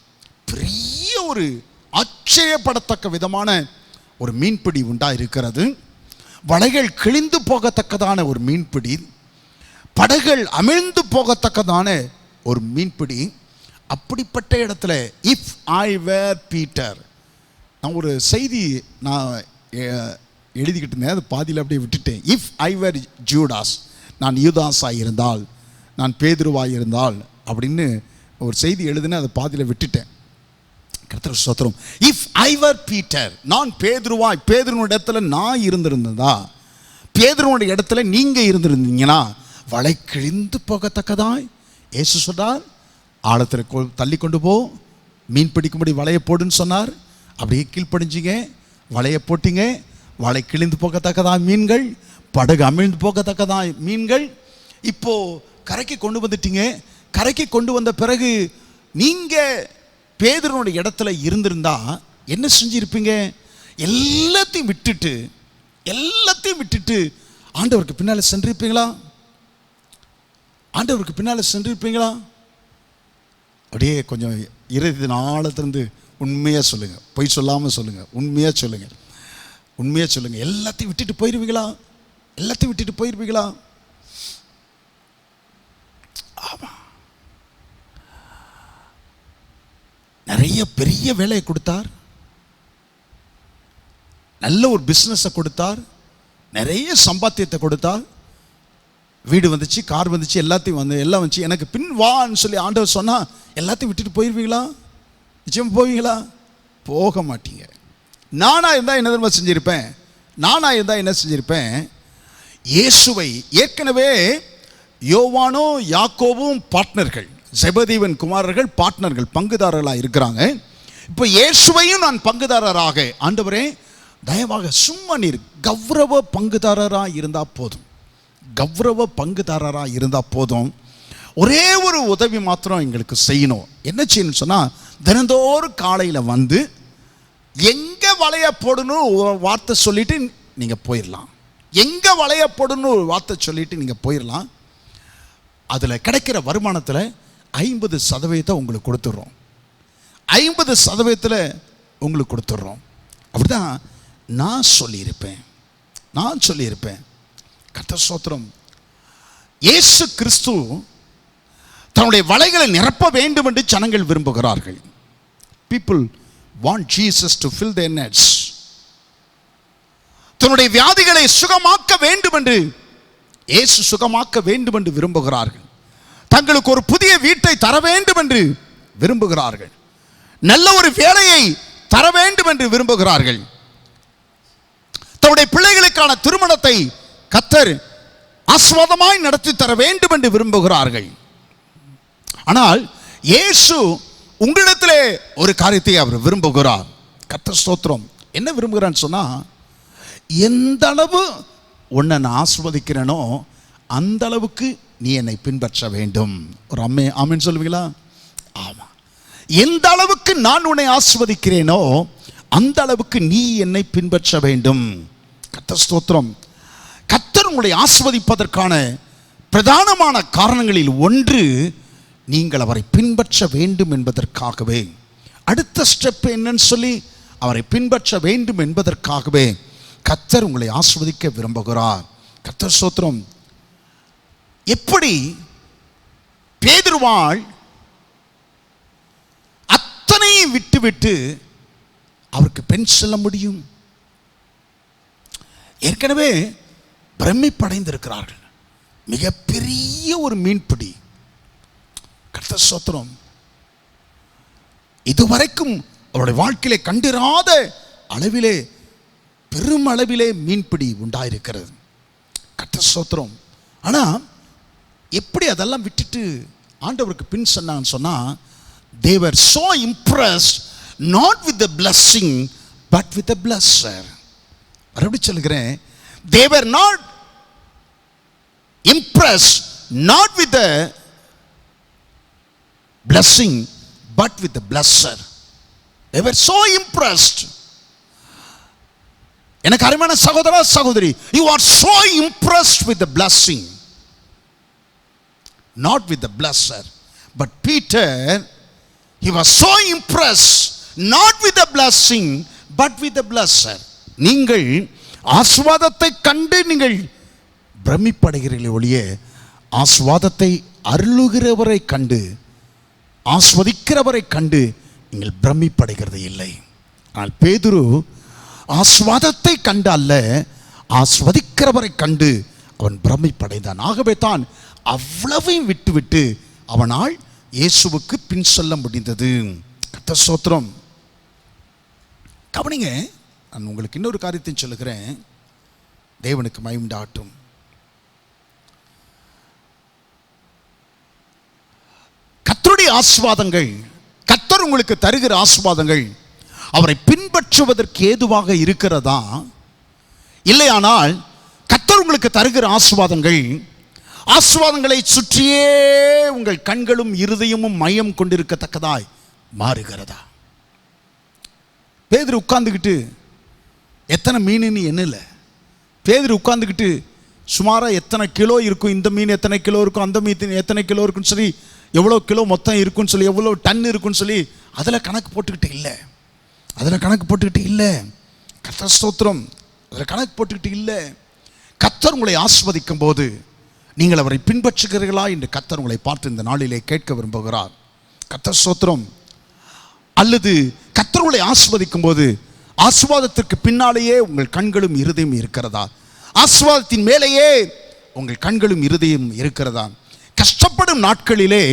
பெரிய ஒரு ஆச்சரியப்படத்தக்க விதமான ஒரு மீன்பிடி உண்டாயிருக்கிறது. வலைகள் கிழிந்து போகத்தக்கதான ஒரு மீன்பிடி, படகுகள் அமிழ்ந்து போகத்தக்கதான ஒரு மீன்பிடி. அப்படிப்பட்ட இடத்துல இஃப் ஐ வேர் பீட்டர், நான் ஒரு செய்தி நான் எழுதிக்கிட்டு இருந்தேன், அது பாதியில் அப்படியே விட்டுட்டேன். இஃப் ஐ வேர் ஜூடாஸ், நான் யூதாஸாக இருந்தால், நான் பேதுருவாக இருந்தால் அப்படின்னு ஒரு செய்தி எழுதுனேன், அதை பாதியில் விட்டுட்டேன். கர்த்தர் ஸ்தோத்திரம். இஃப் ஐ வர் பீட்டர், நான் பேதுருவாய், பேதுருனுடைய இடத்துல நான் இருந்திருந்ததா, பேதுருனுடைய இடத்துல நீங்கள் இருந்திருந்தீங்கன்னா வலை கிழிந்து போகத்தக்கதாய் இயேசு சொன்னார். ஆழத்தில் தள்ளி கொண்டு போ, மீன் பிடிக்கும்படி வலையை போடுன்னு சொன்னார். அப்படியே கீழ்ப்படிஞ்சிங்க, வலையை போட்டிங்க, வலை கிழிந்து போகத்தக்கதாய் மீன்கள், படகு அமிழ்ந்து போகத்தக்கதாய் மீன்கள். இப்போ கரைக்கு கொண்டு வந்துட்டீங்க. கரைக்கு கொண்டு வந்த பிறகு நீங்கள் பேதுருனுடைய இடத்துல இருந்திருந்தா என்ன செஞ்சிருப்பீங்க? எல்லாத்தையும் விட்டுட்டு ஆண்டவருக்கு பின்னால் சென்றிருப்பீங்களா? ஆண்டவருக்கு பின்னால் சென்றிருப்பீங்களா? அப்படியே கொஞ்சம் இருதயத்தின் ஆழத்திலிருந்து உண்மையாக சொல்லுங்கள், பொய் சொல்லாமல் சொல்லுங்கள், உண்மையாக சொல்லுங்கள், உண்மையாக சொல்லுங்கள். எல்லாத்தையும் விட்டுட்டு போயிடுவீங்களா? எல்லாத்தையும் விட்டுட்டு போயிடுவீங்களா? ஆமாம். நிறைய பெரிய வேலையை கொடுத்தார், நல்ல ஒரு பிஸ்னஸை கொடுத்தார், நிறைய சம்பாத்தியத்தை கொடுத்தார், வீடு வந்துச்சு, கார் வந்துச்சு, எல்லாத்தையும் எல்லாம் வந்துச்சு. எனக்கு பின் வான்னு சொல்லி ஆண்டவர் சொன்னால் எல்லாத்தையும் விட்டுட்டு போயிடுவீங்களா? நிச்சயம் போவீங்களா? போக மாட்டீங்க. நானாக இருந்தால் என்ன தெரியுமா செஞ்சுருப்பேன்? நானாக இருந்தால் என்ன செஞ்சுருப்பேன்? இயேசுவை ஏற்கனவே யோவானோ யாக்கோவும் பார்ட்னர்கள், செபதேயுவின் குமாரர்கள் பார்ட்னர்கள், பங்குதாரர்களாக இருக்கிறாங்க. இப்போ இயேசுவையும் நான் பங்குதாரராக, ஆண்டவரே தயவாக சும்மா நீர் கௌரவ பங்குதாரராக இருந்தால் போதும், கௌரவ பங்குதாரராக இருந்தால் போதும், ஒரே ஒரு உதவி மாத்திரம் எங்களுக்கு செய்யணும். என்ன செய்யணும்னு சொன்னால், தினந்தோறும் காலையில் வந்து எங்கே வளைய போடணும் ஒரு வார்த்தை சொல்லிவிட்டு நீங்கள் போயிடலாம். எங்கே வளைய போடணும் ஒரு வார்த்தை சொல்லிவிட்டு நீங்கள் போயிடலாம். அதில் கிடைக்கிற வருமானத்தில் 50% உங்களுக்கு கொடுத்துட்றோம், 50% உங்களுக்கு கொடுத்துட்றோம். அப்படி தான் நான் சொல்லியிருப்பேன். கர்த்தர் ஸ்தோத்திரம். இயேசு கிறிஸ்து தன்னுடைய வலைகளை நிரப்ப வேண்டும் என்று ஜனங்கள் விரும்புகிறார்கள். People want Jesus to fill their nets. தன்னுடைய வியாதிகளை சுகமாக்க வேண்டும் என்று, இயேசு சுகமாக்க வேண்டும் என்று விரும்புகிறார்கள். தங்களுக்கு ஒரு புதிய வீட்டை தர வேண்டும் என்று விரும்புகிறார்கள். நல்ல ஒரு வேலையை தர வேண்டும் என்று விரும்புகிறார்கள். தன்னுடைய பிள்ளைகளுக்கான திருமணத்தை கர்த்தர் ஆசீர்வாதமாய் நடத்தி தர வேண்டும் என்று விரும்புகிறார்கள். ஆனால் இயேசு உங்களிடத்திலே ஒரு காரியத்தை அவர் விரும்புகிறார். கர்த்தர் ஸ்தோத்திரம். என்ன விரும்புகிறான்னு சொன்னா, எந்த அளவு உன்னை நான் ஆசீர்வதிக்கிறேனோ அந்த அளவுக்கு நீ என்னை பின்பற்ற வேண்டும். ஒரு ஆமென் சொல்லுவீங்களா? ஆமா. எந்த அளவுக்கு நான் உன்னை ஆசீர்வதிக்கிறேனோ அந்த அளவுக்கு நீ என்னை பின்பற்ற வேண்டும். கர்த்தர் ஸ்தோத்திரம். கர்த்தர் உங்களை ஆசீர்வதிப்பதற்கான பிரதானமான காரணங்களில் ஒன்று, நீங்கள் அவரை பின்பற்ற வேண்டும் என்பதற்காகவே. அடுத்த ஸ்டெப் என்னன்னு சொல்லி, அவரை பின்பற்ற வேண்டும் என்பதற்காகவே கர்த்தர் உங்களை ஆசீர்வதிக்க விரும்புகிறார். கர்த்தர் ஸ்தோத்திரம். எப்படி பேதுருவாள் அத்தனையும் விட்டுவிட்டு அவருக்கு பெண் செல்ல முடியும்? ஏற்கனவே பிரமிப்படைந்திருக்கிறார்கள். மிகப்பெரிய ஒரு மீன்பிடி. கர்த்தர் ஸ்தோத்திரம். இதுவரைக்கும் அவருடைய வாழ்க்கையிலே கண்டிராத அளவிலே, பெரும் அளவிலே மீன்பிடி உண்டாயிருக்கிறது. கர்த்தர் ஸ்தோத்திரம். ஆனால் எப்படி அதெல்லாம் விட்டுட்டு ஆண்டவருக்கு பின் சொன்னாங்கன்னு சொன்னால், they were so impressed not with the blessing but with the blesser. மறுபடியும் சொல்கிறேன், they were not impressed not with the blessing but with the blesser. They were so impressed. எனக்கு அருமையான சகோதரா சகோதரி, you are so impressed with the blessing, not with the blesser. But Peter, he was so impressed not with the blessing but with the blesser. நீங்கள் ஆசீர்வாதத்தை கண்டு நீங்கள் பிரமிப்படைகிறீர்களே ஒழிய, ஆசீர்வாதத்தை அருளுகிறவரை கண்டு, ஆஸ்வதிக்கிறவரை கண்டு நீங்கள் பிரமிப்படைகிறது இல்லை. ஆனால் பேதுரு ஆஸ்வாதத்தை கண்டு அல்ல, ஆஸ்வதிக்கிறவரை கண்டு அவன் பிரமிப்படைந்தான். ஆகவே தான் அவ்வளவையும் விட்டுவிட்டு அவனால் இயேசுவுக்கு பின் செல்ல முடிந்தது. கர்த்தர் ஸ்தோத்திரம். கவனிங்க, நான் உங்களுக்கு இன்னொரு காரியத்தை சொல்லுகிறேன். தேவனுக்கு மகிமை உண்டாகட்டும். கர்த்தருடைய ஆசீர்வாதங்கள், கர்த்தர் உங்களுக்கு தருகிற ஆசீர்வாதங்கள் அவரை பின்பற்றுவதற்கு ஏதுவாக இருக்கிறதா? இல்லையானால் கர்த்தர் உங்களுக்கு தருகிற ஆசீர்வாதங்களை சுற்றியே உங்கள் கண்களும் இருதயமும் மையம் கொண்டிருக்கத்தக்கதாய் மாறுகிறதா? பேதுரு உட்கார்ந்துக்கிட்டு எத்தனை மீன் எண்ணல. பேதுரு உட்கார்ந்துக்கிட்டு சுமாராக எத்தனை கிலோ இருக்கும், இந்த மீன் எத்தனை கிலோ இருக்கும், அந்த மீன் எத்தனை கிலோ இருக்குன்னு சொல்லி, எவ்வளோ கிலோ மொத்தம் இருக்குன்னு சொல்லி, எவ்வளோ டன் இருக்குன்னு சொல்லி அதில் கணக்கு போட்டுக்கிட்டு இல்லை. கர்த்தர் ஸ்தோத்திரம். அதில் கணக்கு போட்டுக்கிட்டு இல்லை. கர்த்தர் உங்களை ஆசீர்வதிக்கும் போது நீங்கள் அவரை பின்பற்றுகிறீர்களா என்று கர்த்தர் உங்களை பார்த்து இந்த நாளிலே கேட்க விரும்புகிறார். கர்த்தர் ஸ்தோத்திரம். அல்லது கர்த்தர் உங்களை ஆசீர்வதிக்கும் போது ஆசீர்வாதத்திற்கு பின்னாலேயே உங்கள் கண்களும் இருதயம் இருக்கிறதா? ஆசீர்வாதத்தின் மேலேயே உங்கள் கண்களும் இருதயம் இருக்கிறதா? கஷ்டப்படும் நாட்களிலே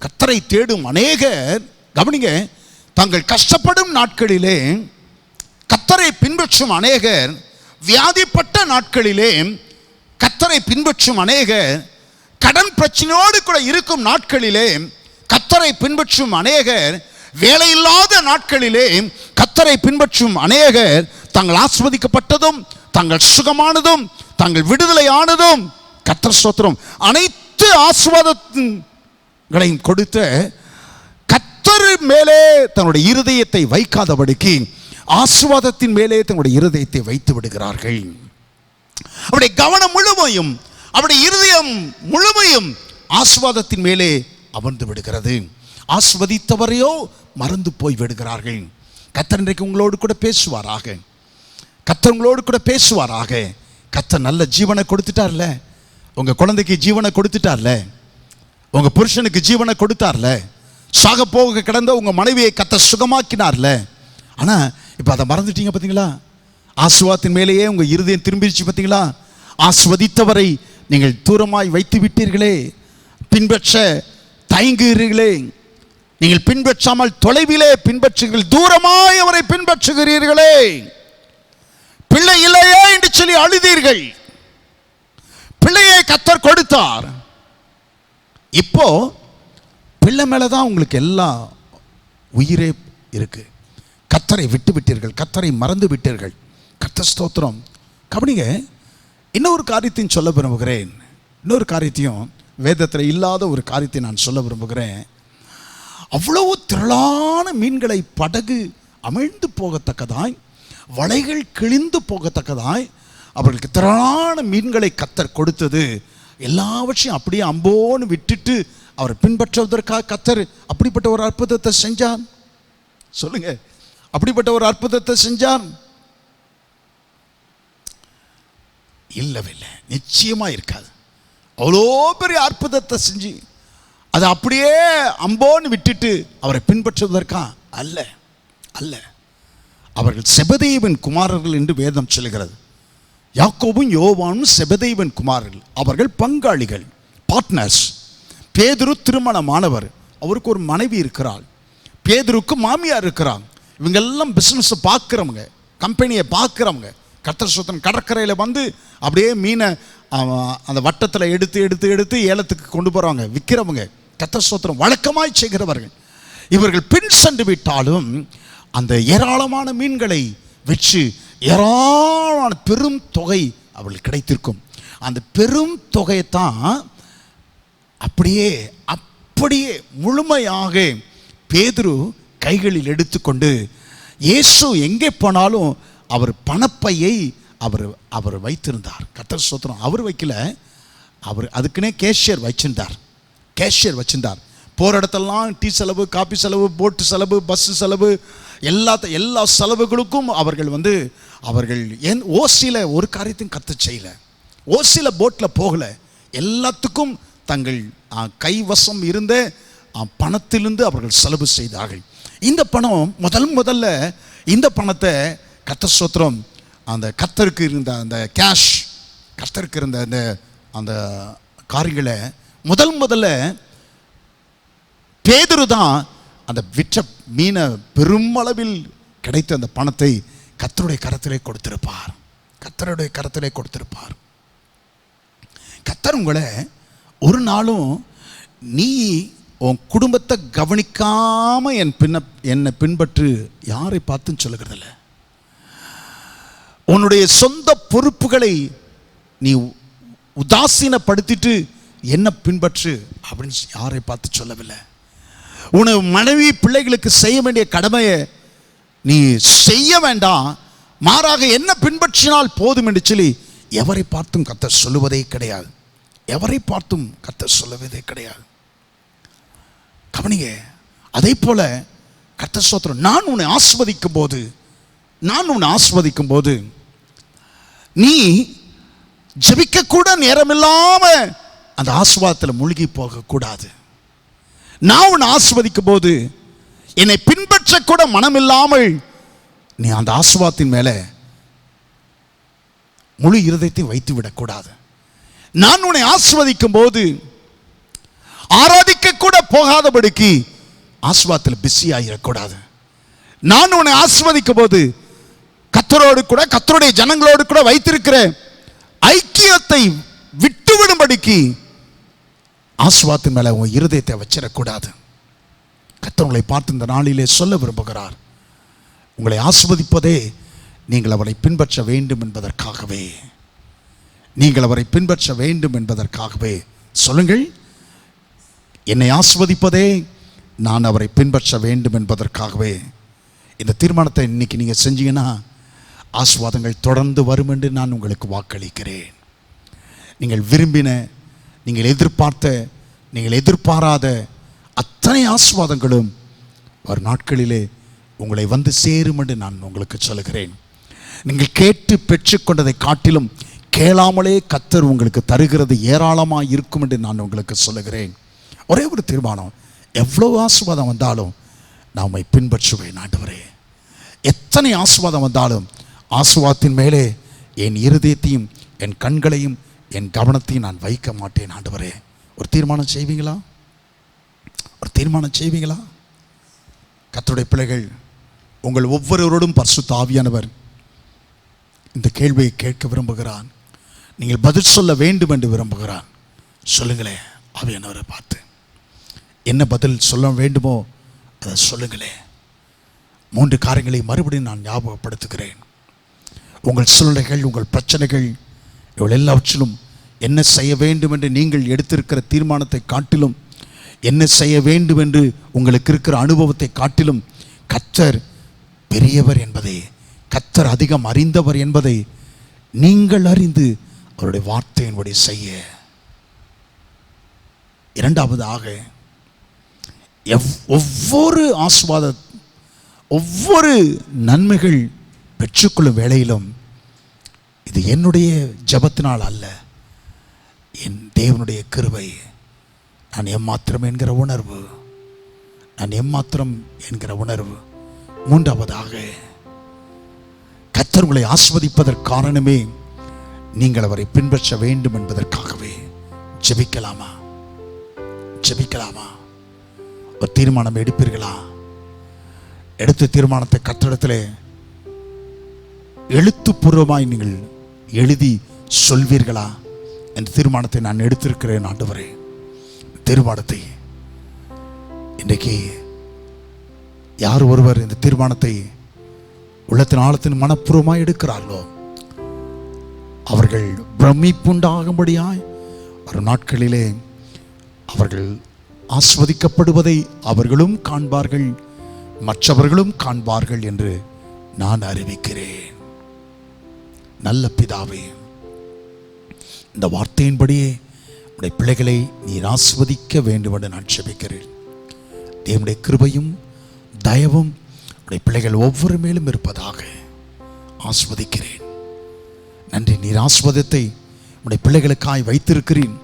கர்த்தரை தேடும் அநேகர், கவனிங்க, தாங்கள் கஷ்டப்படும் நாட்களிலே கர்த்தரை பின்பற்றும் அநேகர், வியாதிப்பட்ட நாட்களிலே கர்த்தரை பின்பற்றும் அநேகர், கடன் பிரச்சனையோடு கூட இருக்கும் நாட்களிலே கர்த்தரை பின்பற்றும் அநேகர், வேலையில்லாத நாட்களிலே கர்த்தரை பின்பற்றும் அநேகர் தாங்கள் ஆசீர்வதிக்கப்பட்டதும், தாங்கள் சுகமானதும், தாங்கள் விடுதலையானதும், கர்த்தர் ஸ்தோத்திரம், அனைத்து ஆசீர்வாதங்களையும் கொடுத்த கர்த்தர் மேலே தன்னுடைய இருதயத்தை வைக்காதபடிக்கு ஆசீர்வாதத்தின் மேலே தன்னுடைய இருதயத்தை வைத்து விடுகிறார்கள். அவருடைய கவனம் முழுமையும், அவருடைய இருதயம் முழுமையும் ஆசீர்வாதத்தின் மேலே அமர்ந்து விடுகிறது. ஆசீர்வதித்தவரையோ மறந்து போய் விடுகிறார்கள். கர்த்தர் இன்றைக்கு உங்களோடு கூட பேசுவாராக. கர்த்தர் உங்களோடு கூட பேசுவாராக. கர்த்தர் நல்ல ஜீவனை கொடுத்துட்டார்ல, உங்க குழந்தைக்கு ஜீவனை கொடுத்துட்டார்ல, உங்க புருஷனுக்கு ஜீவனை கொடுத்தார்ல, சாக போக கிடந்த உங்க மனைவியை கர்த்தர் சுகமாக்கினார்ல. ஆனா இப்ப அதை மறந்துட்டீங்க பார்த்தீங்களா? ஆசீர்வாதத்தின் மேலேயே உங்க இருதயம் திரும்பிடுச்சு பார்த்தீங்களா? ஆசீர்வதித்தவரை நீங்கள் தூரமாய் வைத்து விட்டீர்களே, பின்பற்ற தயங்குகிறீர்களே. நீங்கள் பின்பற்றாமல் தொலைவிலே பின்பற்றுகிறீர்கள், தூரமாய் அவரை பின்பற்றுகிறீர்களே. பிள்ளை இல்லையே என்று சொல்லி அழுதீர்கள். பிள்ளையை கர்த்தர் கொடுத்தார். இப்போ பிள்ளை மேலதான் உங்களுக்கு எல்லா உயிரே இருக்கு. கர்த்தரை விட்டு விட்டீர்கள், கர்த்தரை மறந்து விட்டீர்கள். கர்த்தர் ஸ்தோத்திரம். கவனிங்க, இன்னொரு காரியத்தையும் சொல்ல விரும்புகிறேன். இன்னொரு காரியத்தையும், வேதத்தில் இல்லாத ஒரு காரியத்தை நான் சொல்ல விரும்புகிறேன். அவ்வளவு திரளான மீன்களை படகு அமிழ்ந்து போகத்தக்கதாய், வலைகள் கிழிந்து போகத்தக்கதாய் அவர்களுக்கு திரளான மீன்களை கர்த்தர் கொடுத்தது. எல்லாவற்றையும் அப்படியே அம்போன்னு விட்டுட்டு அவரை பின்பற்றுவதற்காக கர்த்தர் அப்படிப்பட்ட ஒரு அற்புதத்தை செஞ்சார். சொல்லுங்க, அப்படிப்பட்ட ஒரு அற்புதத்தை செஞ்சார்? இல்லவில்லை, நிச்சயமா இருக்காது. அவ்வளோ பெரிய அற்புதத்தை செஞ்சு அதை அப்படியே அம்போன்னு விட்டுட்டு அவரை பின்பற்றுவதற்கா அல்ல, அல்ல. அவர்கள் செபதேவின் குமாரர்கள் என்று வேதம் சொல்கிறது. யாக்கோபும் யோவானும் செபதேவின் குமாரர்கள். அவர்கள் பங்காளிகள், பார்ட்னர்ஸ். பேதுரு திருமணமானவர், அவருக்கு ஒரு மனைவி இருக்கிறாள். பேதுருக்கு மாமியார் இருக்கிறாங்க. இவங்கெல்லாம் பிஸ்னஸ் பார்க்குறவங்க, கம்பெனியை பார்க்குறவங்க. கர்த்தர் ஸ்தோத்திரம். கடற்கரையில் வந்து அப்படியே மீனை அந்த வட்டத்தில் எடுத்து எடுத்து எடுத்து ஏலத்துக்கு கொண்டு போகிறாங்க, விற்கிறவங்க. கர்த்தர் ஸ்தோத்திரம். வழக்கமாய் செய்கிறவர்கள். இவர்கள் பின் சென்று விட்டாலும் அந்த ஏராளமான மீன்களை வச்சு ஏராளமான பெரும் தொகை அவர்களுக்கு கிடைத்திருக்கும். அந்த பெரும் தொகையைத்தான் அப்படியே அப்படியே முழுமையாக பேதுரு கைகளில் எடுத்துக்கொண்டு, இயேசு எங்கே போனாலும் அவர் பணப்பையை அவர் வைத்திருந்தார். கர்த்தர் ஸ்தோத்திரம். அவர் வைக்கல, அவர் அதுக்குன்னே கேஷியர் வச்சிருந்தார். போகிற இடத்தெல்லாம் டீ செலவு, காப்பி செலவு, போட்டு செலவு, பஸ் செலவு, எல்லா செலவுகளுக்கும் அவர்கள் ஓசியில் ஒரு காரியத்தையும் கர்த்தர் செய்யலை. ஓசியில் போட்டில் போகலை. எல்லாத்துக்கும் தங்கள் கைவசம் இருந்த பணத்திலிருந்து அவர்கள் செலவு செய்தார்கள். இந்த பணம் முதல்ல இந்த பணத்தை கர்த்தர் ஸ்தோத்திரம், அந்த கர்த்தருக்கு இருந்த அந்த கேஷ், கர்த்தருக்கு இருந்த அந்த காரியங்களை முதல்ல பேதுரு தான் அந்த விற்ற மீனை பெருமளவில் கிடைத்த அந்த பணத்தை கர்த்தருடைய கரத்திலே கொடுத்திருப்பார். கர்த்தர் உங்களை ஒரு நாளும் நீ உன் குடும்பத்தை கவனிக்காம என்னை பின்பற்று யாரை பார்த்துன்னு சொல்லுகிறதில்ல. உன்னுடைய சொந்த பொறுப்புகளை நீ உதாசீனப்படுத்திட்டு என்ன பின்பற்று அப்படின்னு யாரை பார்த்து சொல்லவில்லை. உன் மனைவி பிள்ளைகளுக்கு செய்ய வேண்டிய கடமையை நீ செய்ய வேண்டாம், மாறாக என்ன பின்பற்றினால் போதும் என்று சொல்லி எவரை பார்த்தும் கர்த்தர் சொல்லுவதே கிடையாது. கவனிங்க, அதே போல கர்த்தர் ஸ்தோத்திரம். நான் உன்னை ஆசீர்வதிக்கும் போது நீ ஜெபிக்க கூட நேரம் இல்லாம அந்த ஆசீர்வாதத்தில் மூழ்கி போக கூடாது. நான் உன்னை ஆசீர்வதிக்கும் போது என்னை பின்பற்ற கூட மனம் இல்லாமல் நீ அந்த ஆசீர்வாதத்தின் மேல முழு இருதயத்தை வைத்து விடக்கூடாது. நான் உன்னை ஆசீர்வதிக்கும் போது ஆராதிக்க கூட போகாதபடிக்கு ஆசீர்வாதத்தில் பிஸி ஆகிடக்கூடாது. நான் உன்னை ஆசீர்வதிக்கும் போது கர்த்தரோடு கூட கர்த்தருடைய ஜனங்களோடு கூட வைத்திருக்கிற ஐக்கியத்தை விட்டுவிடும்படிக்கு ஆசீர்வாதத்தின் மேல உன் இருதயத்தை வச்சிடக்கூடாது. கர்த்தர் உங்களை பார்த்து இந்த நாளிலே சொல்ல விரும்புகிறார். உங்களை ஆசீர்வதிப்பதே நீங்கள் அவரை பின்பற்ற வேண்டும் என்பதற்காகவே. நீங்கள் அவரை பின்பற்ற வேண்டும் என்பதற்காகவே. சொல்லுங்கள், என்னை ஆசீர்வதிப்பதே நான் அவரை பின்பற்ற வேண்டும் என்பதற்காகவே. இந்த தீர்மானத்தை இன்னைக்கு நீங்கள் செஞ்சீங்கன்னா ஆசீர்வாதங்கள் தொடர்ந்து வரும் என்று நான் உங்களுக்கு வாக்களிக்கிறேன். நீங்கள் விரும்பின, நீங்கள் எதிர்பார்த்த, நீங்கள் எதிர்பாராத அத்தனை ஆசீர்வாதங்களும் ஒரு நாட்களிலே உங்களை வந்து சேரும் என்று நான் உங்களுக்கு சொல்கிறேன். நீங்கள் கேட்டு பெற்றுக்கொண்டதை காட்டிலும் கேளாமலே கர்த்தர் உங்களுக்கு தருகிறது ஏராளமாக இருக்கும் என்று நான் உங்களுக்கு சொல்லுகிறேன். ஒரே ஒரு தீர்மானம், எவ்வளோ ஆசீர்வாதம் வந்தாலும் நான் உம்மை பின்பற்றுவேன் ஆண்டவரே. எத்தனை ஆசீர்வாதம் வந்தாலும் ஆசீர்வாதத்தின் மேலே என் இருதயத்தையும் என் கண்களையும் என் கவனத்தையும் நான் வைக்க மாட்டேன் ஆண்டவரே. ஒரு தீர்மானம் செய்வீங்களா? ஒரு தீர்மானம் செய்வீங்களா? கர்த்தருடைய பிள்ளைகள், உங்கள் ஒவ்வொருவரோடும் பரிசுத்த ஆவியானவர் இந்த கேள்வியை கேட்க விரும்புகிறான். நீங்கள் பதில் சொல்ல வேண்டும் என்று விரும்புகிறான். சொல்லுங்களேன், ஆவியானவரை பார்த்து என்ன பதில் சொல்ல வேண்டுமோ அதை சொல்லுங்களேன். 3 காரியங்களை மறுபடியும் நான் ஞாபகப்படுத்துகிறேன். உங்கள் சூழ்நிலைகள், உங்கள் பிரச்சனைகள், இவள் எல்லாவற்றிலும் என்ன செய்ய வேண்டும் என்று நீங்கள் எடுத்திருக்கிற தீர்மானத்தை காட்டிலும், என்ன செய்ய வேண்டும் என்று உங்களுக்கு இருக்கிற அனுபவத்தை காட்டிலும் கர்த்தர் பெரியவர் என்பதை, கர்த்தர் அதிகம் அறிந்தவர் என்பதை நீங்கள் அறிந்து அவருடைய வார்த்தையின்படி செய்ய. இரண்டாவதாக, ஒவ்வொரு ஆசீர்வாத, ஒவ்வொரு நன்மைகள் பெற்றுக்கொள்ளும் வேளையிலும் இது என்னுடைய ஜெபத்தினால் அல்ல, என் தேவனுடைய கிருபை, நான் எம்மாத்திரம் என்கிற உணர்வு, நான் எம்மாத்திரம் என்கிற உணர்வு. மூன்றாவதாக, கர்த்தர் உங்களை ஆசீர்வதிப்பதற்கு காரணமே நீங்கள் அவரை பின்பற்ற வேண்டும் என்பதற்காகவே. ஜெபிக்கலாமா? ஜெபிக்கலாமா? ஒரு தீர்மானம் எடுப்பீர்களா? எடுத்த தீர்மானத்தை கர்த்தரிடத்திலே எழுத்துப்பூர்வமாய் நீங்கள் எழுதி சொல்வீர்களா? இந்த தீர்மானத்தை நான் எடுத்திருக்கிறேன் ஆண்டவரே. தீர்மானத்தை இன்றைக்கு யார் ஒருவர் இந்த தீர்மானத்தை உள்ளத்தின் ஆழத்தின் மனப்பூர்வமாய் எடுக்கிறார்களோ அவர்கள் பிரமிப்புண்டாகும்படியாய் ஒரு நாட்களிலே அவர்கள் ஆஸ்வதிக்கப்படுவதை அவர்களும் காண்பார்கள், மற்றவர்களும் காண்பார்கள் என்று நான் அறிவிக்கிறேன். நல்ல பிதாவே, இந்த வார்த்தையின்படியே உடைய பிள்ளைகளை நீர் ஆஸ்வதிக்க வேண்டும் என்று நான் ஜெபிக்கிறேன். தேவனுடைய கிருபையும் தயவும் உடைய பிள்ளைகள் ஒவ்வொரு மேலும் இருப்பதாக ஆஸ்வதிக்கிறேன். நன்றி. நீர் ஆஸ்வதத்தை உடைய பிள்ளைகளுக்காய் வைத்திருக்கிறேன்.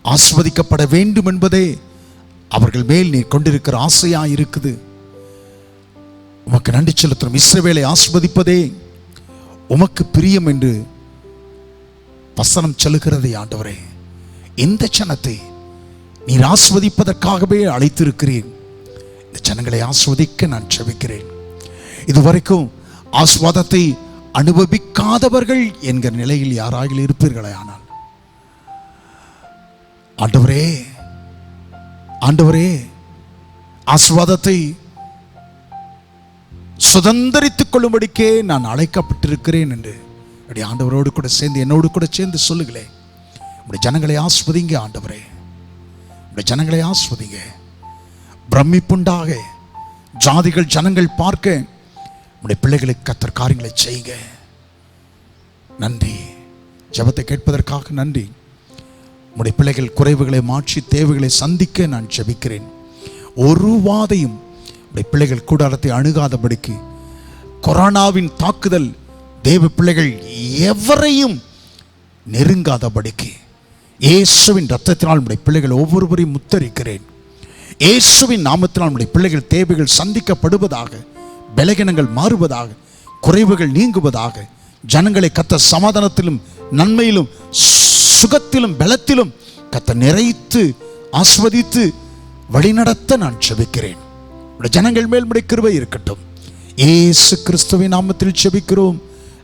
ஆஸ்வதிக்கப்பட வேண்டும் என்பதே அவர்கள் மேல் நீர் கொண்டிருக்கிற ஆசையாக இருக்குது. உமக்கு நன்றி செலுத்தும். இஸ்ரவேலை ஆஸ்வதிப்பதே உமக்கு பிரியம் என்று வசனம் சொல்லுகிறதே ஆண்டவரே. இந்த ஜனத்தை நீர் ஆஸ்வதிப்பதற்காகவே அழைத்திருக்கிறேன். இந்த ஜனங்களை ஆஸ்வதிக்க நான் ஜெபிக்கிறேன். இதுவரைக்கும் ஆஸ்வாதத்தை அனுபவிக்காதவர்கள் என்கிற நிலையில் யாராக இருப்பீர்களே, ஆனால் ஆண்டவரே, ஆண்டவரே, ஆஸ்வாதத்தை சுதந்திரித்துக் கொள்ளும்படிக்கே நான் அழைக்கப்பட்டிருக்கிறேன் என்று அப்படி ஆண்டவரோடு கூட சேர்ந்து, என்னோடு கூட சேர்ந்து சொல்லுங்களே. உடைய ஜனங்களை ஆஸ்வதிங்க ஆண்டவரே, உடைய ஜனங்களை ஆஸ்வதிங்க. பிரமிப்புண்டாக ஜாதிகள் ஜனங்கள் பார்க்க உடைய பிள்ளைகளுக்கு கர்த்தர் காரியங்களை செய்யுங்க. நன்றி. ஜெபத்தை கேட்பதற்காக நன்றி. உடைய பிள்ளைகள் குறைவுகளை மாற்றி தேவைகளை சந்திக்க நான் ஜெபிக்கிறேன். ஒரு வாதையும் உடைய பிள்ளைகள் கூடாரத்தை அணுகாதபடிக்கு, கொரோனாவின் தாக்குதல் தேவ பிள்ளைகள் எவரையும் நெருங்காதபடிக்கு இயேசுவின் இரத்தத்தினால் உடைய பிள்ளைகள் ஒவ்வொருவரையும் முத்தரிக்கிறேன். இயேசுவின் நாமத்தினால் உடைய பிள்ளைகள் தேவைகள் சந்திக்கப்படுவதாக, பலகீனங்கள் மாறுவதாக, குறைவுகள் நீங்குவதாக. ஜனங்களை கர்த்தர் சமாதானத்திலும் நன்மையிலும் சுகத்திலும் பலத்திலும் கர்த்தர் நிறைத்து ஆஸ்வதித்து வழிநடத்த நான் ஜெபிக்கிறேன். ஜனங்கள் மேல் உம்முடைய கிருபை இருக்கட்டும். இயேசு கிறிஸ்துவின் நாமத்தில் ஜெபிக்கிறோம்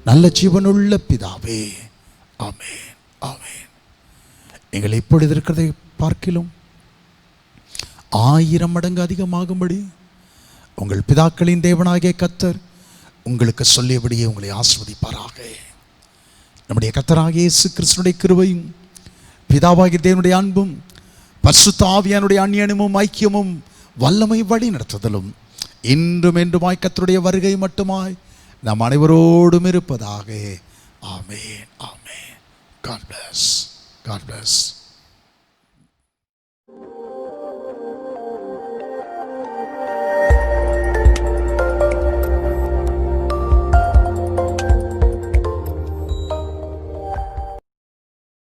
நல்ல ஜீவனுள்ள பிதாவே, ஆமென், ஆமென். நீங்கள் இப்பொழுது இருக்கிறதை பார்க்கிலும் 1000 மடங்கு அதிகமாகும்படி உங்கள் பிதாக்களின் தேவனாகிய கர்த்தர் உங்களுக்கு சொல்லியபடியே உங்களை ஆசீர்வதிப்பாராக. நம்முடைய கர்த்தராகிய இயேசு கிறிஸ்துவினுடைய கிருபையும் பிதாவாகிய தேவனுடைய அன்பும் பரிசுத்த ஆவியானுடைய அந்நியனமும் ஐக்கியமும் வல்லமை வழி நடத்துதலும் இன்றும் என்றுமாய் கர்த்தருடைய வருகை மட்டுமாய் நம் அனைவரோடும் இருப்பதாக. ஆமென். ஆமென். God bless. God bless.